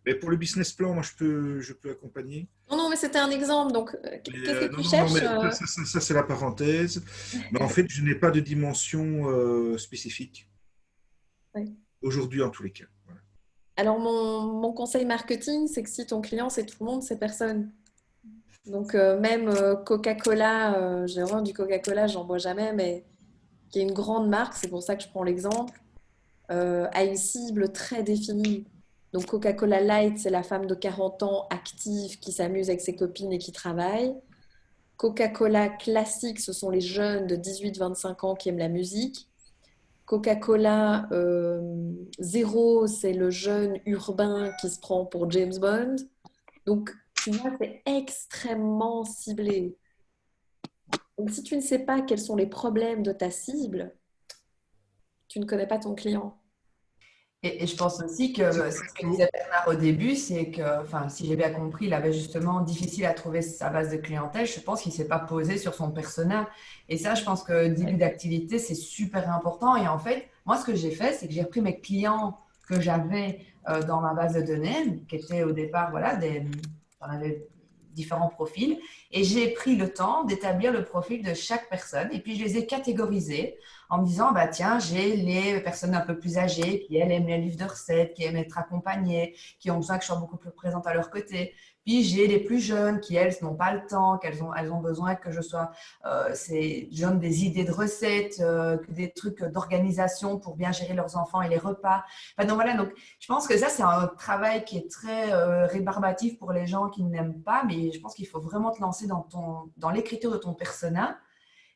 Mais pour le business plan, moi, je peux accompagner. Non, mais c'était un exemple. Donc, qu'est-ce que tu Non, cherches? mais ça, c'est la parenthèse. Mais en fait, je n'ai pas de dimension spécifique. Oui. Aujourd'hui, en tous les cas. Voilà. Alors, mon conseil marketing, c'est que si ton client, c'est tout le monde, c'est personne. Donc, même Coca-Cola, j'ai horreur du Coca-Cola, j'en bois jamais, mais qui est une grande marque, c'est pour ça que je prends l'exemple, a une cible très définie. Donc, Coca-Cola Light, c'est la femme de 40 ans active qui s'amuse avec ses copines et qui travaille. Coca-Cola classique, ce sont les jeunes de 18-25 ans qui aiment la musique. Coca-Cola zéro, c'est le jeune urbain qui se prend pour James Bond. Donc, tu vois, c'est extrêmement ciblé. Donc, si tu ne sais pas quels sont les problèmes de ta cible, tu ne connais pas ton client. Et je pense aussi que ce que disait Bernard au début, c'est que, enfin, si j'ai bien compris, il avait justement difficile à trouver sa base de clientèle. Je pense qu'il ne s'est pas posé sur son persona. Et ça, je pense que début d'activité, c'est super important. Et en fait, moi, ce que j'ai fait, c'est que j'ai repris mes clients que j'avais dans ma base de données, qui étaient au départ, voilà, j'en avais différents profils. Et j'ai pris le temps d'établir le profil de chaque personne. Et puis, je les ai catégorisés en me disant, bah, tiens, j'ai les personnes un peu plus âgées qui, elles, aiment les livres de recettes, qui aiment être accompagnées, qui ont besoin que je sois beaucoup plus présente à leur côté. Puis, j'ai les plus jeunes qui, elles, n'ont pas le temps, elles ont besoin que je sois, je donne des idées de recettes, des trucs d'organisation pour bien gérer leurs enfants et les repas. Enfin, donc, voilà, donc, je pense que ça, c'est un travail qui est très rébarbatif pour les gens qui n'aiment pas, mais je pense qu'il faut vraiment te lancer dans l'écriture de ton persona.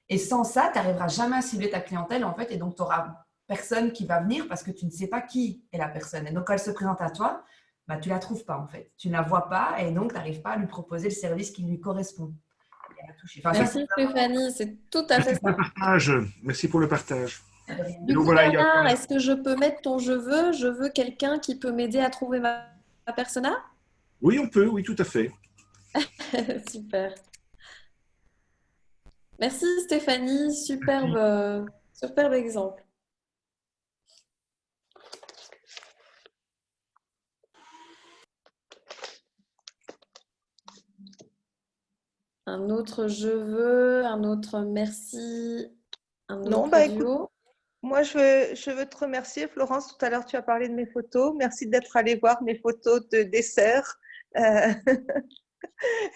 Et sans ça, tu n'arriveras jamais à cibler ta clientèle, en fait, et donc tu n'auras personne qui va venir parce que tu ne sais pas qui est la personne. Et donc, quand elle se présente à toi, bah, tu ne la trouves pas, en fait. Tu ne la vois pas et donc tu n'arrives pas à lui proposer le service qui lui correspond. Enfin, Merci Stéphanie, c'est tout à fait ça. Merci pour le partage. Du coup, Bernard, est-ce que je peux mettre ton je veux quelqu'un qui peut m'aider à trouver ma persona? Oui, on peut, oui, tout à fait. Super. Merci Stéphanie, superbe exemple. Un autre je veux, un autre merci, un Non, autre bah duo. écoute, moi je veux te remercier Florence. Tout à l'heure tu as parlé de mes photos. Merci d'être allée voir mes photos de dessert.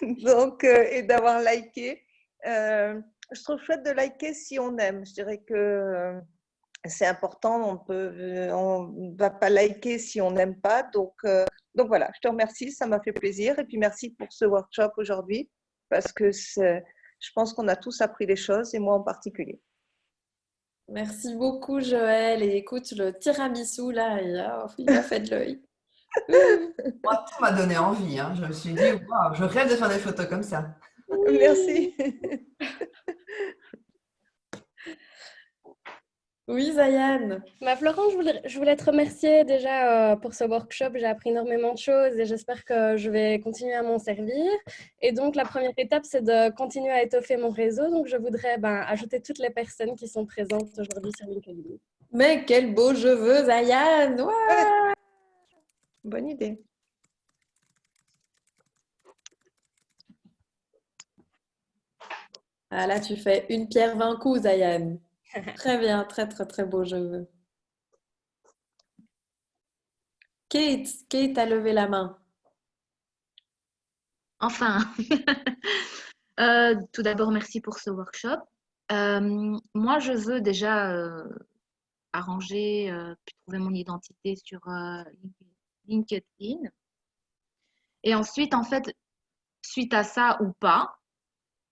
Donc, et d'avoir liké. Je trouve chouette de liker si on aime. Je dirais que c'est important. On ne va pas liker si on n'aime pas. Donc voilà, je te remercie. Ça m'a fait plaisir. Et puis merci pour ce workshop aujourd'hui parce que je pense qu'on a tous appris des choses et moi en particulier. Merci beaucoup Joël. Et écoute, le tiramisu là, il a fait de l'œil. Moi, tout m'a donné envie. Hein. Je me suis dit, waouh, je rêve de faire des photos comme ça. Merci. Oui, Zayan. Florence, je voulais te remercier déjà pour ce workshop. J'ai appris énormément de choses et j'espère que je vais continuer à m'en servir. Et donc, la première étape, c'est de continuer à étoffer mon réseau. Donc, je voudrais ajouter toutes les personnes qui sont présentes aujourd'hui sur LinkedIn. Mais quel beau je veux, Zayan. Ouais. Bonne idée. Ah là, tu fais une pierre 20 coups, Zayan. Très bien, très, très, très beau je veux. Kate a levé la main. Enfin, tout d'abord, merci pour ce workshop. Moi, je veux déjà arranger, puis trouver mon identité sur LinkedIn. Et ensuite, en fait, suite à ça ou pas,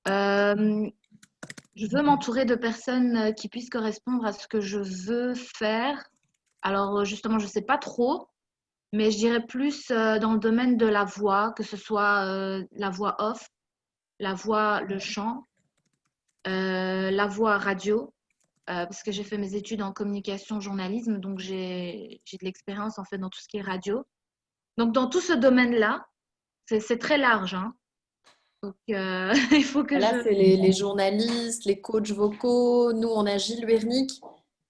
je veux m'entourer de personnes qui puissent correspondre à ce que je veux faire. Alors, justement, je ne sais pas trop, mais je dirais plus dans le domaine de la voix, que ce soit la voix off, la voix, le chant, la voix radio, parce que j'ai fait mes études en communication journalisme, donc j'ai de l'expérience en fait dans tout ce qui est radio. Donc, dans tout ce domaine-là, c'est très large, hein. Donc, il faut que Là, c'est les journalistes, les coachs vocaux. Nous, on a Gilles Wernick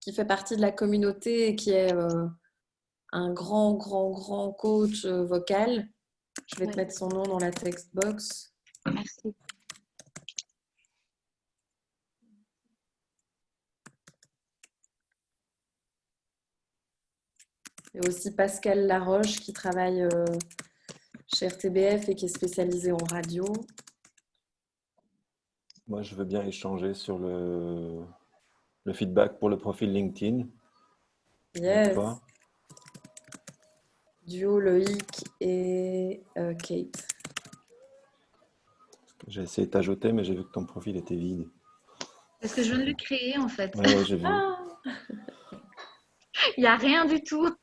qui fait partie de la communauté et qui est un grand coach vocal. Je vais te mettre son nom dans la text box. Merci. Et aussi Pascal Laroche qui travaille chez RTBF et qui est spécialisé en radio. Moi, je veux bien échanger sur le feedback pour le profil LinkedIn. Yes. Duo, Loïc et Kate. J'ai essayé de t'ajouter, mais j'ai vu que ton profil était vide. Parce que je viens de le créer, en fait. Ouais, j'ai vu. Il n'y a rien du tout.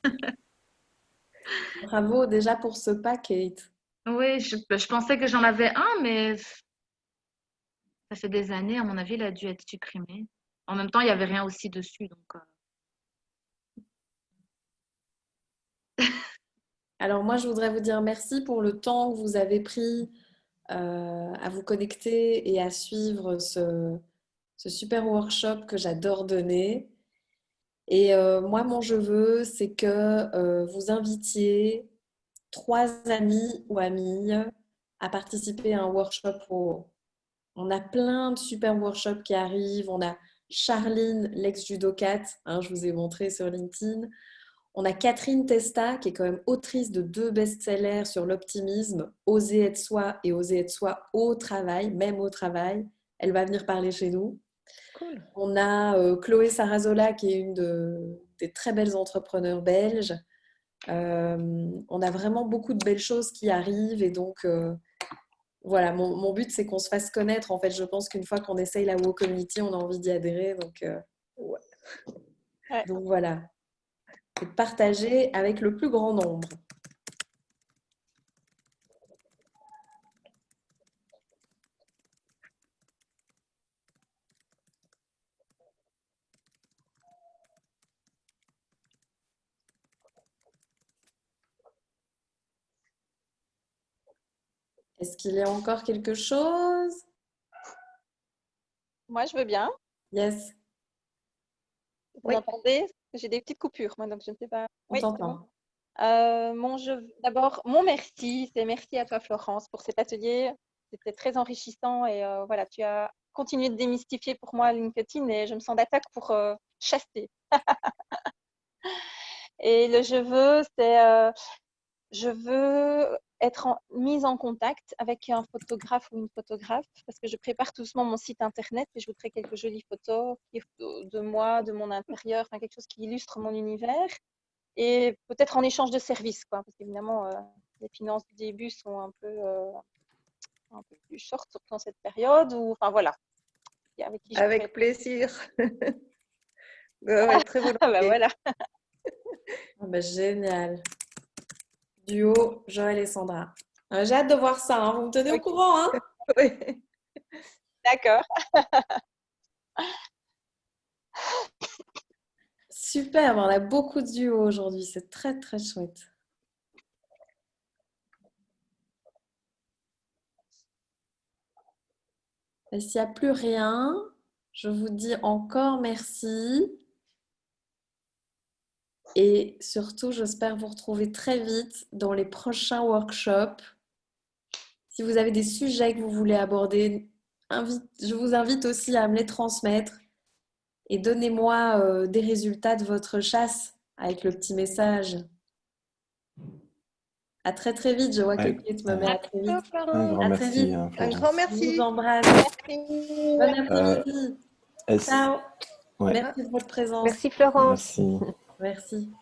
Bravo déjà pour ce pas, Kate. Oui, je pensais que j'en avais un, mais ça fait des années, à mon avis, il a dû être supprimé. En même temps, il n'y avait rien aussi dessus. Donc, Alors moi, je voudrais vous dire merci pour le temps que vous avez pris à vous connecter et à suivre ce super workshop que j'adore donner. Et moi, mon je veux, c'est que vous invitiez 3 amis ou amies à participer à un workshop. On a plein de super workshops qui arrivent. On a Charline, l'ex-judocate, je vous ai montré sur LinkedIn. On a Catherine Testa, qui est quand même autrice de 2 best-sellers sur l'optimisme, Oser être soi et Oser être soi au travail, même au travail. Elle va venir parler chez nous. Cool. On a Chloé Sarazola, qui est une des très belles entrepreneurs belges. On a vraiment beaucoup de belles choses qui arrivent et donc voilà, mon but c'est qu'on se fasse connaître. En fait, je pense qu'une fois qu'on essaye la WoW Community, on a envie d'y adhérer. Donc voilà, et de partager avec le plus grand nombre. Est-ce qu'il y a encore quelque chose? Moi, je veux bien. Yes. Vous m'entendez? J'ai des petites coupures, moi, donc je ne sais pas. On t'entend. D'abord, mon merci, c'est merci à toi, Florence, pour cet atelier. C'était très enrichissant et voilà, tu as continué de démystifier pour moi LinkedIn et je me sens d'attaque pour chasser. Et le je veux, c'est je veux être mise en contact avec un photographe ou une photographe parce que je prépare tout doucement mon site internet et je voudrais quelques jolies photos de moi, de mon intérieur, enfin quelque chose qui illustre mon univers et peut-être en échange de services, quoi, parce qu'évidemment les finances du début sont un peu plus short, surtout dans cette période où, enfin voilà. Avec plaisir. Ouais, très volontiers. Bah, voilà. Génial. Duo, Joël et Sandra. J'ai hâte de voir ça. Vous me tenez au courant. Oui. D'accord. Super, on a beaucoup de duos aujourd'hui. C'est très, très chouette. Et s'il n'y a plus rien, je vous dis encore merci. Et surtout, j'espère vous retrouver très vite dans les prochains workshops. Si vous avez des sujets que vous voulez aborder, je vous invite aussi à me les transmettre et donnez-moi des résultats de votre chasse avec le petit message. À très très vite. Je vois que Kate me met à très vite. Un grand merci. Un grand merci. Je vous embrasse. Merci. Bon après-midi. Ciao. Ouais. Merci de votre présence. Merci Florence. Merci. Merci.